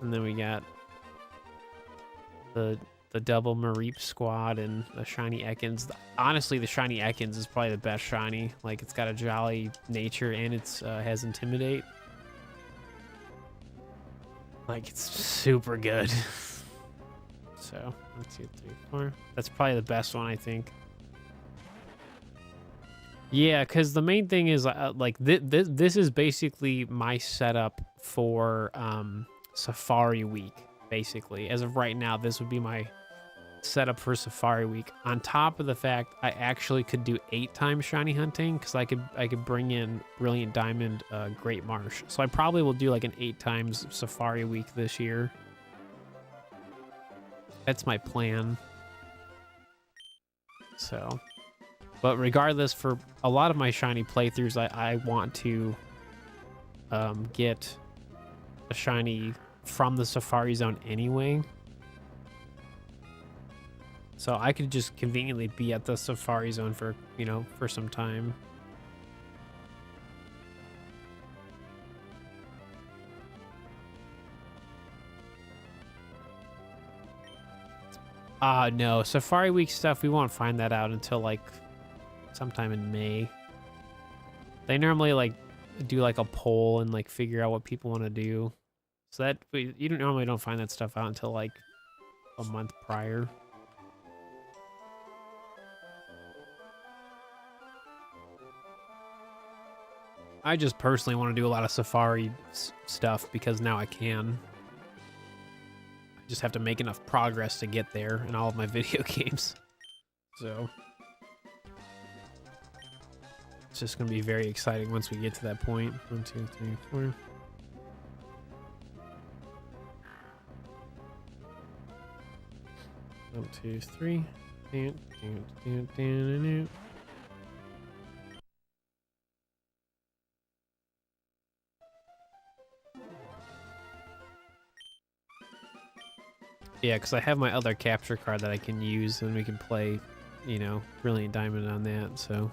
And then we got the double Mareep squad and the shiny Ekans. Honestly, the shiny Ekans is probably the best shiny. Like, it's got a jolly nature and it's has Intimidate. Like, it's super good. So, 1, 2, 3, 4. That's probably the best one, I think. Yeah, because the main thing is, like, this is basically my setup for Safari Week, basically. As of right now, this would be my setup for Safari Week. On top of the fact, I actually could do 8 times shiny hunting, because I could bring in Brilliant Diamond, Great Marsh. So I probably will do like an 8 times Safari Week this year. That's my plan. So, but regardless, for a lot of my shiny playthroughs, I want to get a shiny from the Safari Zone anyway. So I could just conveniently be at the Safari Zone for, you know, for some time. No, Safari Week stuff, we won't find that out until like sometime in May. They normally like do like a poll and like figure out what people want to do. So that you normally don't find that stuff out until like a month prior. I just personally want to do a lot of Safari stuff because now I can. I just have to make enough progress to get there in all of my video games. So it's just going to be very exciting once we get to that point. 1, 2, 3, 4. One, 2, 3. Yeah, because I have my other capture card that I can use, and we can play, you know, Brilliant Diamond on that, so.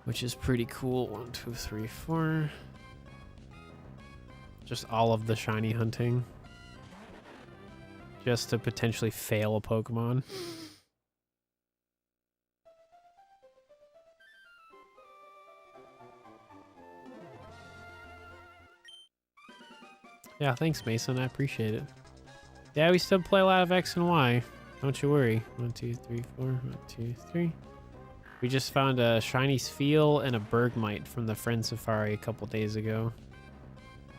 Which is pretty cool. 1, 2, 3, 4. Just all of the shiny hunting. Just to potentially fail a Pokemon. Yeah, thanks, Mason. I appreciate it. Yeah, we still play a lot of X and Y. Don't you worry. 1, 2, 3, 4. 1, 2, 3. We just found a shiny Spheal and a Bergmite from the Friend Safari a couple days ago.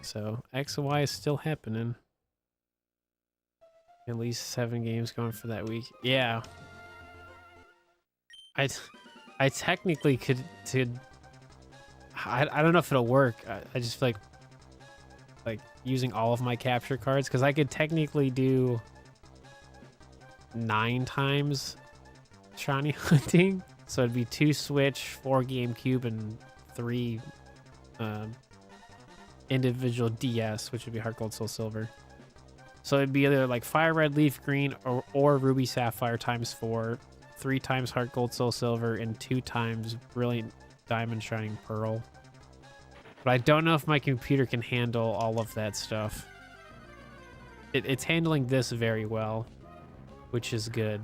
So X and Y is still happening. At least 7 games going for that week. Yeah. I technically could I don't know if it'll work. I just feel like using all of my capture cards, because I could technically do 9 times shiny hunting. So it'd be 2 Switch, 4 GameCube, and 3 individual DS, which would be HeartGold SoulSilver. So it'd be either like Fire Red, Leaf Green, or Ruby Sapphire times 4, 3 times HeartGold SoulSilver, and 2 times Brilliant Diamond Shining Pearl. But I don't know if my computer can handle all of that stuff. It's handling this very well, which is good.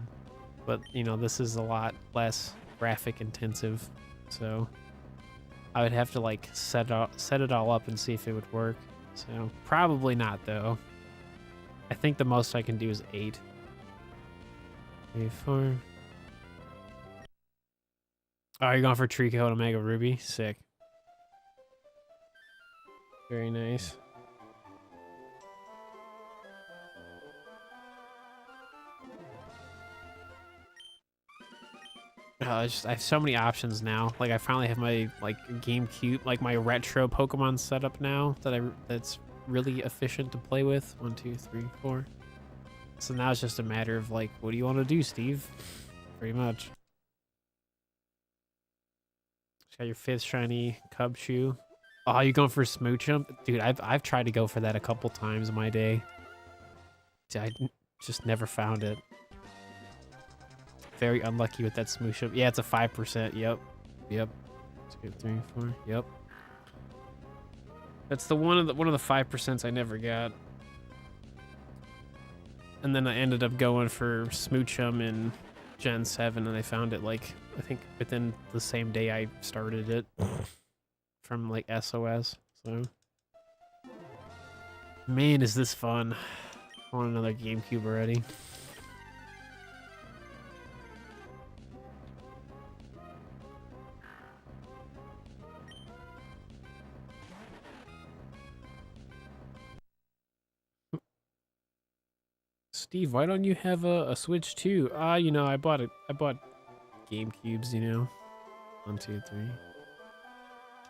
But, you know, this is a lot less graphic intensive. So I would have to, like, set it all up and see if it would work. So probably not, though. I think the most I can do is 8. 3, 4. Oh, you're going for Trico and Omega Ruby? Sick. Very nice. I have so many options now. Like I finally have my like GameCube, like my retro Pokemon setup now that's really efficient to play with. 1, 2, 3, 4. So now it's just a matter of like, what do you want to do, Steve? Pretty much. Got your 5th shiny Cubchoo. Oh, you going for Smoochum? Dude, I've tried to go for that a couple times in my day. I just never found it. Very unlucky with that Smoochum. Yeah, it's a 5%. Yep. 2, 3, 4. Yep. That's the one of the 5% I never got. And then I ended up going for Smoochum in Gen 7, and I found it like I think within the same day I started it from like SOS. So man, is this fun. I want another GameCube already. Steve, why don't you have a Switch too? You know, I bought GameCubes, you know. 1, 2, 3.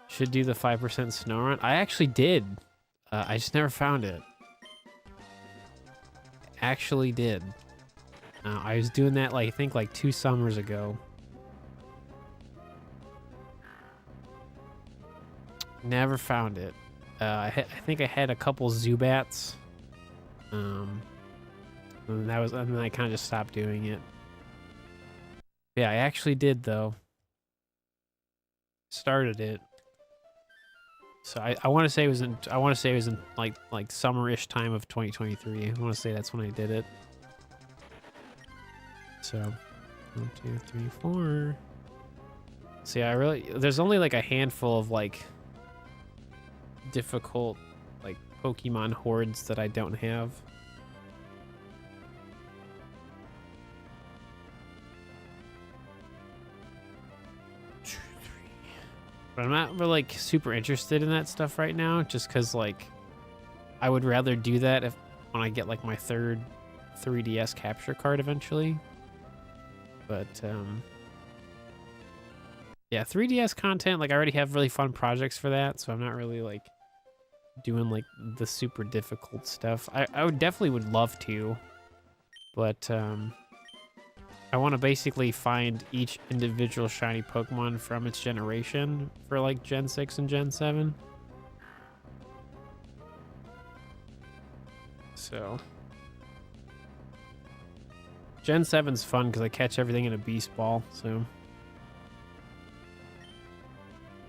Should do the 5% snow run. I actually did. I just never found it. Actually did. I was doing that like I think like 2 summers ago. Never found it. I think I had a couple Zubats. And then I kind of just stopped doing it. Yeah, I actually did though. Started it. So I want to say it was in like summerish time of 2023. I want to say that's when I did it. So 1, 2, 3, 4. See, there's only like a handful of like difficult like Pokemon hordes that I don't have. But I'm not really like super interested in that stuff right now, just because like I would rather do that when I get like my 3rd 3DS capture card eventually. But yeah, 3DS content, like I already have really fun projects for that, so I'm not really like doing like the super difficult stuff. I would definitely love to, but I want to basically find each individual shiny Pokemon from its generation for like Gen 6 and Gen 7. So Gen 7's fun because I catch everything in a Beast Ball, so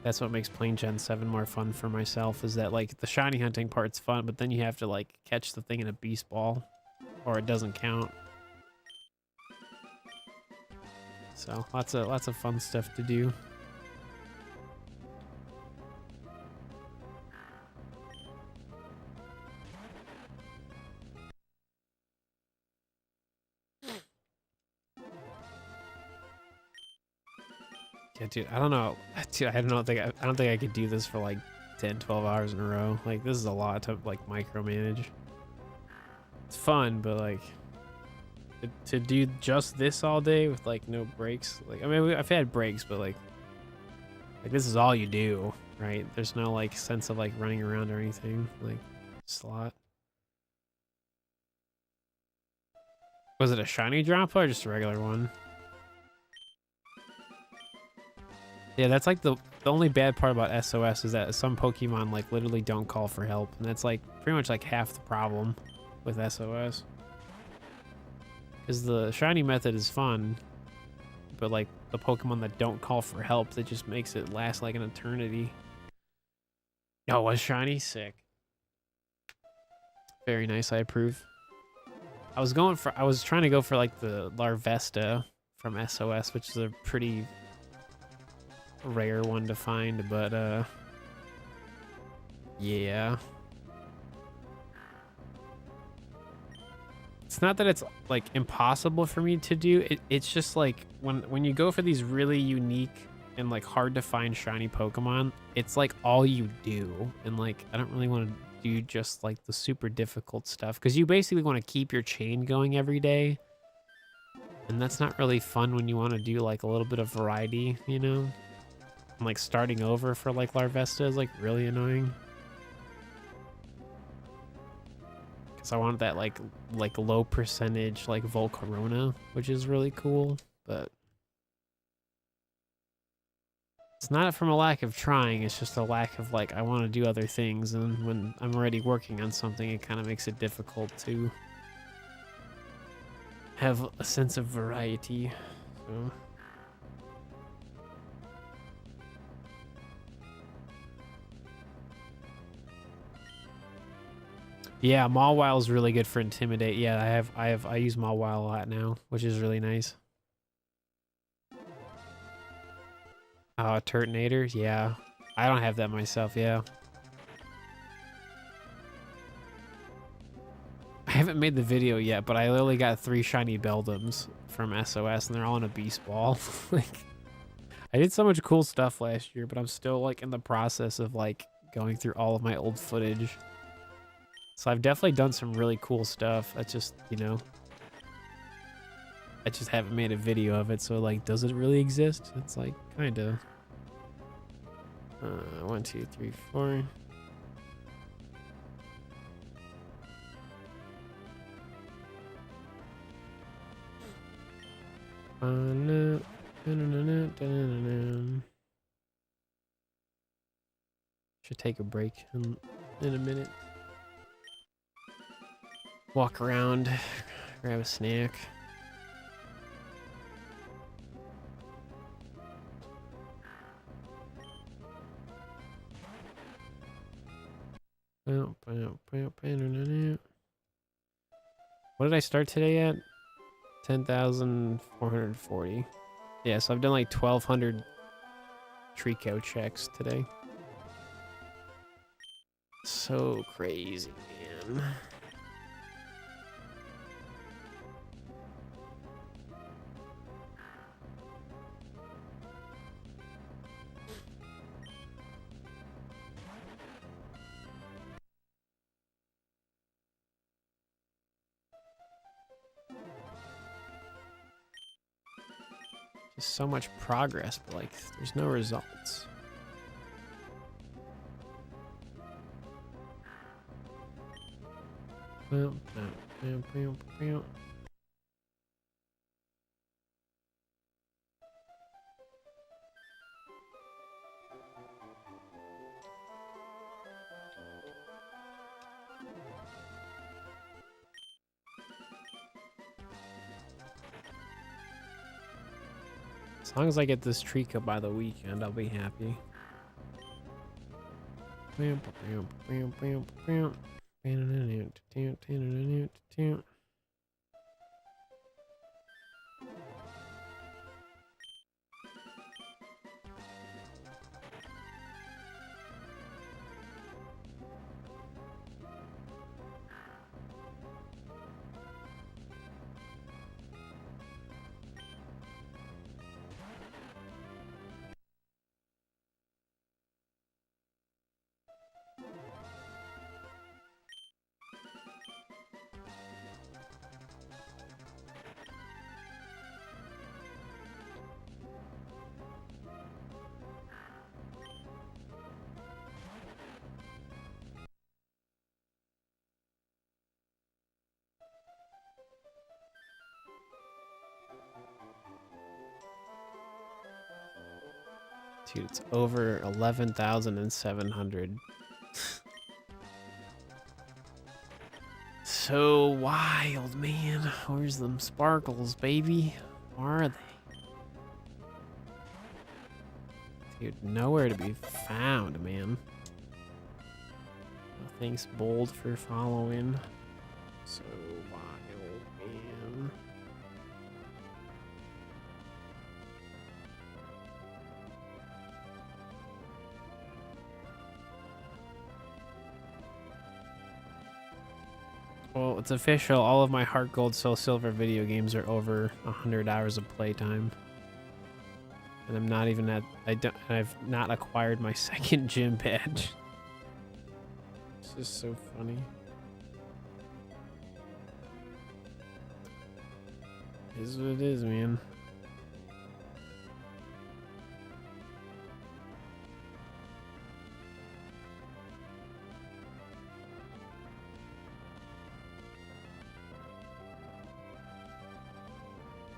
that's what makes playing Gen 7 more fun for myself, is that like the shiny hunting part's fun, but then you have to like catch the thing in a Beast Ball or it doesn't count. So lots of fun stuff to do. Yeah, dude, I don't know. Dude, I don't think I could do this for like 10, 12 hours in a row. Like this is a lot to like micromanage. It's fun, but like to do just this all day with like no breaks. Like I mean, I've had breaks, but like this is all you do, right? There's no like sense of like running around or anything. Like slot. Was it a shiny drop or just a regular one? Yeah, that's like the only bad part about SOS is that some Pokemon like literally don't call for help, and that's like pretty much like half the problem with SOS. Because the shiny method is fun, but like the Pokemon that don't call for help, that just makes it last like an eternity. Oh, was shiny? Sick. Very nice, I approve. I was trying to go for like the Larvesta from SOS, which is a pretty rare one to find, but yeah. It's not that it's like impossible for me to do. It's just like when you go for these really unique and like hard to find shiny Pokemon, it's like all you do. And like, I don't really want to do just like the super difficult stuff because you basically want to keep your chain going every day. And that's not really fun when you want to do like a little bit of variety, you know? And like starting over for like Larvesta is like really annoying. Because I want that like low percentage like Volcarona, which is really cool, but it's not from a lack of trying, it's just a lack of like I want to do other things, and when I'm already working on something, it kind of makes it difficult to have a sense of variety. So yeah, Mawile is really good for Intimidate. Yeah, I use Mawile a lot now, which is really nice. Turtonator, yeah. I don't have that myself, yeah. I haven't made the video yet, but I literally got 3 shiny Beldums from SOS, and they're all in a Beast Ball. Like, I did so much cool stuff last year, but I'm still like in the process of like going through all of my old footage. So I've definitely done some really cool stuff. I just, you know, I just haven't made a video of it. So like, does it really exist? It's like, kind of. 1, 2, 3, 4. Should take a break in a minute. Walk around, grab a snack. What did I start today at? 10,440. Yeah, so I've done like 1,200 Trico checks today. So crazy, man. Just so much progress, but like there's no results. As long as I get this Trico by the weekend, I'll be happy. Dude, it's over 11,700. So wild, man. Where's them sparkles, baby? Where are they? Dude, nowhere to be found, man. Thanks, Bold, for following. So wild, man. Well, it's official. All of my HeartGold SoulSilver video games are over 100 hours of playtime. And I'm not even at, I've not acquired my second gym badge. This is so funny. It is what it is, man.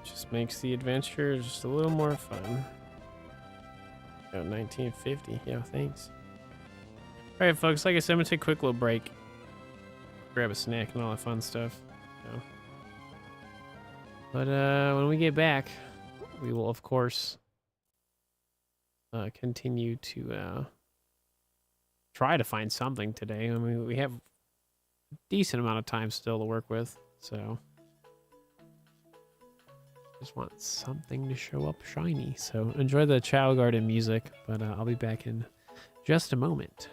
Just makes the adventure just a little more fun. Oh, 1950. Yeah, thanks. All right, folks. Like I said, I'm gonna take a quick little break, grab a snack and all that fun stuff. So. But when we get back, we will of course continue to try to find something today. I mean, we have a decent amount of time still to work with, so just want something to show up shiny. So enjoy the Chow Garden music, but I'll be back in just a moment.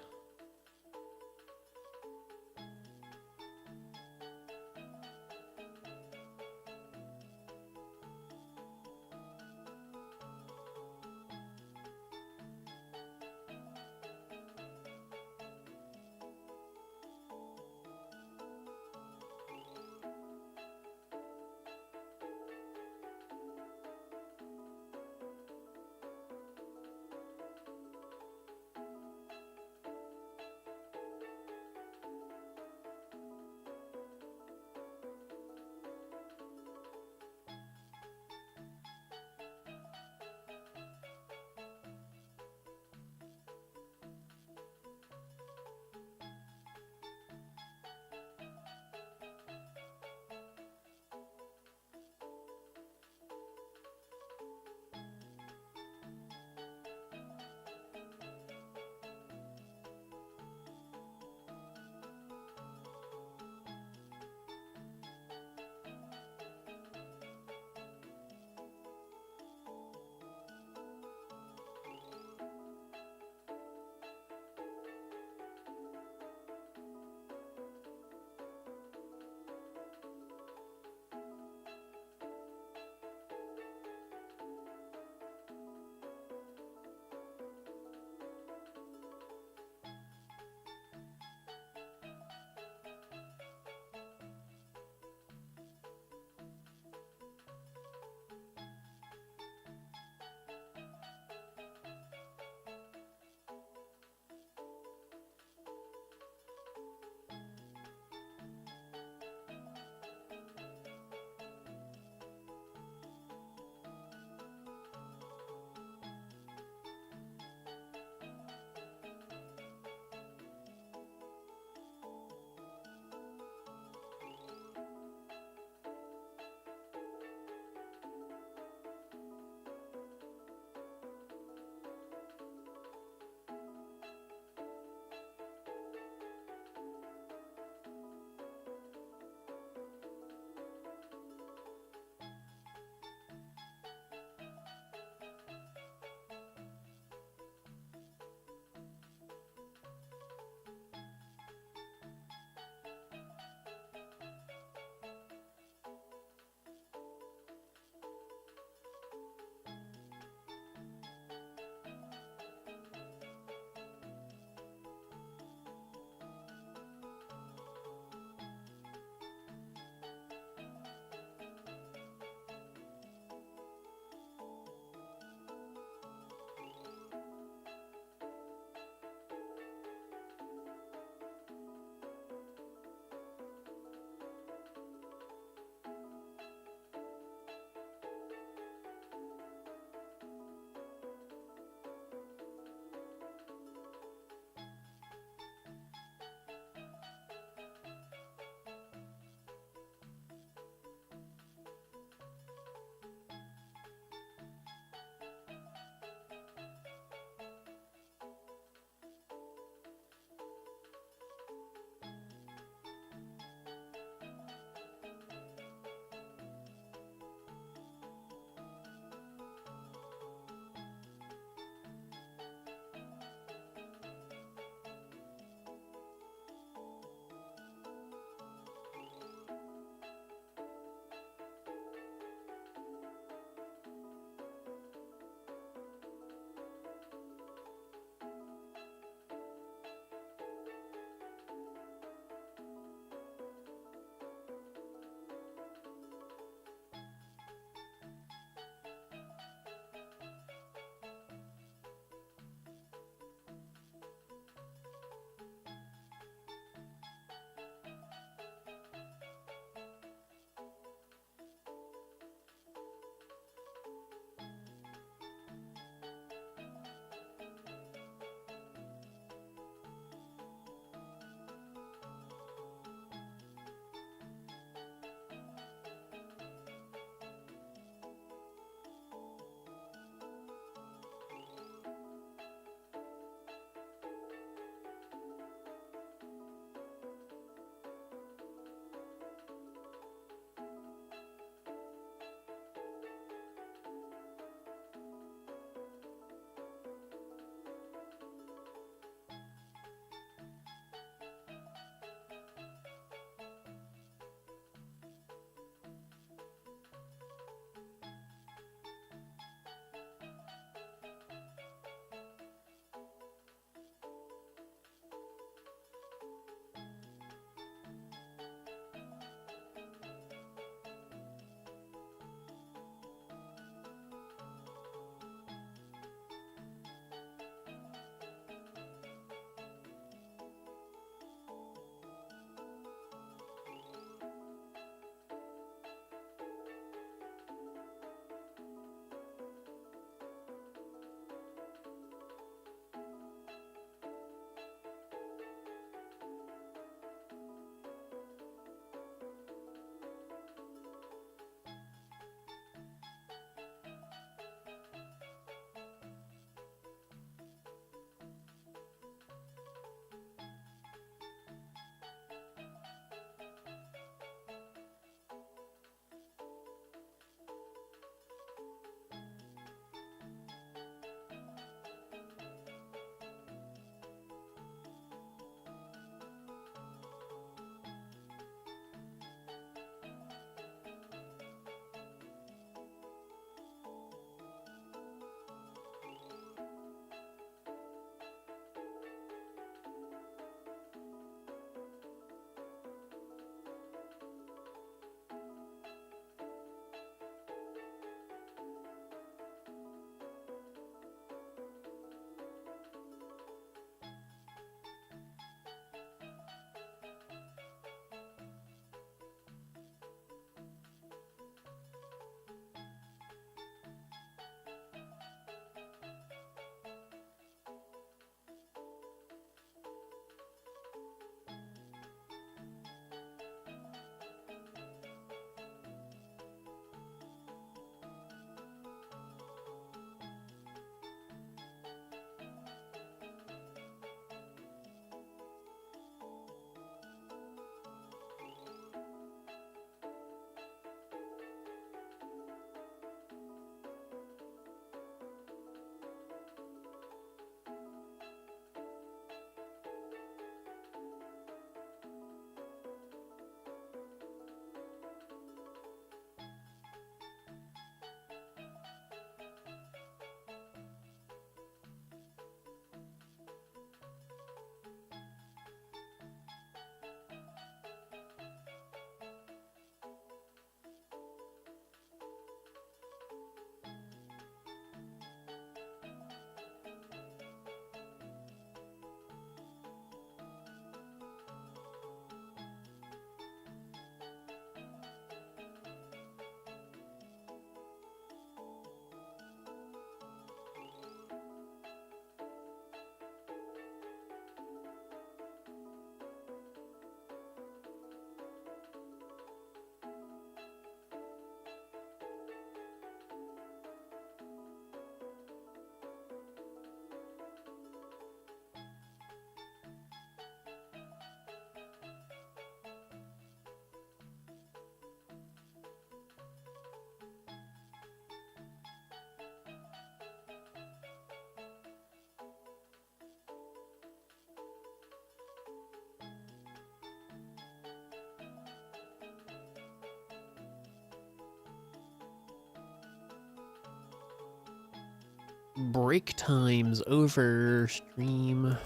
break time's over, stream.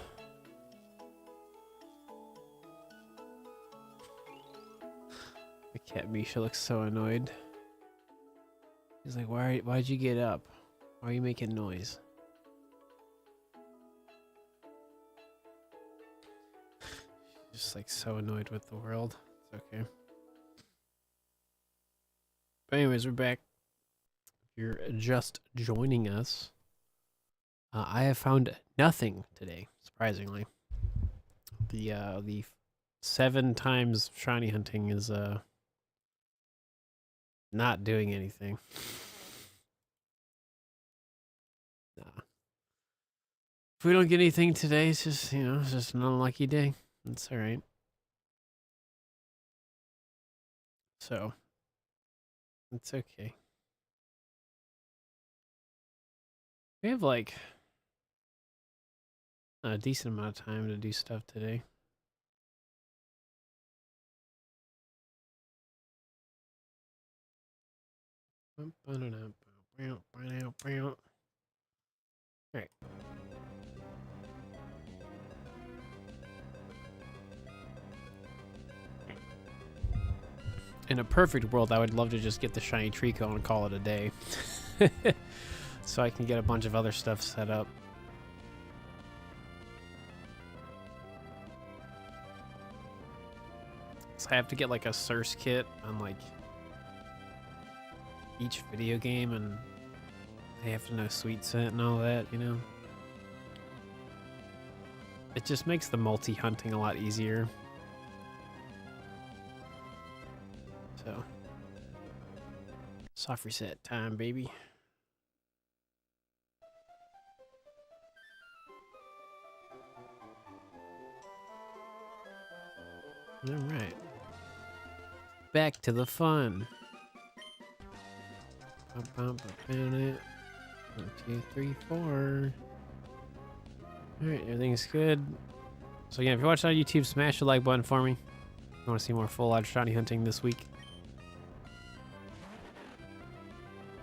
The cat Misha looks so annoyed. He's like, why'd you get up? Why are you making noise? She's just like so annoyed with the world. It's okay. But anyways, we're back. If you're just joining us, I have found nothing today, surprisingly. The 7 times shiny hunting is not doing anything. Nah. If we don't get anything today, it's just, you know, it's just an unlucky day. It's alright. So, it's okay. We have like a decent amount of time to do stuff today. Alright. In a perfect world, I would love to just get the shiny Trico and call it a day. So I can get a bunch of other stuff set up. So I have to get like a source kit on like each video game, and they have to know sweet scent and all that, you know? It just makes the multi-hunting a lot easier. So, soft reset time, baby. All right. Back to the fun. 1, 2, 3, 4. Alright, everything's good. So again, if you're watching on YouTube, smash the like button for me. If you want to see more full-on shiny hunting this week.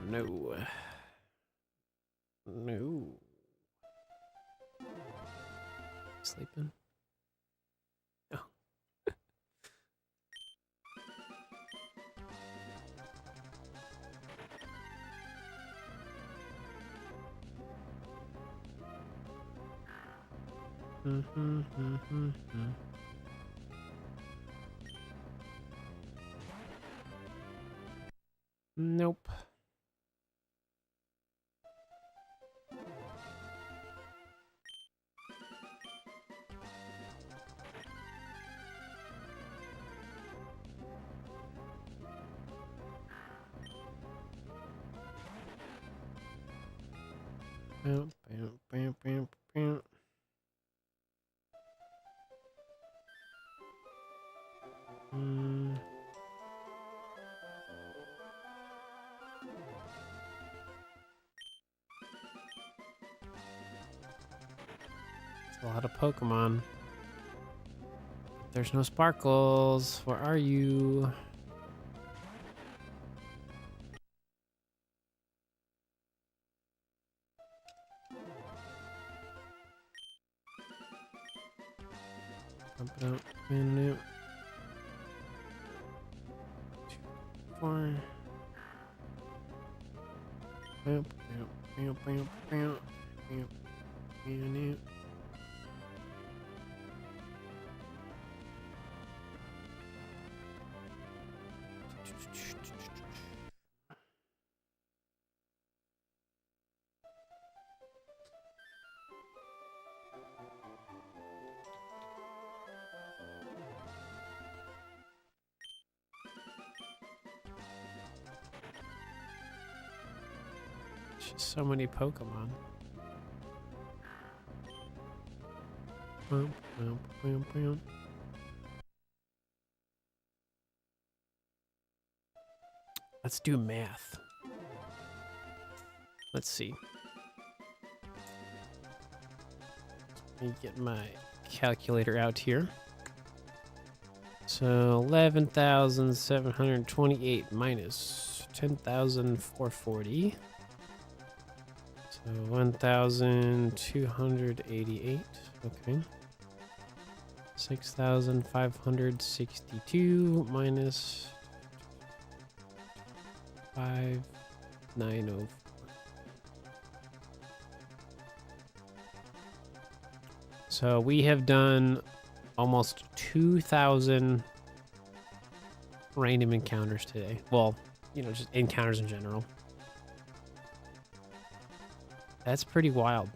No. No. Sleeping? No. Nope. Bam, bam, bam, bam, bam. It's a lot of Pokemon. There's no sparkles. Where are you? Pump it up. Minute. 2, 4. Bam, bam, bam, bam, bam, bam, bam. Just so many Pokemon. Bum, bum, bum, bum. Let's do math. Let's see. Let me get my calculator out here. So 11,728 minus 10,440. So So 1,288. Okay. 6,562 minus 5,904. So we have done almost 2,000 random encounters today. Well, you know, just encounters in general. That's pretty wild.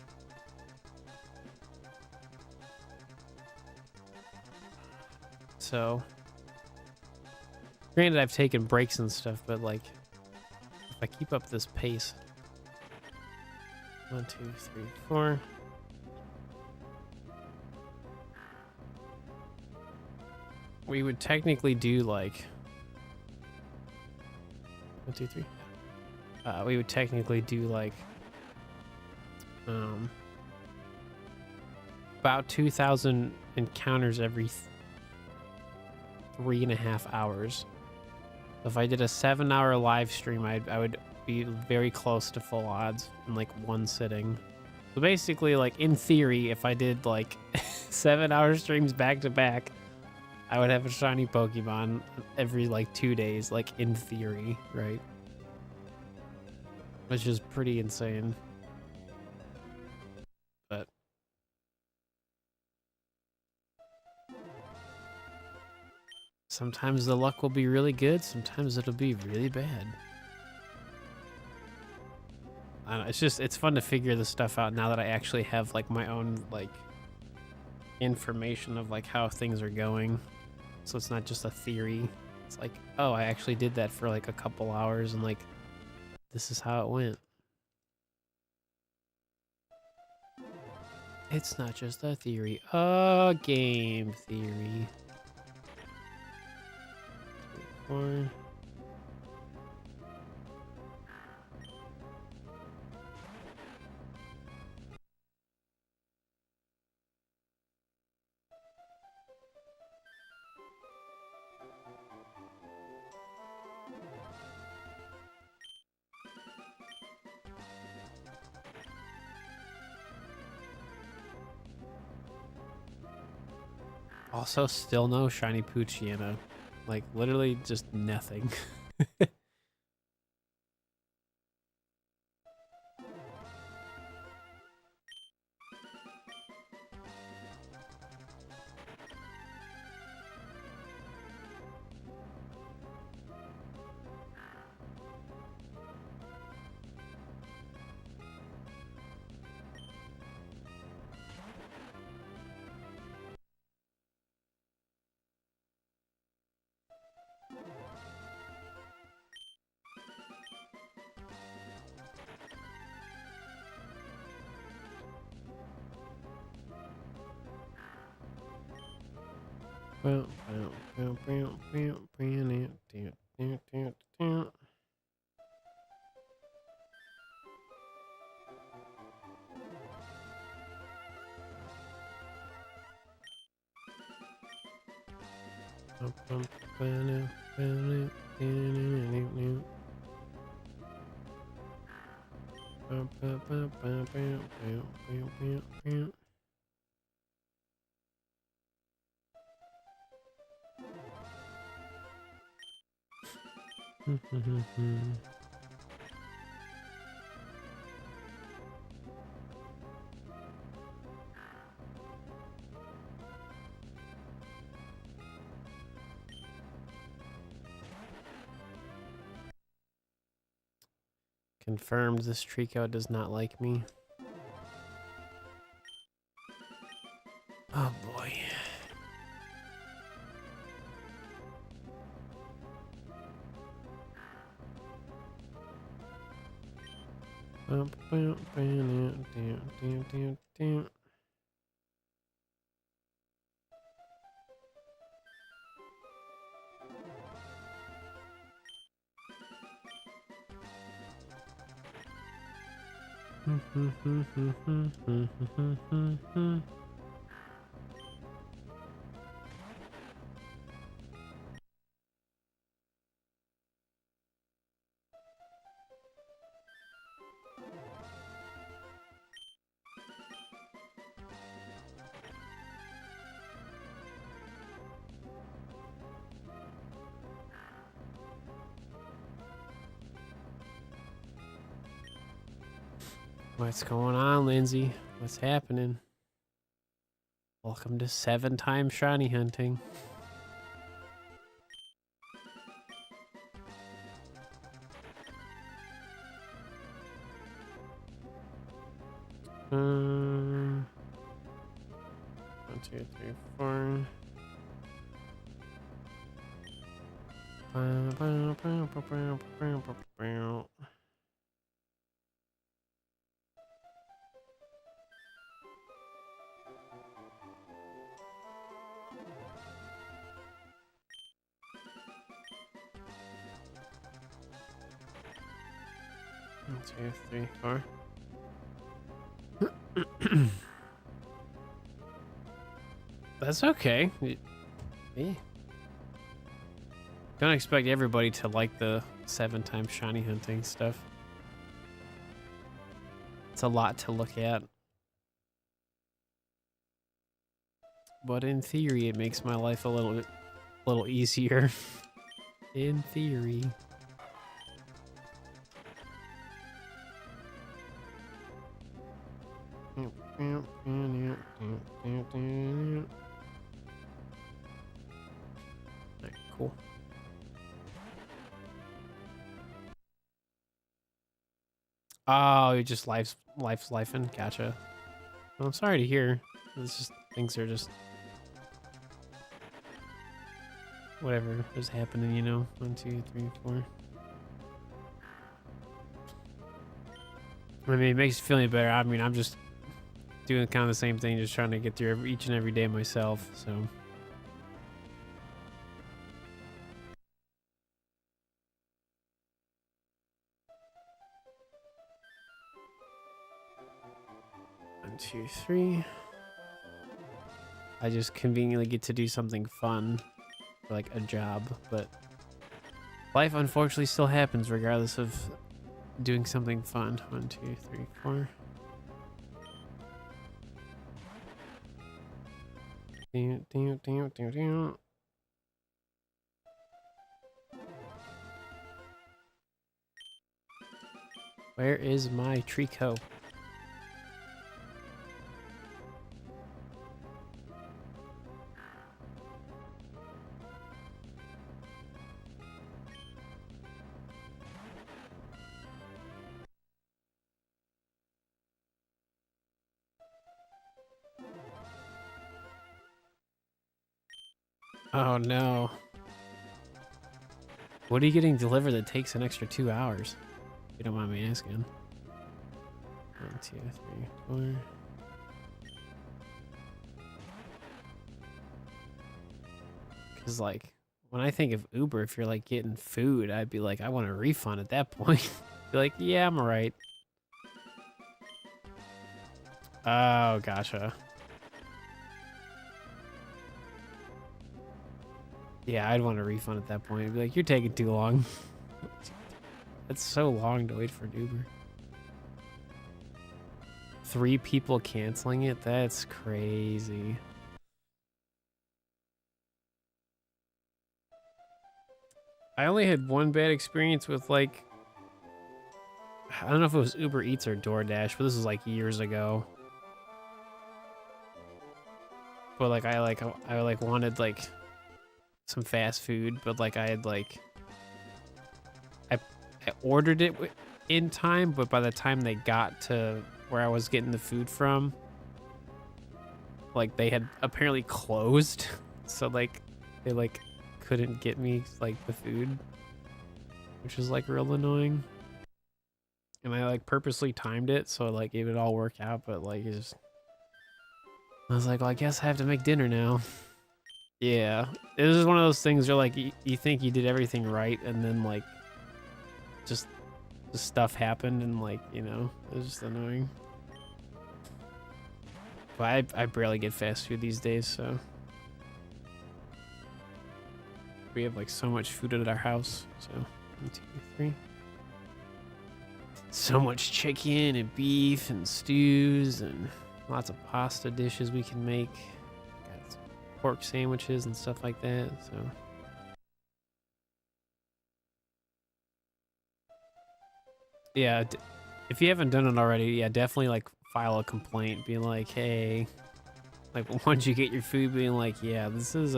So, granted, I've taken breaks and stuff, but like, if I keep up this pace, 1, 2, 3, 4. We would technically do like 1, 2, 3. We would technically do like about 2,000 encounters every 3.5 hours. So if I did a 7-hour live stream, I would be very close to full odds in like one sitting. So basically, like in theory, if I did like 7-hour streams back to back, I would have a shiny Pokemon every like 2 days, like in theory, right? Which is pretty insane. But sometimes the luck will be really good, sometimes it'll be really bad. I don't know, it's fun to figure this stuff out now that I actually have like my own like information of like how things are going. So it's not just a theory. It's like, oh, I actually did that for like a couple hours and like this is how it went. It's not just a theory, a game theory. 4. Also, still no shiny Poochyena. Like, literally just nothing. Confirmed, this Trico does not like me. Oh boy. What's going on, Lindsay? What's happening? Welcome to 7-time shiny hunting. One, 2, 3, 4. One, 2, 3, 4. That's okay. Hey. Don't expect everybody to like the 7-time shiny hunting stuff. It's a lot to look at. But in theory, it makes my life a little easier. In theory. Alright, cool. Oh, you just life's lifing. Gotcha. Well, I'm sorry to hear. It's just things are just whatever is happening, you know. 1, 2, 3, 4. I mean, it makes you feel any better. I mean, I'm just doing kind of the same thing, just trying to get through each and every day myself. So. One, 2, 3. I just conveniently get to do something fun, for like a job, but life unfortunately still happens regardless of doing something fun. 1, 2, 3, 4. Where is my Trico? Oh no. What are you getting delivered that takes an extra 2 hours? If you don't mind me asking. 1, 2, 3, 4. Cause like when I think of Uber, if you're like getting food, I'd be like, I want a refund at that point. Be like, yeah, I'm alright. Oh, gotcha. Yeah, I'd want a refund at that point. I'd be like, you're taking too long. It's so long to wait for an Uber. 3 people canceling it? That's crazy. I only had one bad experience with like, I don't know if it was Uber Eats or DoorDash, but this was like years ago. But like I wanted like some fast food, but like I had like I ordered it in time, but by the time they got to where I was getting the food from, like they had apparently closed. So like they like couldn't get me like the food, which was like real annoying. And I like purposely timed it so like it would all work out, but like it just, I was like, well, I guess I have to make dinner now. Yeah, it was just one of those things where like you think you did everything right, and then like just the stuff happened, and like, you know, it was just annoying. But I barely get fast food these days, so we have like so much food at our house. So 1, 2, 3. So much chicken and beef and stews and lots of pasta dishes we can make. Got some pork sandwiches and stuff like that. So yeah, If you haven't done it already, yeah, definitely like file a complaint, being like, hey, like once you get your food, being like, yeah, this is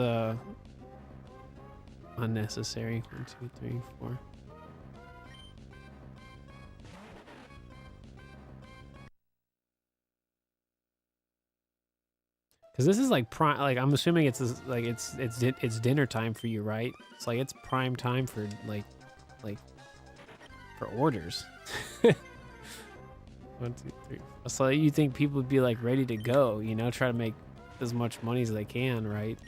unnecessary. 1, 2, 3, 4. Because this is like prime, like I'm assuming it's like it's dinner time for you, right? It's like it's prime time for like for orders. 1, 2, 3. So you think people would be like ready to go, you know, try to make as much money as they can, right?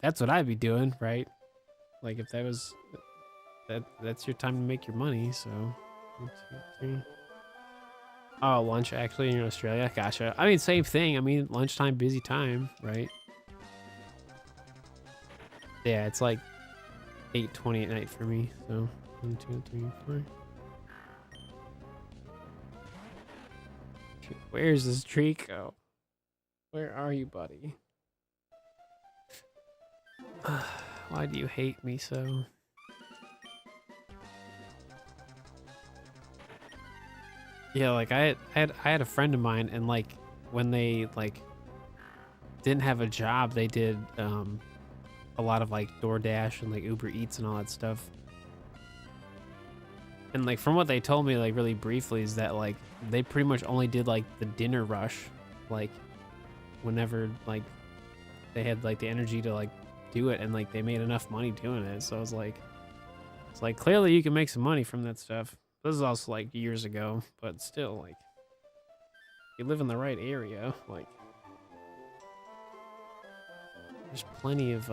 That's what I'd be doing, right? Like if that was that's your time to make your money. So 1, 2, 3. Oh, lunch actually in Australia. Gotcha. I mean, same thing. I mean, lunchtime, busy time, right? Yeah, it's like 8:20 at night for me. So 1, 2, 3, 4. Where's this tree go? Where are you, buddy? Why do you hate me so? Yeah, like I had a friend of mine, and like when they like didn't have a job, they did a lot of like DoorDash and like Uber Eats and all that stuff. And like from what they told me, like really briefly, is that like they pretty much only did like the dinner rush, like whenever like they had like the energy to like do it, and like they made enough money doing it. So it's like clearly you can make some money from that stuff. This is also like years ago, but still, like you live in the right area, like there's plenty of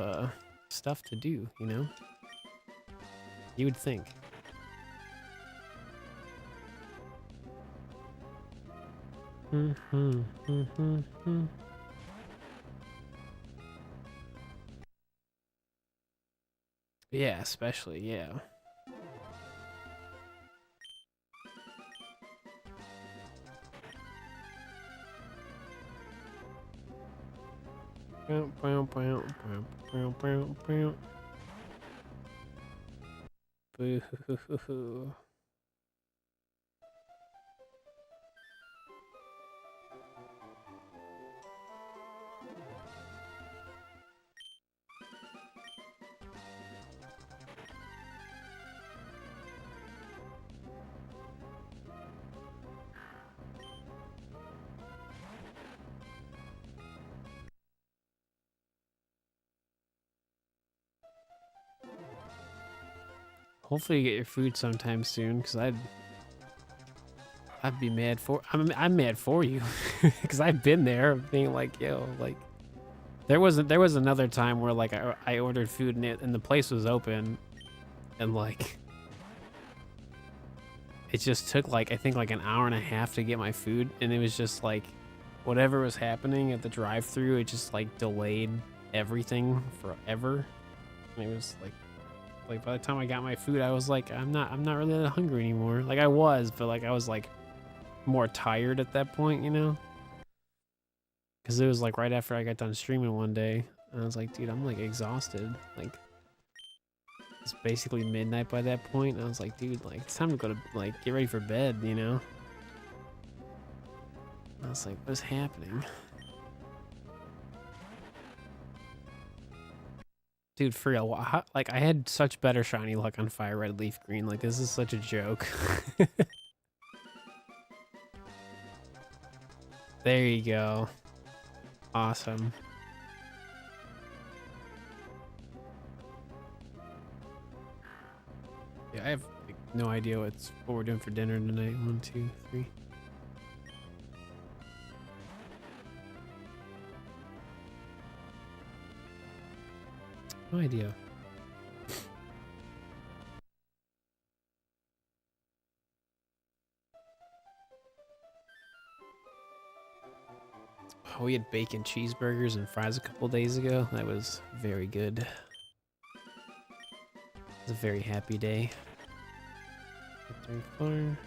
stuff to do, you know? You would think. Yeah, especially, yeah. Boo. Hopefully you get your food sometime soon, because I'd be mad for I'm mad for you because I've been there being like, yo, like there was another time where like I ordered food, and the place was open, and like it just took like I think like an hour and a half to get my food, and it was just like whatever was happening at the drive-through, it just like delayed everything forever. And it was like by the time I got my food, I was like, I'm not really that hungry anymore. Like I was, but like I was like more tired at that point, you know? Because it was like right after I got done streaming one day, and I was like, dude, I'm like exhausted. Like it's basically midnight by that point, and I was like, dude, like it's time to go to like get ready for bed, you know? And I was like, what's happening? Dude, for real, like I had such better shiny luck on fire red leaf green. Like this is such a joke. There you go. Awesome. Yeah, I have like, no idea what we're doing for dinner tonight. 1, 2, 3. No idea. Oh, we had bacon cheeseburgers and fries a couple days ago. That was very good. It was a very happy day. 3, 4.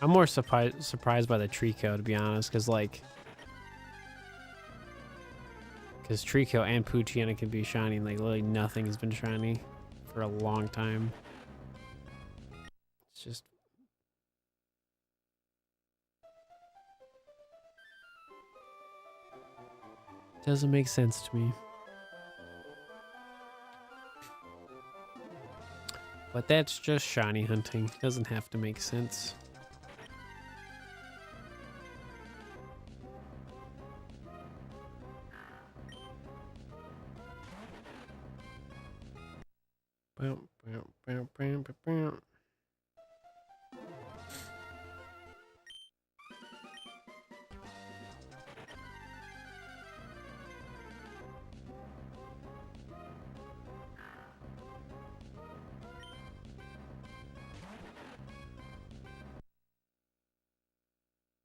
I'm more surprised by the Trico, to be honest, because Trico and Poochyena can be shiny, and like literally nothing has been shiny for a long time. It's just doesn't make sense to me. But that's just shiny hunting. Doesn't have to make sense. Boom, boom, boom, boom, boom, boom.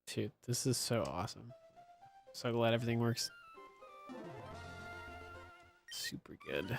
Dude, this is so awesome. So glad everything works super good.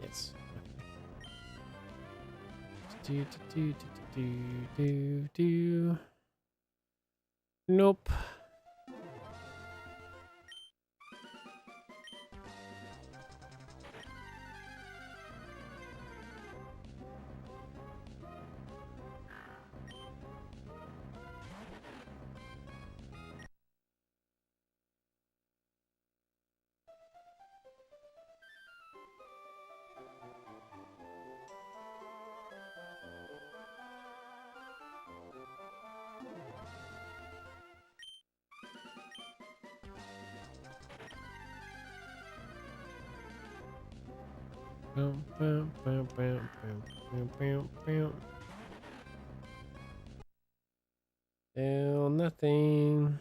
Yes. Nope. Still nothing.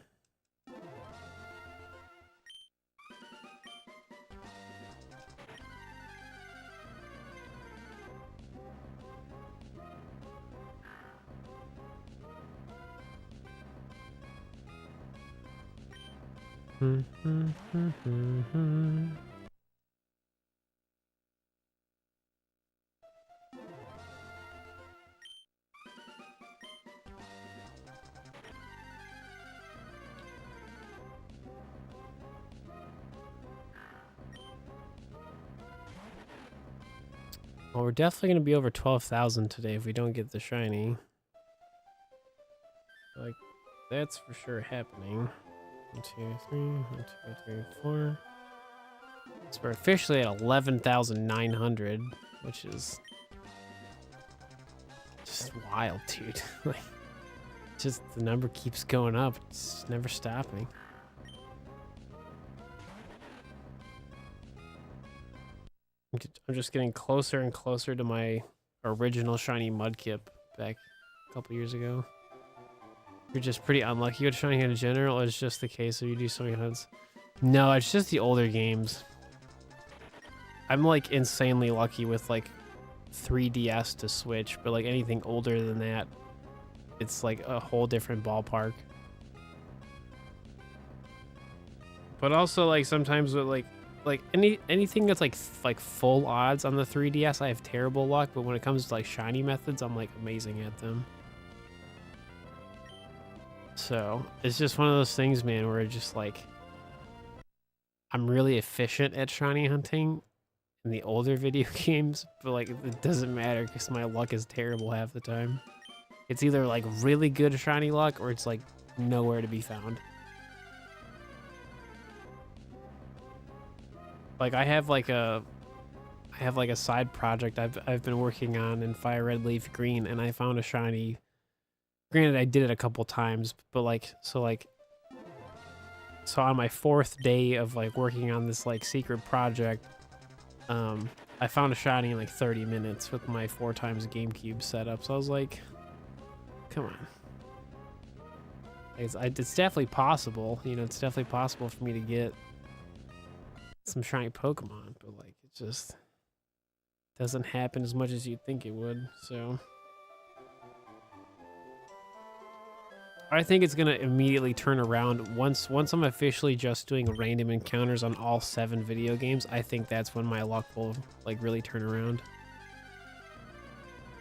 Well, we're definitely going to be over 12,000 today if we don't get the shiny. Like, that's for sure happening. 1, 2, 3, 1, 2, 3, 4. So we're officially at 11,900, which is just wild, dude. Like, just the number keeps going up. It's never stopping. I'm just getting closer and closer to my original shiny Mudkip back a couple years ago. You're just pretty unlucky with shiny in general, or it's just the case if you do so many hunts? No, it's just the older games. I'm like insanely lucky with like 3DS to Switch, but like anything older than that, it's like a whole different ballpark. But also like sometimes with like anything that's like full odds on the 3DS, I have terrible luck, but when it comes to like shiny methods, I'm like amazing at them. So it's just one of those things, man, where it's just like I'm really efficient at shiny hunting in the older video games, but like it doesn't matter because my luck is terrible half the time. It's either like really good shiny luck or it's like nowhere to be found. Like I have like a side project I've been working on in Fire Red Leaf Green, and I found a shiny. Granted, I did it a couple times, but so on my 4th day of like working on this like secret project, I found a shiny in like 30 minutes with my 4x GameCube setup. So I was like, come on. It's definitely possible, you know, it's definitely possible for me to get some shiny Pokemon, but like it just doesn't happen as much as you'd think it would. So I think it's gonna immediately turn around once I'm officially just doing random encounters on all 7 video games. I think that's when my luck will like really turn around.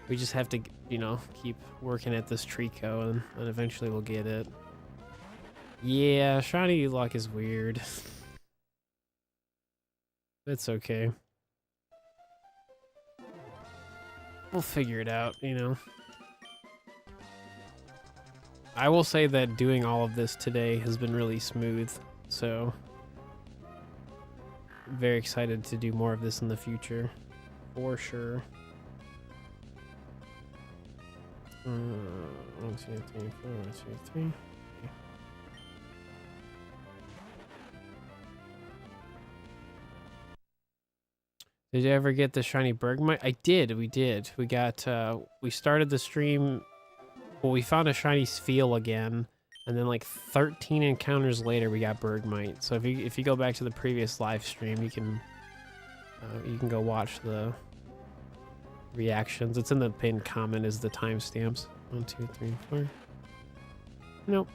We just have to, you know, keep working at this Trico, and eventually we'll get it. Yeah, shiny luck is weird. It's okay. We'll figure it out, you know. I will say that doing all of this today has been really smooth, so I'm very excited to do more of this in the future, for sure. 1, 2, 3, 4, 1, 2, 3. Okay. Did you ever get the shiny Bergmite? I did. We did. We got. We started the stream. Well, we found a shiny Spheal again, and then like 13 encounters later, we got Bergmite. So if you go back to the previous live stream, you can go watch the reactions. It's in the pinned comment is the timestamps. 1, 2, 3, 4. Nope.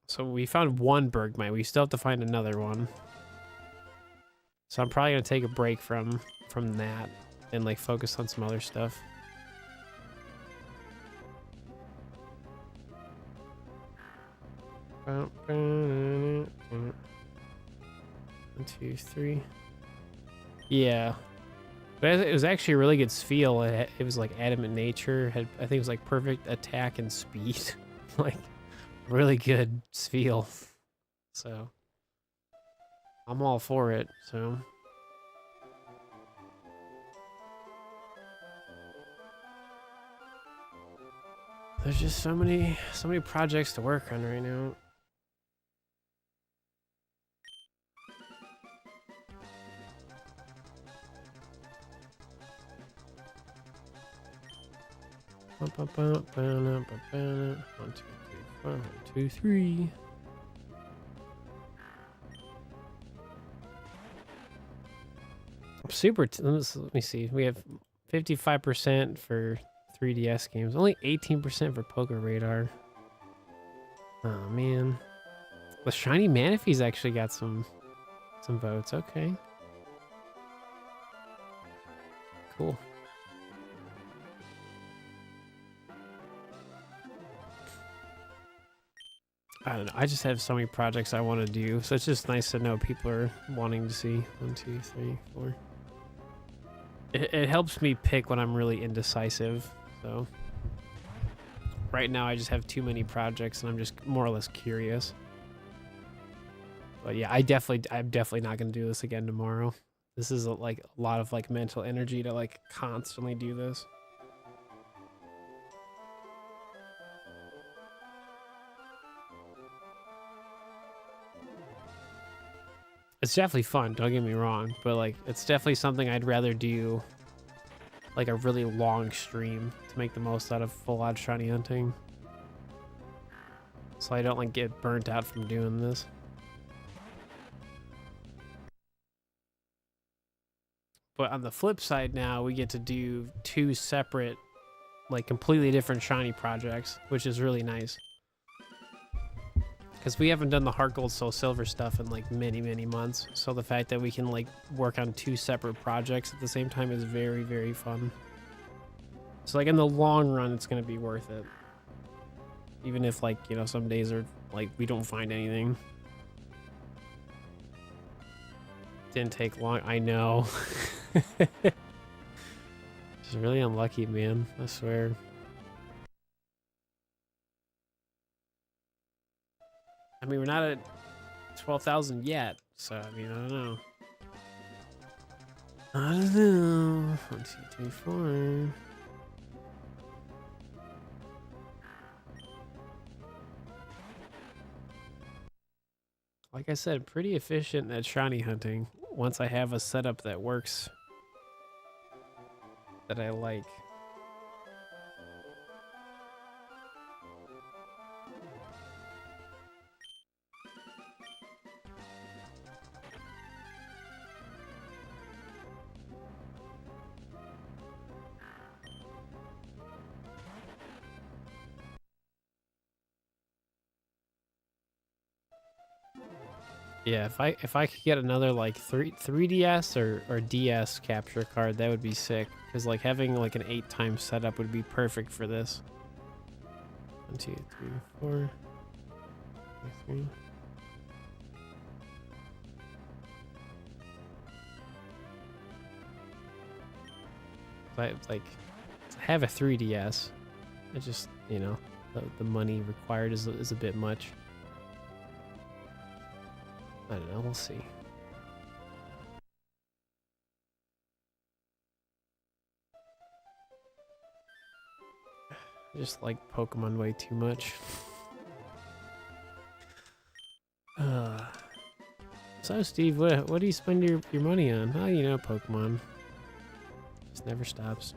So we found 1 Bergmite. We still have to find another one. So I'm probably gonna take a break from that and like focus on some other stuff. One, 2, 3. Yeah, but it was actually a really good Spheal. It was like adamant nature. I think it was like perfect attack and speed. Like really good Spheal. So I'm all for it. So there's just so many projects to work on right now. One, 2, 3, 4. 1, 2, 3. Super. Let me see. We have 55% for 3DS games. Only 18% for Poker Radar. Oh man, the shiny Manaphy's actually got some votes. Okay. Cool. I don't know. I just have so many projects I want to do, so it's just nice to know people are wanting to see. 1, 2, 3, 4. It helps me pick when I'm really indecisive. So right now I just have too many projects, and I'm just more or less curious. But yeah, I'm definitely not gonna do this again tomorrow. This is like a lot of like mental energy to like constantly do this. It's definitely fun, don't get me wrong, but like it's definitely something I'd rather do like a really long stream to make the most out of full-on shiny hunting. So I don't like get burnt out from doing this. But on the flip side now, we get to do 2 separate, like completely different shiny projects, which is really nice. Because we haven't done the HeartGold SoulSilver stuff in like many months. So the fact that we can like work on 2 separate projects at the same time is very, very fun. So like in the long run, it's going to be worth it. Even if like, you know, some days are like we don't find anything. Didn't take long. I know. Just really unlucky, man. I swear. I mean, we're not at 12,000 yet, So, I mean, I don't know. I don't know. 1, 2, 3, 4. Like I said, pretty efficient at shiny hunting once I have a setup that works that I like. Yeah, if I could get another like 3DS or DS capture card, that would be sick. Because like having like an 8-time setup would be perfect for this. 1, 2, 3, 4. 3. I like I have a 3DS. I just, you know, the money required is a bit much. I don't know, we'll see. I just like Pokemon way too much. So Steve, what do you spend your money on? Oh, you know, Pokemon. Just never stops.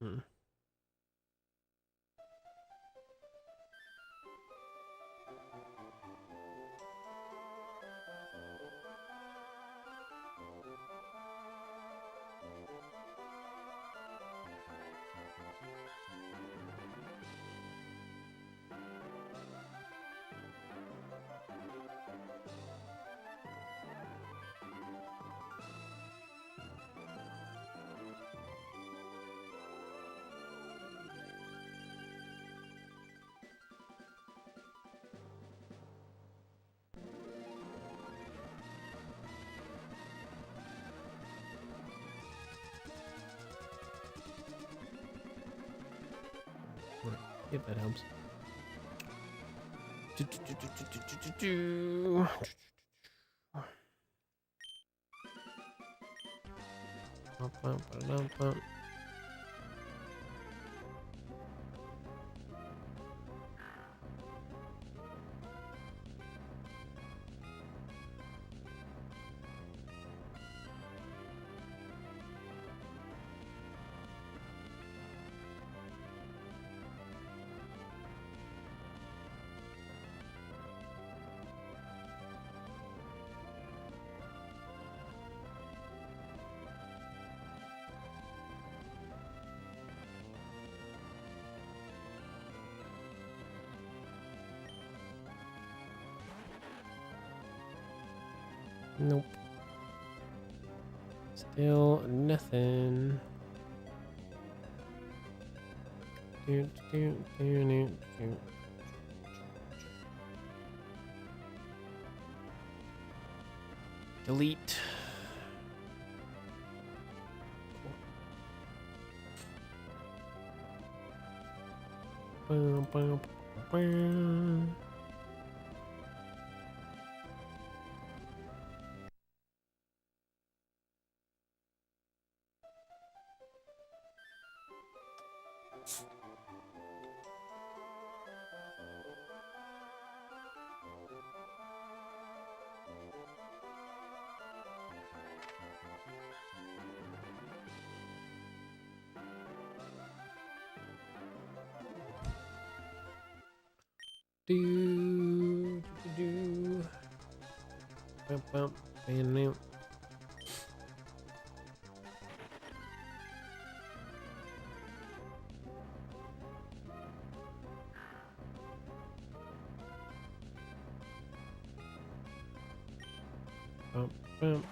Hmm. Yeah, that helps. Nope. Still nothing. Delete. Bum, bum, bum. Do do do. Bum, bum, bam, bam. Nope.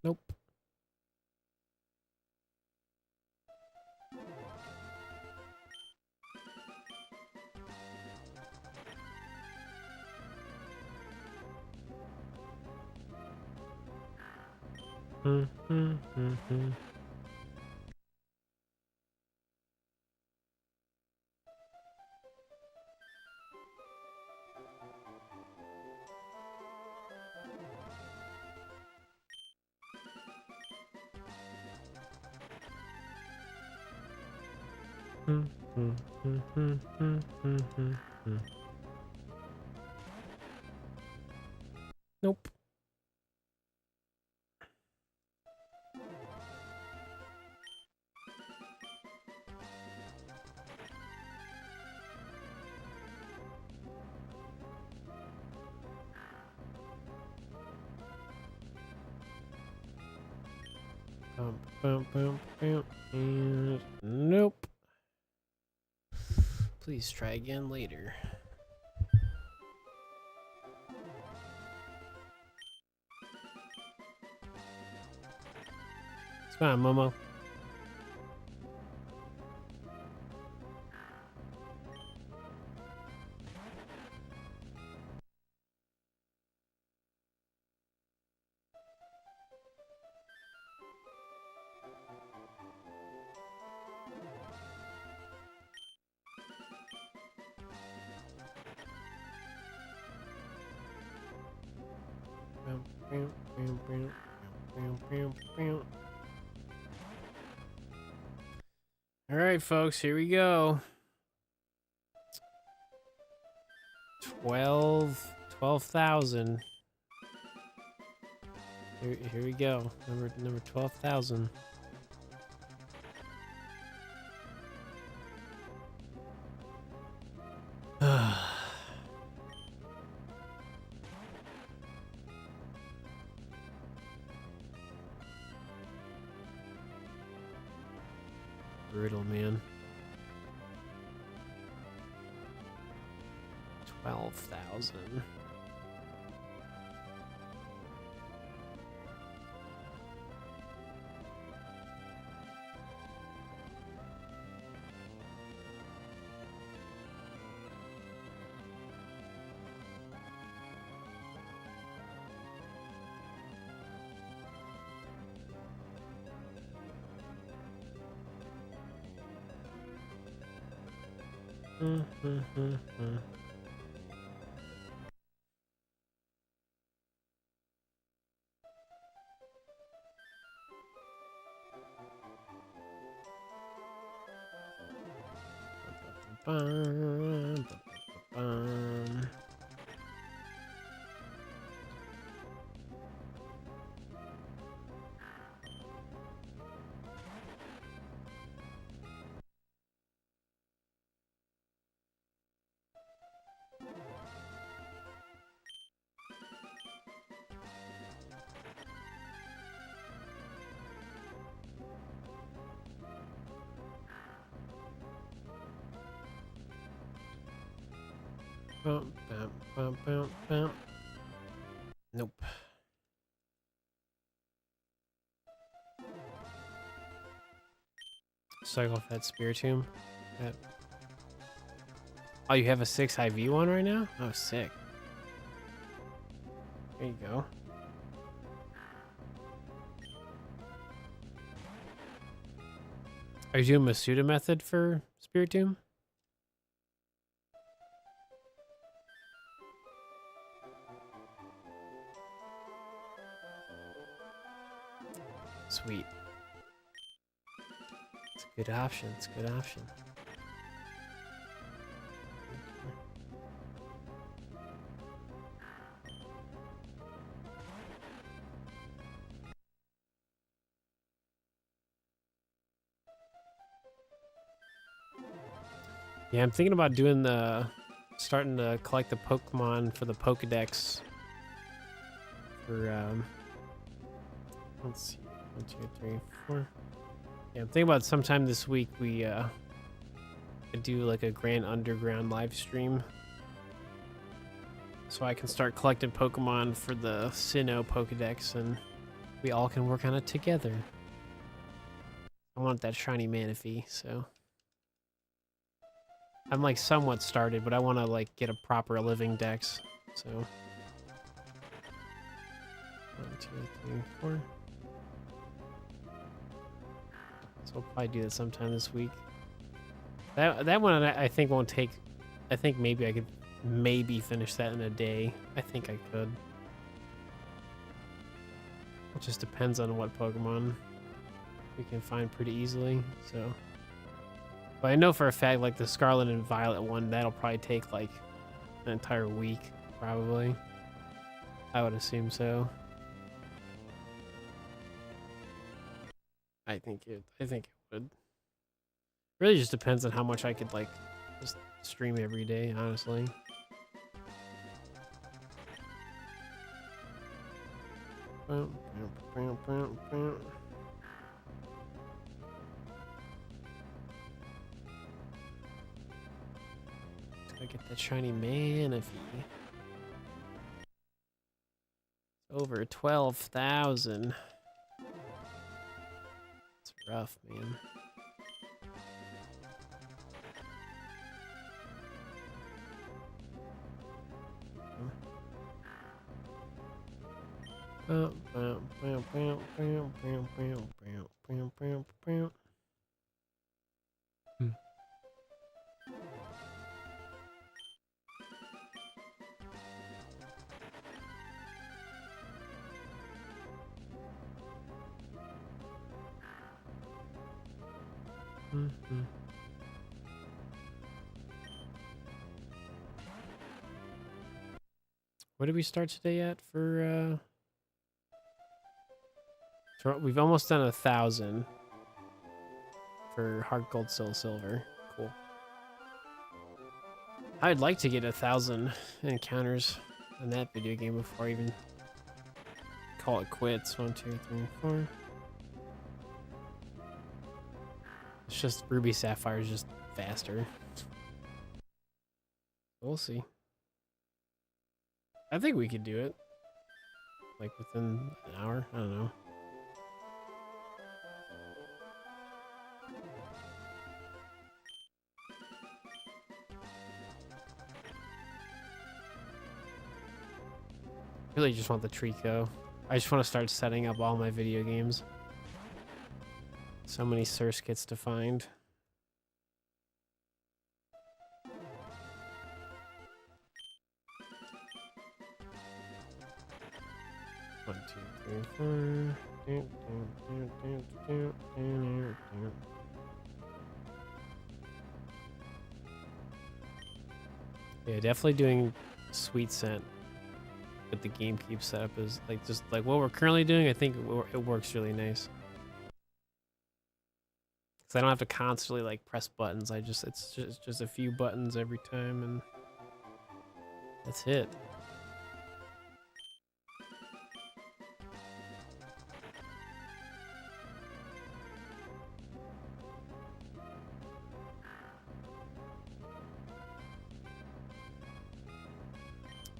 Nope. And nope. Please try again later. It's fine, Momo. All right, folks, here we go. 12,000. Here we go. Number 12,000. Brutal, man. 12,000. Nope. Cycle Fed Spiritomb. Oh, you have a 6 IV one right now? Oh, sick. There you go. Are you doing Masuda method for Spiritomb? Sweet. It's a good option. It's a good option. Yeah, I'm thinking about doing starting to collect the Pokemon for the Pokedex. For let's see, 1, 2, 3, 4. Yeah, I'm thinking about sometime this week we could do like a Grand Underground live stream. so I can start collecting Pokemon for the Sinnoh Pokedex, and we all can work on it together. I want that shiny Manaphy, so I'm like somewhat started, but I want to like get a proper living dex. So 1, 2, 3, 4. So I'll probably do that sometime this week. That one I think won't take. I think maybe I could finish that in a day. I think I could. It just depends on what Pokemon we can find pretty easily. So, but I know for a fact, like the Scarlet and Violet one, that'll probably take like an entire week, probably. I would assume so. I think it would. Really just depends on how much I could like just stream every day, honestly. Gotta get that shiny Manaphy. Over 12,000. It's rough, man. What did we start today at for so we've almost done 1,000 for HeartGold SoulSilver. Cool. I'd like to get 1,000 encounters in that video game before I even call it quits. 1, 2, 3, 4. It's just Ruby Sapphire is just faster. We'll see. I think we could do it. Like within an hour. I don't know. I really just want the Trico. I just want to start setting up all my video games. So many source kits to find. One, two, 3, 4. Yeah, definitely doing Sweet Scent with the GameCube setup is like just like what we're currently doing. I think it works really nice. Cause I don't have to constantly like press buttons. It's just a few buttons every time, and that's it.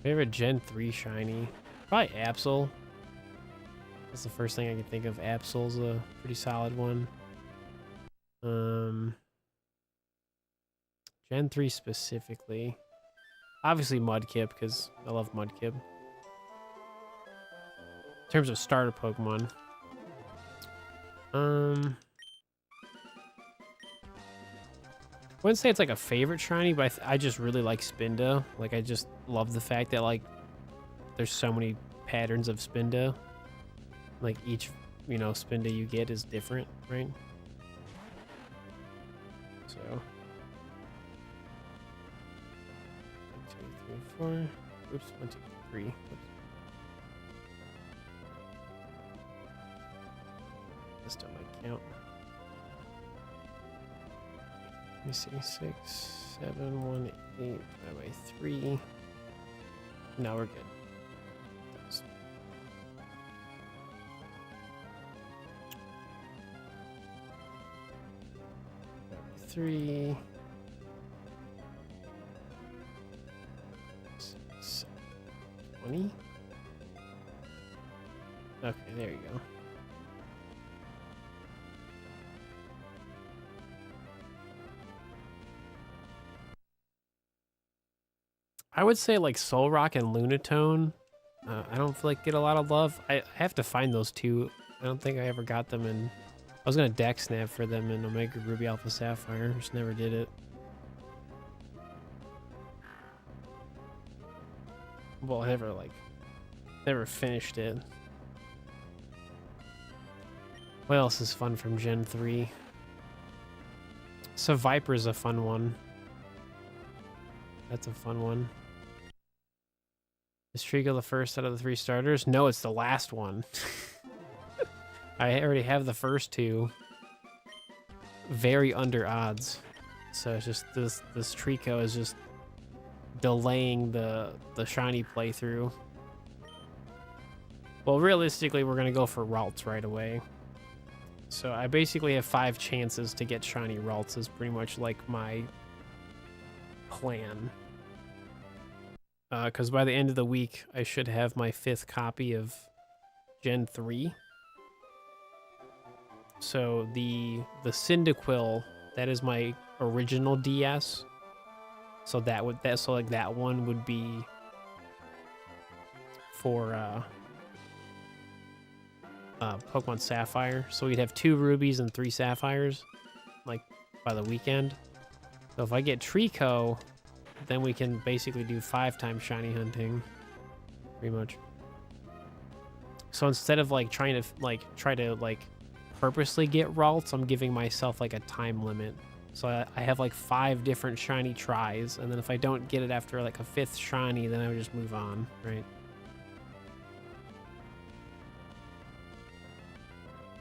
Favorite Gen 3 shiny? Probably Absol. That's the first thing I can think of. Absol's a pretty solid one. Gen 3 specifically. Obviously Mudkip, because I love Mudkip. In terms of starter Pokemon. I wouldn't say it's like a favorite shiny, but I just really like Spinda. Like, I just love the fact that, like, there's so many patterns of Spinda. Like, each, you know, Spinda you get is different, right? So. 1, 2, 3, 4. Oops, 1, 2, 3. Oops. This don't might count. Let me see, 6, 7, 1, 8, divided by 3. Now we're good. That was 3. 7. 20? Okay, there you go. I would say like Soul Rock and Lunatone. I don't feel like get a lot of love. I have to find those two. I don't think I ever got them in. I was gonna deck snap for them in Omega Ruby Alpha Sapphire. Just never did it. Well, I never finished it. What else is fun from Gen 3? So Viper's a fun one. That's a fun one. Is Trico the first out of the 3 starters? No, it's the last one. I already have the first 2. Very under odds. So it's just this Trico is just delaying the shiny playthrough. Well, realistically, we're gonna go for Ralts right away. So I basically have 5 chances to get shiny Ralts is pretty much like my plan. Because by the end of the week, I should have my 5th copy of Gen 3. So the Cyndaquil, that is my original DS. So that one would be for Pokemon Sapphire. So we'd have 2 rubies and 3 sapphires, like by the weekend. So if I get Trico, then we can basically do 5 times shiny hunting, pretty much. So instead of like try to purposely get Ralts, I'm giving myself like a time limit. So I have like 5 different shiny tries, and then if I don't get it after like a 5th shiny, then I would just move on, right?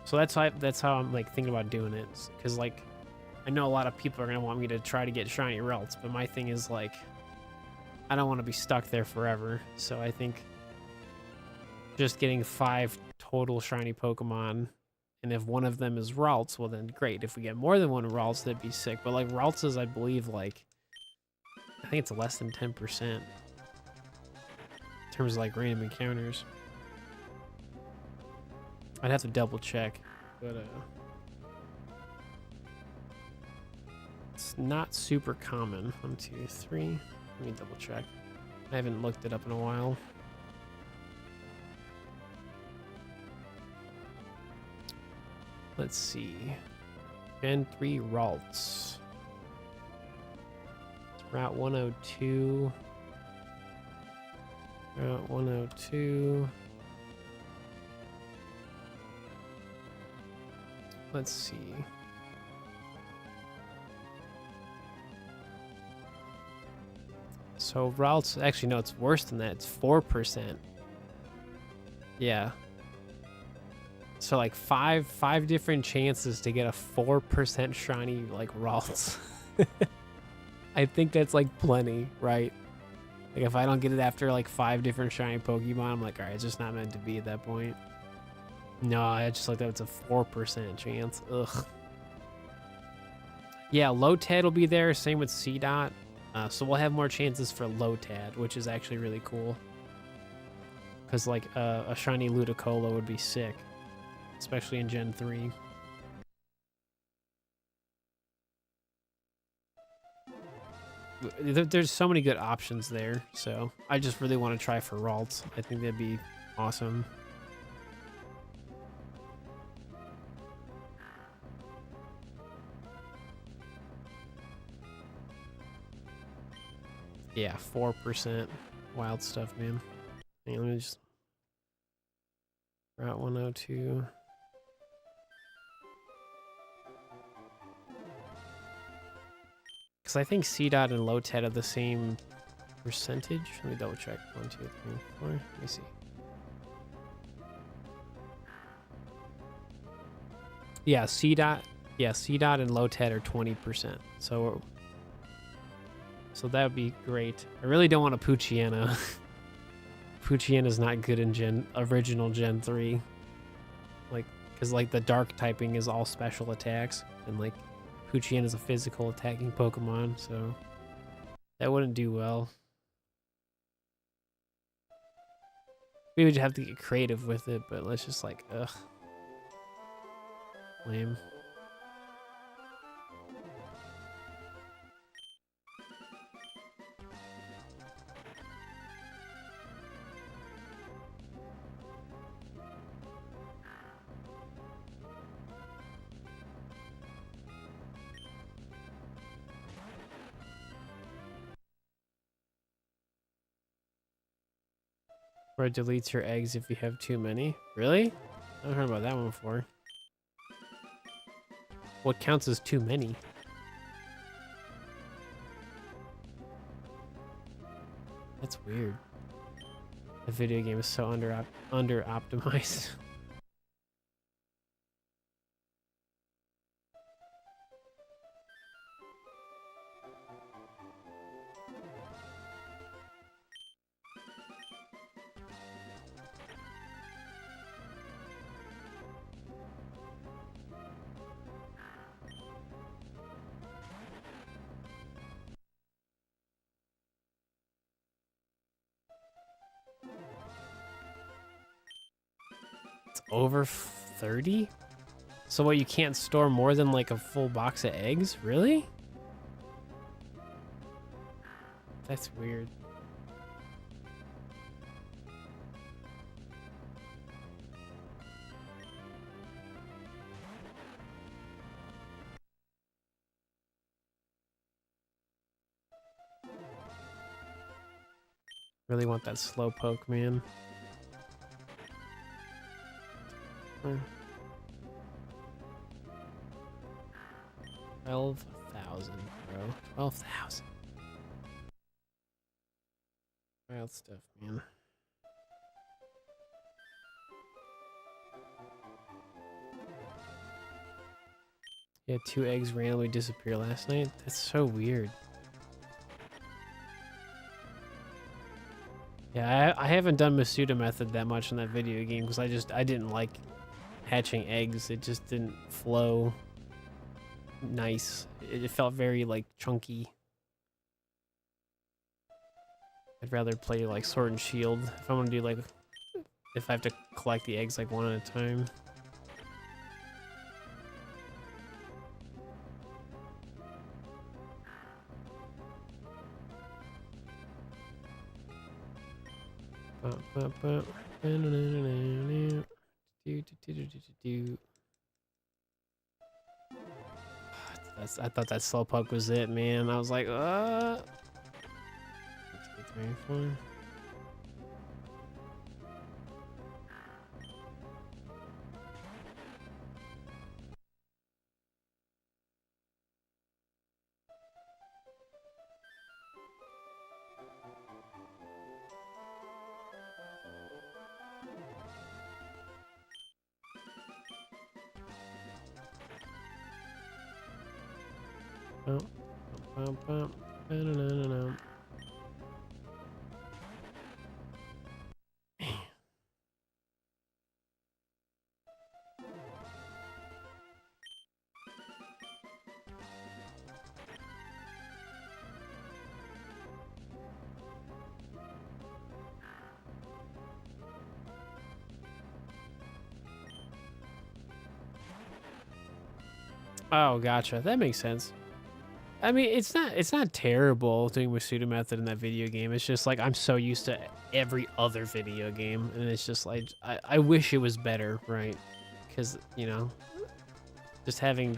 So that's how I'm like thinking about doing it, because like I know a lot of people are gonna want me to try to get shiny Ralts, but my thing is like I don't want to be stuck there forever. So I think just getting 5 total shiny Pokemon, and if one of them is Ralts, well then great. If we get more than 1 Ralts, that'd be sick. But like Ralts is, I believe, like I think it's less than 10% in terms of like random encounters. I'd have to double check, but it's not super common. 1, 2, 3. Let me double check. I haven't looked it up in a while. Let's see. Gen 3 Ralts. It's Route 102. Route 102. Let's see. So Ralts, actually no, it's worse than that. It's 4%. Yeah. So like five different chances to get a 4% shiny like Ralts. I think that's like plenty, right? Like if I don't get it after like 5 different shiny Pokemon, I'm like, all right, it's just not meant to be at that point. No, I just like that it's a 4% chance. Ugh. Yeah, Lotad will be there. Same with C-Dot. So we'll have more chances for Lotad, which is actually really cool. Because like a shiny Ludicolo would be sick, especially in Gen 3. There's so many good options there, so I just really want to try for Ralts. I think that'd be awesome. Yeah, 4% wild stuff, man. Hey, let me just... Route 102. Because I think C-Dot and Lotad have the same percentage. Let me double check. 1, 2, 3, 4. Let me see. Yeah, C-Dot. Yeah, C-Dot and Lotad are 20%. So that would be great. I really don't want a Poochyena. Poochyena's not good in original Gen 3. Like, because like the dark typing is all special attacks, and like Poochyena is a physical attacking Pokemon, so that wouldn't do well. We would have to get creative with it, but let's just like, ugh. Lame. Or it deletes your eggs if you have too many. Really? I haven't heard about that one before. What counts as too many? That's weird. The video game is so under optimized. It's over 30? So what, you can't store more than like a full box of eggs? Really? That's weird. Really want that slow poke, man. 12,000, bro. 12,000. Wild stuff, man. Yeah, 2 eggs randomly disappear last night. That's so weird. Yeah, I haven't done Masuda method that much in that video game because I didn't like hatching eggs. It just didn't flow nice. It felt very like chunky. I'd rather play like Sword and Shield if I want to do like, if I have to collect the eggs like one at a time. I thought that slowpoke was it, man. I was like, 24. Oh, gotcha. That makes sense. I mean, it's not terrible doing Masuda method in that video game. It's just like I'm so used to every other video game, and it's just like I wish it was better, right? Because you know, just having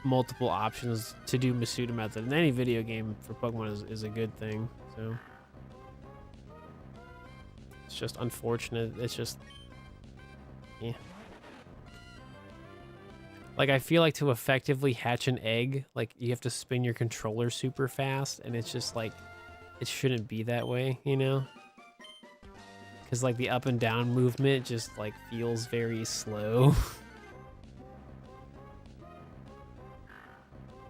multiple options to do Masuda method in any video game for Pokemon is a good thing. So it's just unfortunate. It's just, yeah. Like, I feel like to effectively hatch an egg, like, you have to spin your controller super fast, and it's just, like, it shouldn't be that way, you know? Because, like, the up and down movement just, like, feels very slow.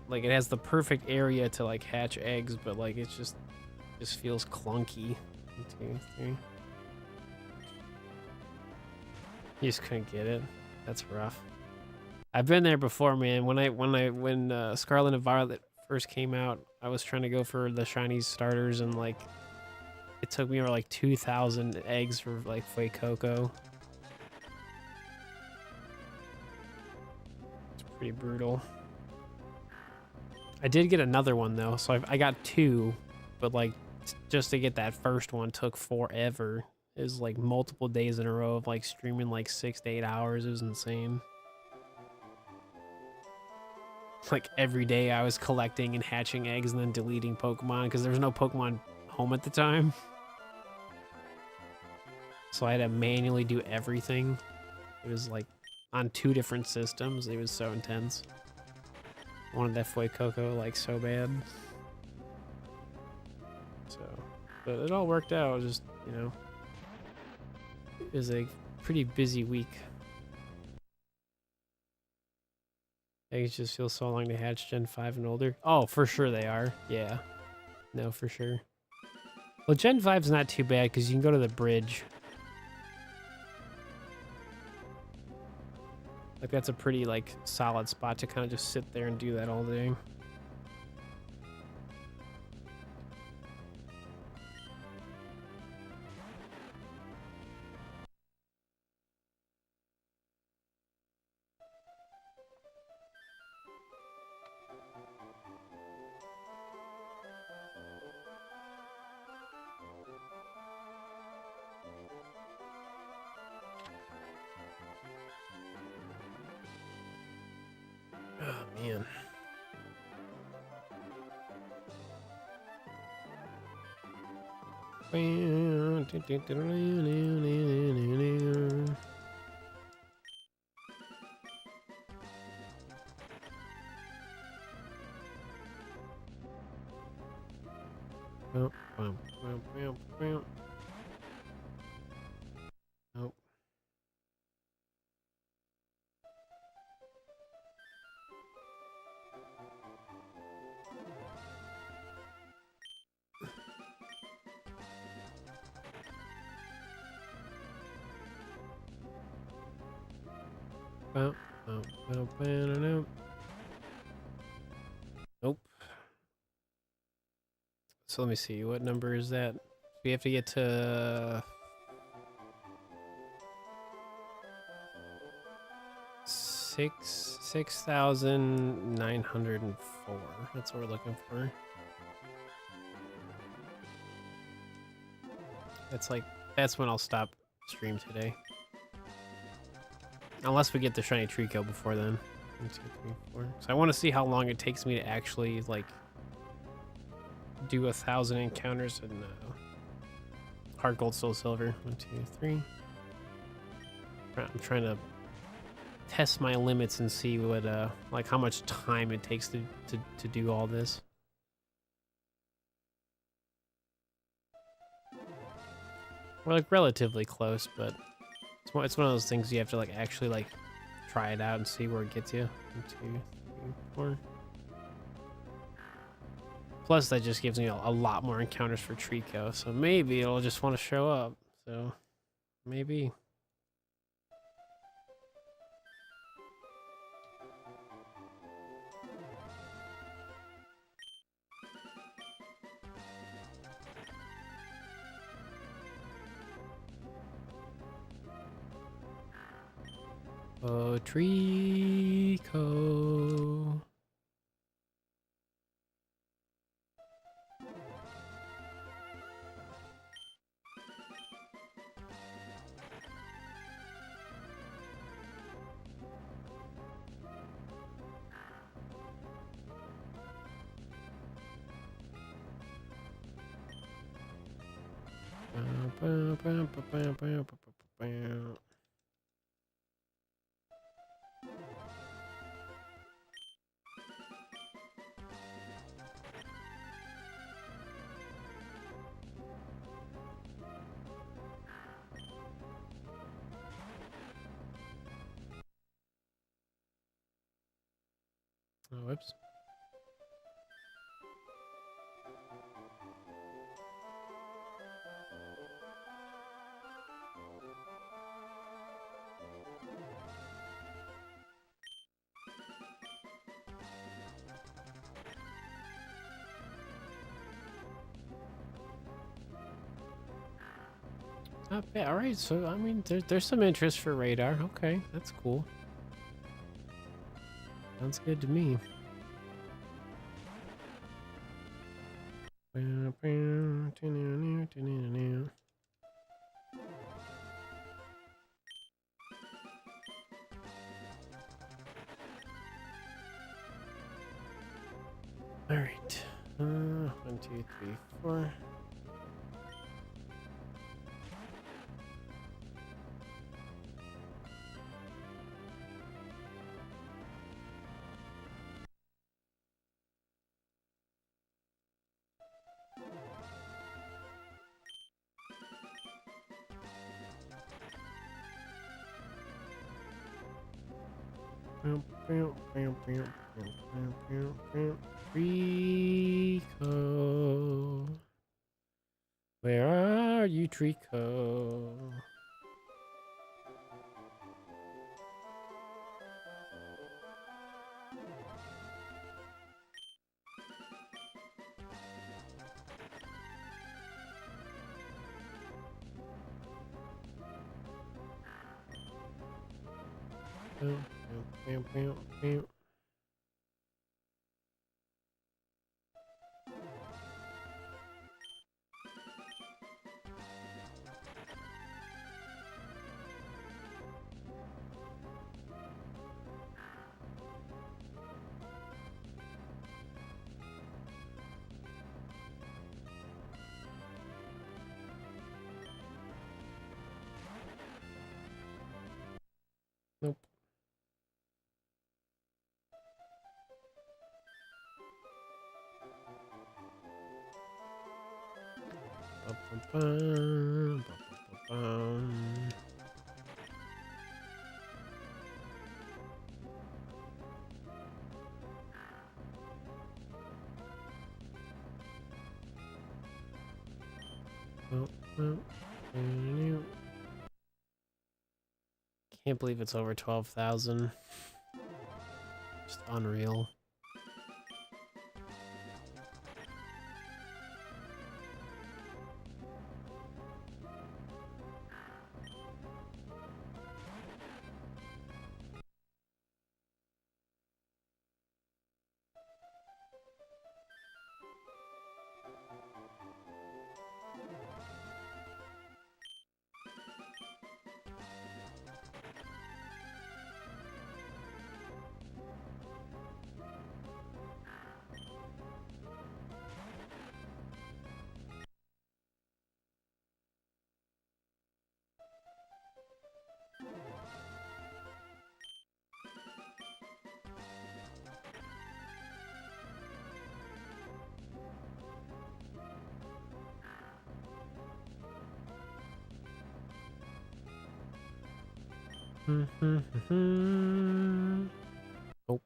Like, it has the perfect area to, like, hatch eggs, but, like, it just feels clunky. 1, 2, 3. You just couldn't get it. That's rough. I've been there before, man. When Scarlet and Violet first came out, I was trying to go for the shiny starters, and like it took me over like 2,000 eggs for like Fuecoco. It's pretty brutal. I did get another one though, so I got 2, but like just to get that first one took forever. It was like multiple days in a row of like streaming like 6 to 8 hours. It was insane. Like every day I was collecting and hatching eggs and then deleting Pokemon because there was no Pokemon home at the time. So I had to manually do everything. It was like on 2 different systems. It was so intense. I wanted that Fuecoco like so bad. So, but it all worked out. It was just, you know, it was a pretty busy week. Eggs just feel so long to hatch Gen 5 and older. Oh, for sure they are. Yeah. No, for sure. Well, Gen 5's not too bad because you can go to the bridge. Like, that's a pretty, like, solid spot to kind of just sit there and do that all day. Oh, man. Oh. Nope. So let me see. What number is that? We have to get to 6,904. That's what we're looking for. That's when I'll stop stream today. Unless we get the shiny Trico before then. 1, 2, 3, 4. So I want to see how long it takes me to actually like do 1,000 encounters in HeartGold SoulSilver. 1, 2, 3. I'm trying to test my limits and see what like how much time it takes to do all this. We're like relatively close, but it's one of those things you have to like actually like try it out and see where it gets you. 1, 2, 3, 4. Plus, that just gives me a lot more encounters for Trico, so maybe it'll just want to show up. So maybe. Oh, Trico. Oh, whoops. Not bad. All right, so I mean, there's some interest for radar. Okay, that's cool. Sounds good to me. All right. 1, 2, 3, 4. Trico. Where are you, Trico? Nope. Can't believe it's over 12,000. Just unreal. Nope.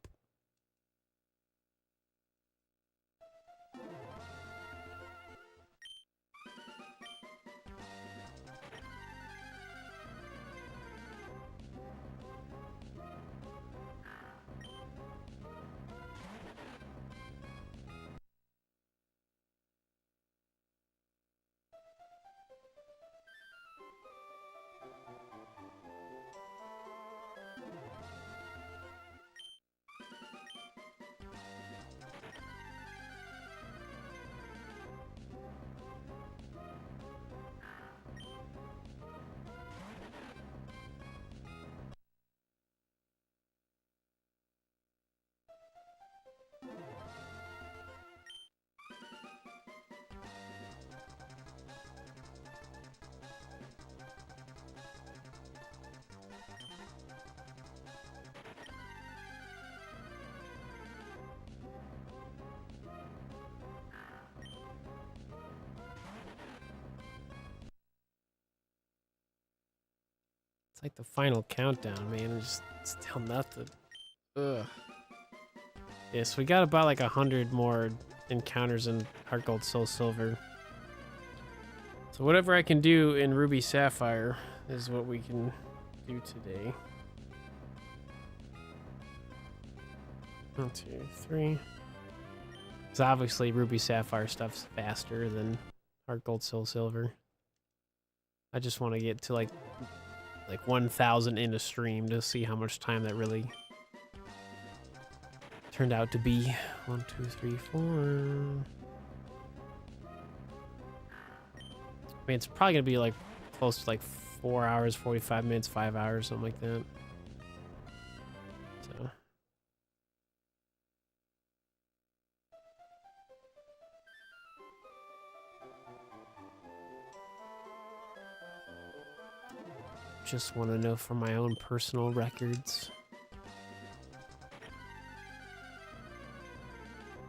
It's like the final countdown, man. It's just still nothing. Ugh. Yeah, so we got about like 100 more encounters in HeartGold SoulSilver. So whatever I can do in Ruby Sapphire is what we can do today. 1, 2, 3. Because obviously Ruby Sapphire stuff's faster than HeartGold SoulSilver. I just want to get to like 1,000 in a stream to see how much time that really turned out to be. 1, 2, 3, 4. I mean, it's probably gonna be like close to like 4 hours, 45 minutes, 5 hours, something like that. So. Just want to know for my own personal records.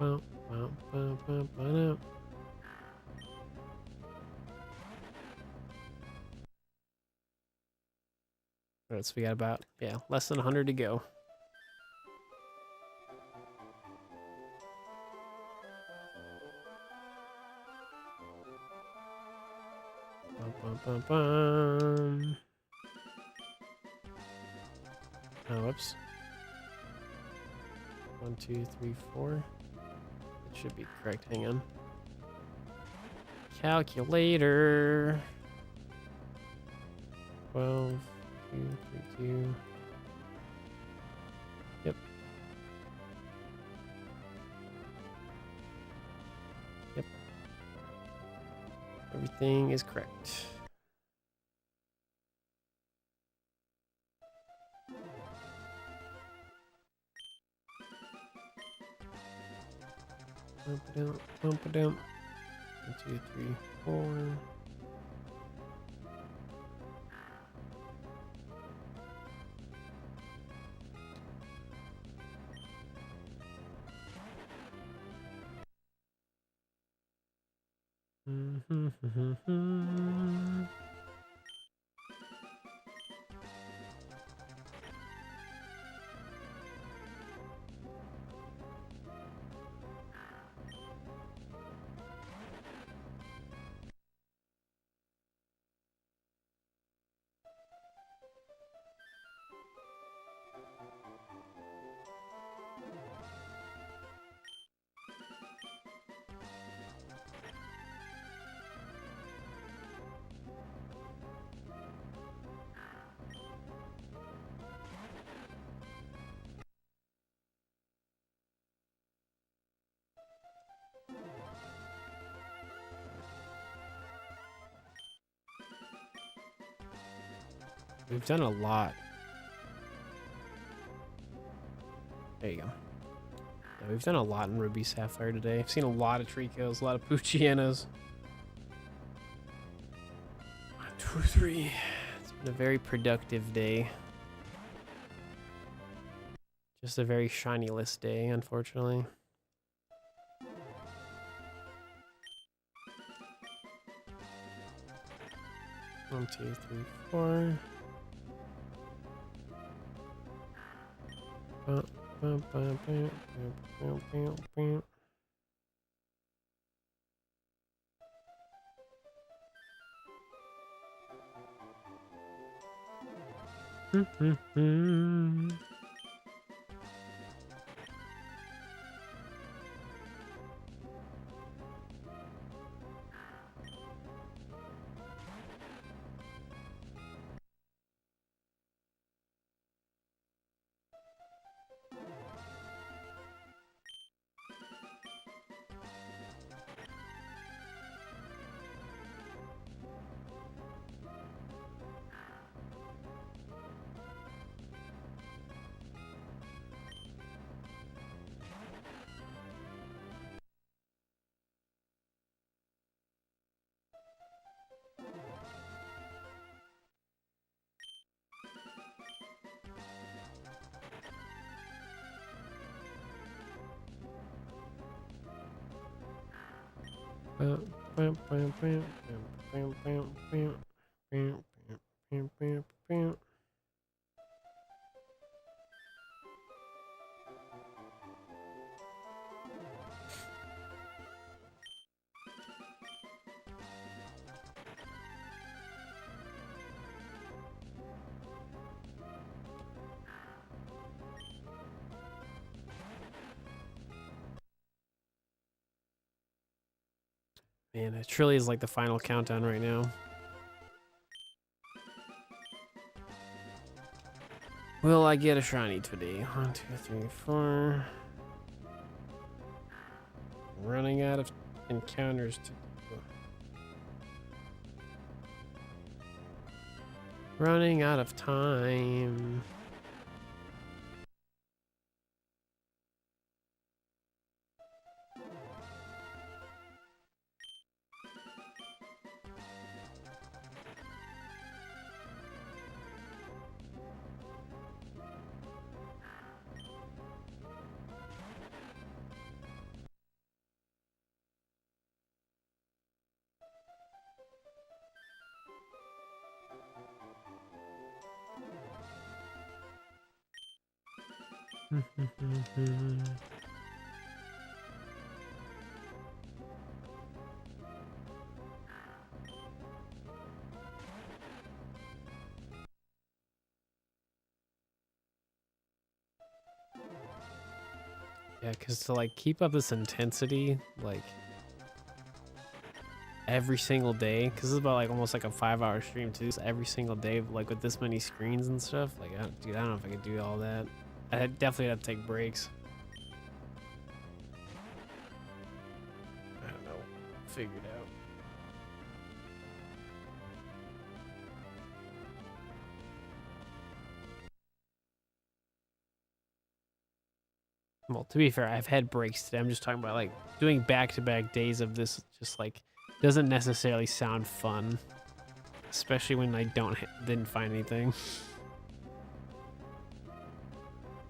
Well, no. Alright, so we got about, less than 100 to go. Oh, whoops. 1, 2, 3, 4. It should be correct. Hang on. Calculator. 12, 2, 3, 2. Yep. Yep. Everything is correct. Bump it down. 1, 2, 3, 4. We've done a lot. There you go. Yeah, we've done a lot in Ruby Sapphire today. I've seen a lot of Tricos, a lot of Poochienas. 1, 2, 3. It's been a very productive day. Just a very shiny-less day, unfortunately. One, 2, 3, 4. Man, it truly is like the final countdown right now. Will I get a shiny today? 1, 2, 3, 4. Running out of encounters to do. Running out of time. Yeah, because to like keep up this intensity, like every single day, because it's about like almost like a 5-hour stream too. So every single day, like with this many screens and stuff, like dude, I don't know if I could do all that. I definitely have to take breaks. I don't know, figure it out. Well, to be fair, I've had breaks today. I'm just talking about like doing back-to-back days of this. Just like doesn't necessarily sound fun, especially when I didn't find anything.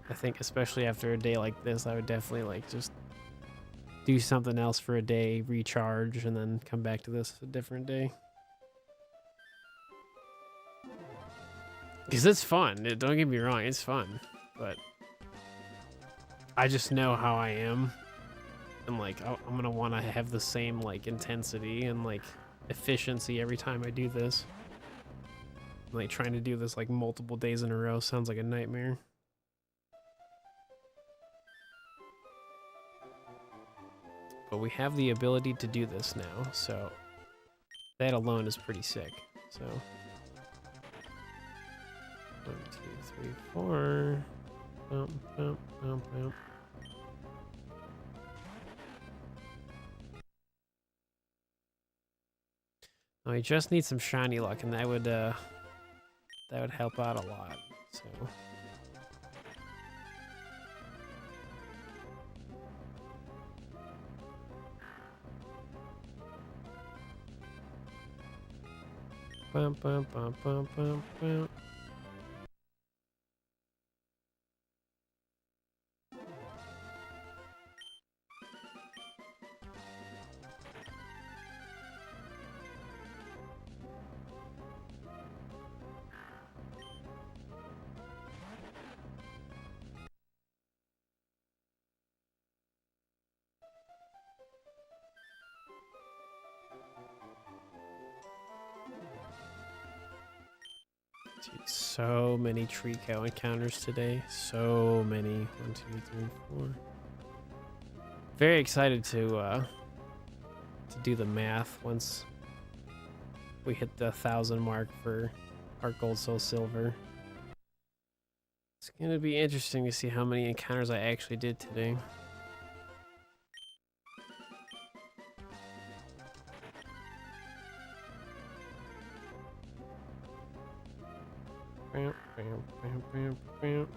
I think especially after a day like this, I would definitely like just do something else for a day, recharge, and then come back to this a different day. Because it's fun. Don't get me wrong, it's fun, but I just know how I am, and like I'm gonna want to have the same like intensity and like efficiency every time I do this. Like trying to do this like multiple days in a row sounds like a nightmare. But we have the ability to do this now, so that alone is pretty sick. So 1, 2, 3, 4. Bump, bump, bump, bump. Oh, we just need some shiny luck, and that would help out a lot. So. Bump, bump, bump, bump, bump, bump. Dude, so many Trico encounters today. So many. 1, 2, 3, 4. Very excited to do the math once we hit the 1,000 mark for HeartGold SoulSilver. It's gonna be interesting to see how many encounters I actually did today. Bam, bam, bam, bam, bam.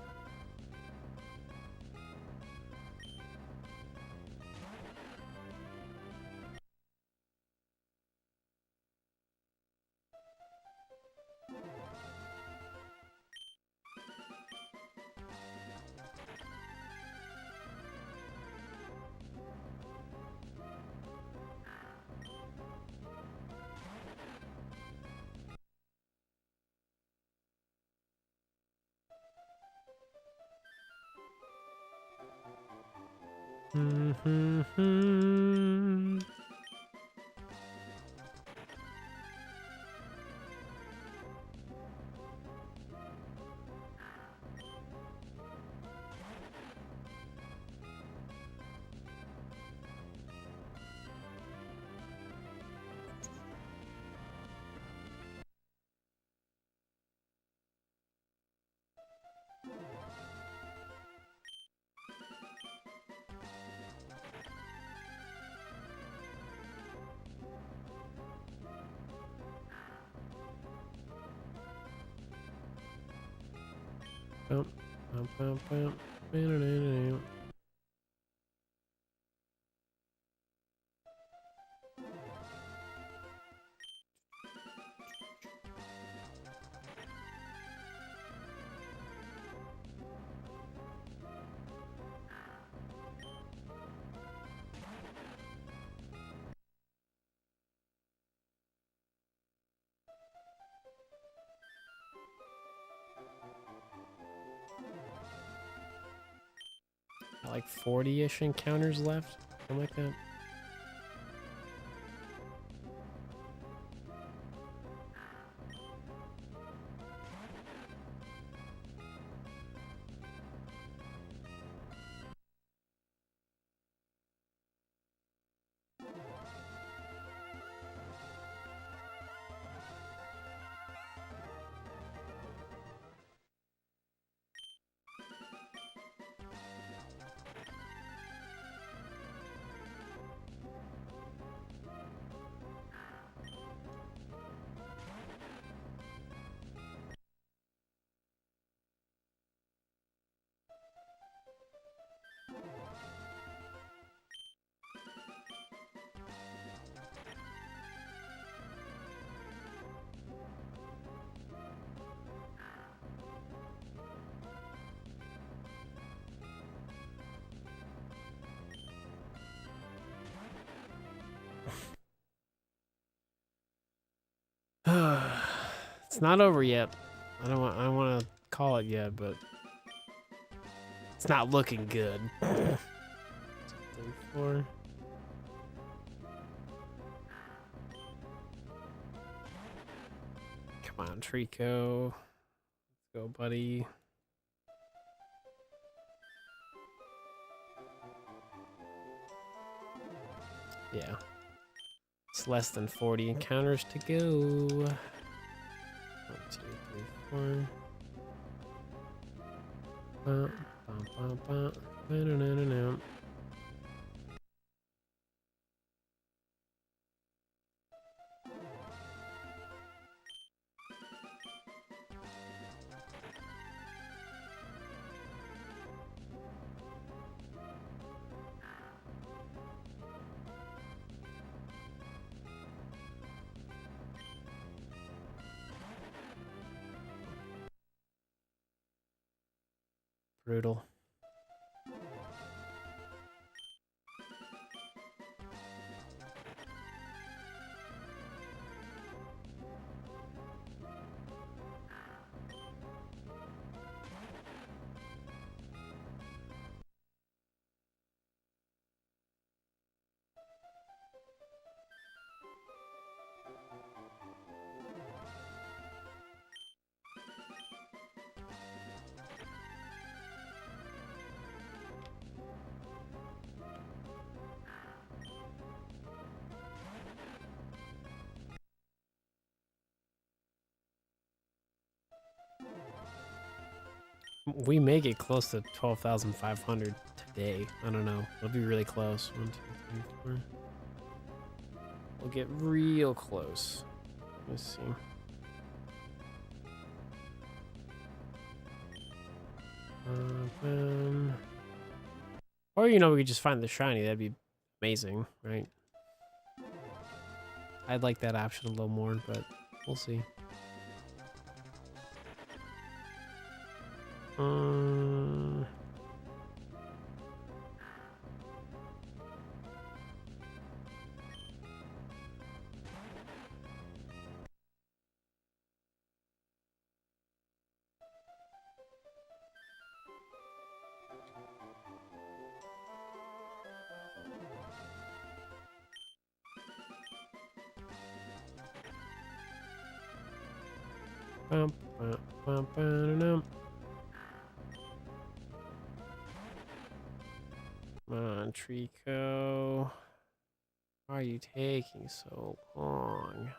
Bump, bump, bump, bump. Ba-da-da-da-da. Like 40-ish encounters left, something like that. It's not over yet. I don't want to call it yet, but it's not looking good. 2, 3, 4. Come on, Trico. Let's go, buddy. Yeah. It's less than 40 encounters to go. 1, 2, 3, 4. Bum, bum, bum, bum. Ba-da-da-da-da. Brutal. We may get close to 12,500 today. I don't know. It'll be really close. 1, 2, 3, 4. We'll get real close. Let's see. Or, you know, we could just find the shiny. That'd be amazing, right? I'd like that option a little more, but we'll see. Bum, bum, bum, ba-da-dum. Come on, Trico. Why are you taking so long?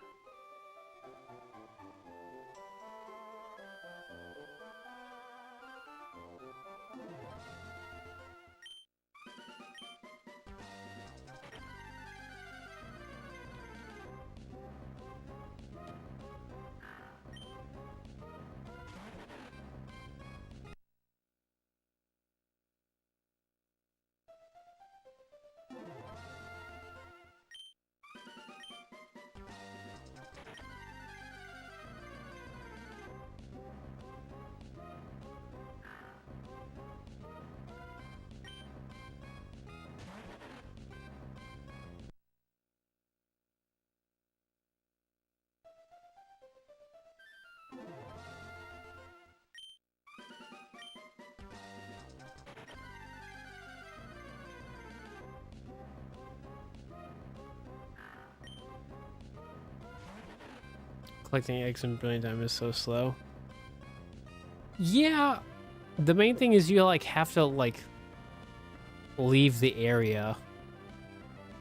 Collecting eggs in Brilliant Diamond is so slow. Yeah, the main thing is you like have to like leave the area.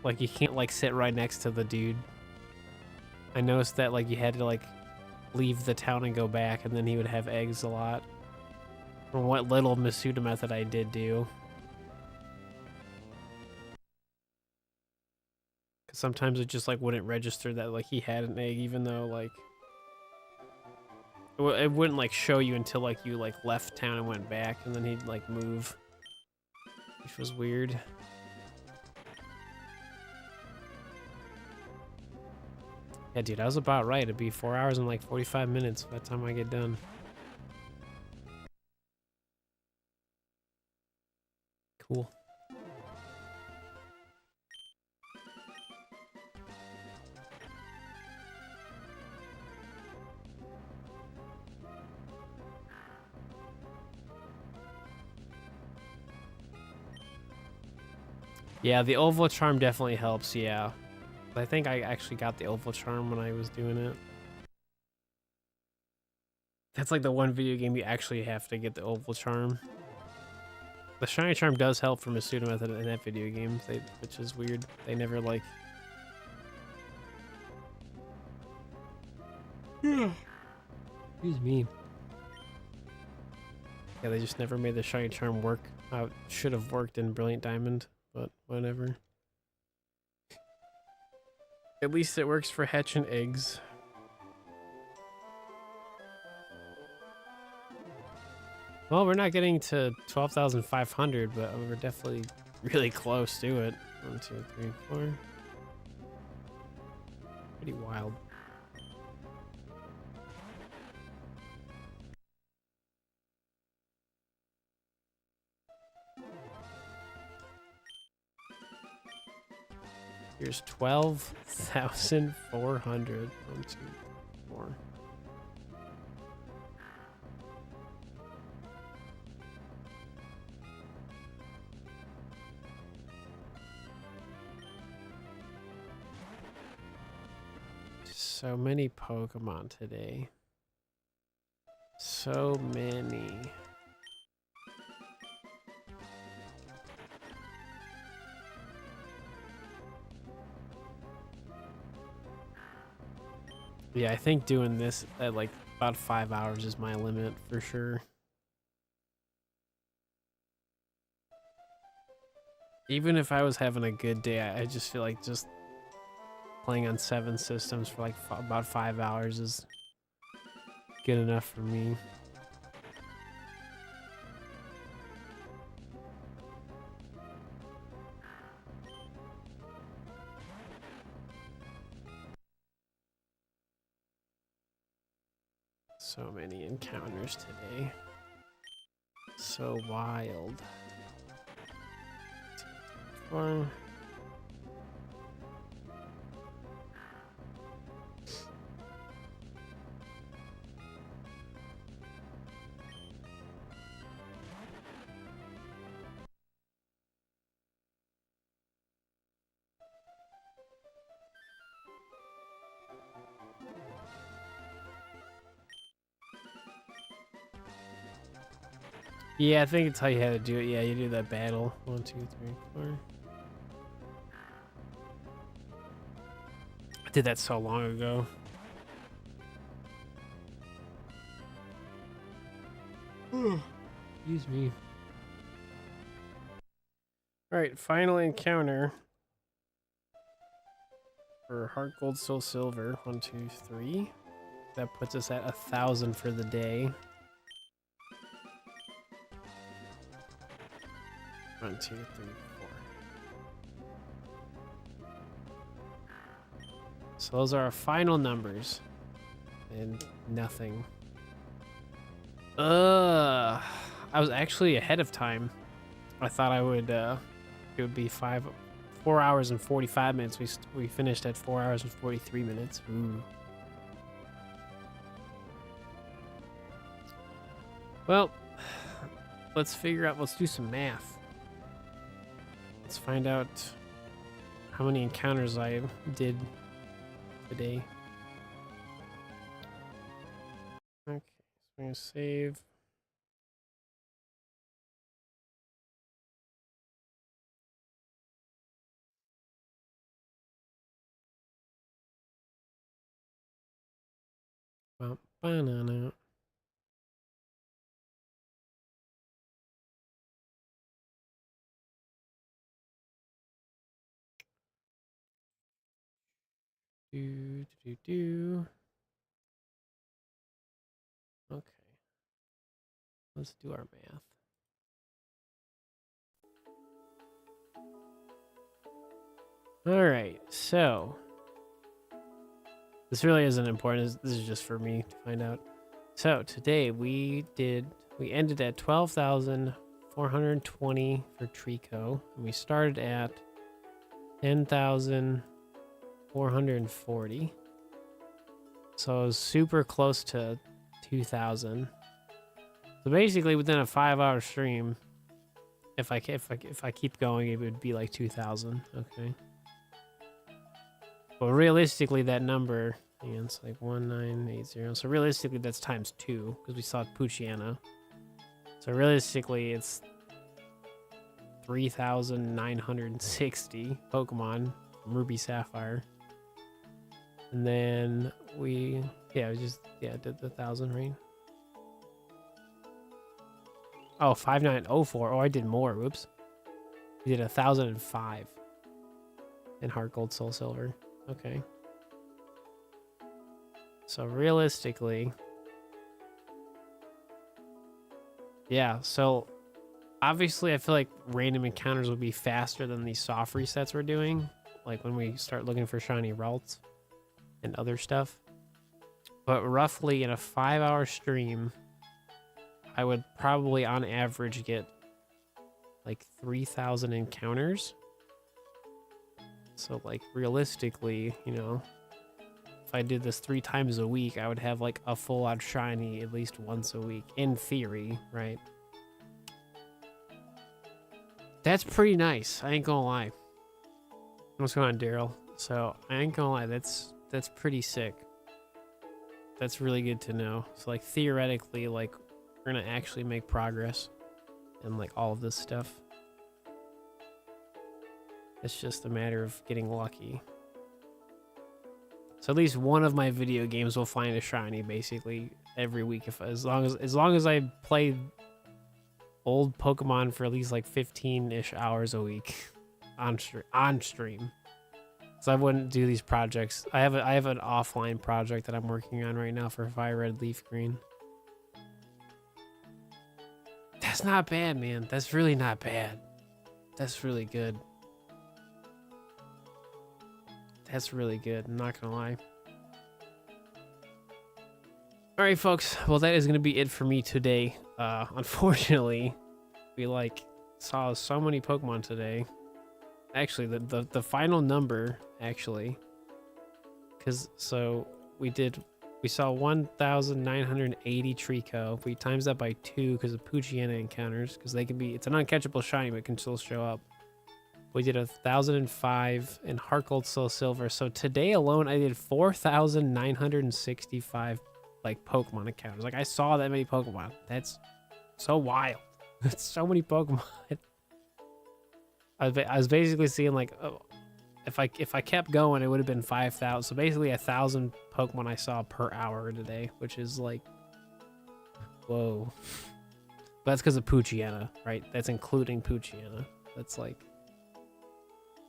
Like you can't like sit right next to the dude. I noticed that like you had to like leave the town and go back, and then he would have eggs a lot. From what little Masuda method I did do. Because sometimes it just like wouldn't register that like he had an egg, even though like it wouldn't like show you until like you like left town and went back, and then he'd like move, which was weird. Yeah, dude, I was about right. It'd be 4 hours and like 45 minutes by the time I get done. Cool. Yeah, the oval charm definitely helps, yeah. I think I actually got the oval charm when I was doing it. That's like the one video game you actually have to get the oval charm. The shiny charm does help from a pseudo method in that video game, which is weird. They never like... Excuse me. Yeah, they just never made the shiny charm work. It should have worked in Brilliant Diamond, but whatever. At least it works for hatching eggs. Well, we're not getting to 12,500, but we're definitely really close to it. 1, 2, 3, 4. Pretty wild. Here's 12,400. 1, 2, 4. So many Pokemon today. So many. Yeah, I think doing this at like about 5 hours is my limit for sure. Even if I was having a good day, I just feel like just playing on 7 systems for like about 5 hours is good enough for me. So many encounters today. So wild. 2, 3, 4. Yeah, I think it's how you had to do it. Yeah, you do that battle. 1, 2, 3, 4. I did that so long ago. Excuse me. Alright, final encounter for HeartGold SoulSilver. 1, 2, 3. That puts us at 1,000 for the day. 1, 2, 3, 4. So those are our final numbers. And nothing. I was actually ahead of time. I thought I would, it would be 4 hours and 45 minutes. We finished at 4 hours and 43 minutes. Ooh. Well, let's do some math. Let's find out how many encounters I did today. I'm gonna save. Banana. Do. Okay. Let's do our math. All right, so this really isn't important. This is just for me to find out. So today we ended at 12,420 for Trico, and we started at 10,440. So it was super close to 2,000. So basically, within a 5-hour stream, if I keep going, it would be like 2,000. Okay. But realistically, that number, and it's like 1980. So realistically, that's times 2 because we saw Poochyena. So realistically, it's 3,960 Pokemon from Ruby Sapphire. And then we did the 1,000 right? Oh, 5,904. Oh, I did more. Whoops. We did 1,005 in HeartGold SoulSilver. Okay. So realistically, yeah. So obviously, I feel like random encounters would be faster than these soft resets we're doing. Like when we start looking for shiny Ralts and other stuff. But roughly in a 5-hour stream, I would probably on average get like 3,000 encounters. So like realistically, you know, if I did this 3 times a week, I would have like a full-on shiny at least once a week, in theory, right? That's pretty nice. I ain't gonna lie. What's going on, Daryl? So I ain't gonna lie, that's pretty sick. That's really good to know. So like theoretically, like we're gonna actually make progress in like all of this stuff. It's just a matter of getting lucky. So at least one of my video games will find a shiny basically every week, as long as I play old Pokemon for at least like 15-ish hours a week on stream. So I wouldn't do these projects. I have an offline project that I'm working on right now for Fire Red Leaf Green. That's not bad, man. That's really not bad. That's really good. That's really good. I'm not gonna lie. All right, folks. Well, that is gonna be it for me today. Unfortunately, we like saw so many Pokemon today. Actually, the final number actually, because so we saw 1,980 Trico. We times that by 2 because of Poochyena encounters, because they can be, it's an uncatchable shiny but can still show up. We did 1,005 in HeartGold SoulSilver. So today alone, I did 4,965 like Pokemon encounters. Like I saw that many Pokemon. That's so wild. That's so many Pokemon. I was basically seeing like, oh, if I kept going, it would have been 5,000. So basically 1,000 Pokemon I saw per hour today, which is like, whoa. But that's because of Poochyena, right? That's including Poochyena. That's like,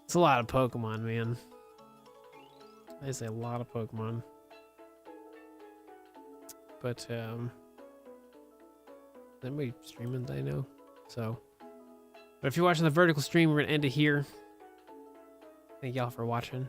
it's a lot of Pokemon, man. That's a lot of Pokemon. But is anybody streaming that I know? So, but if you're watching the vertical stream, we're gonna end it here. Thank y'all for watching.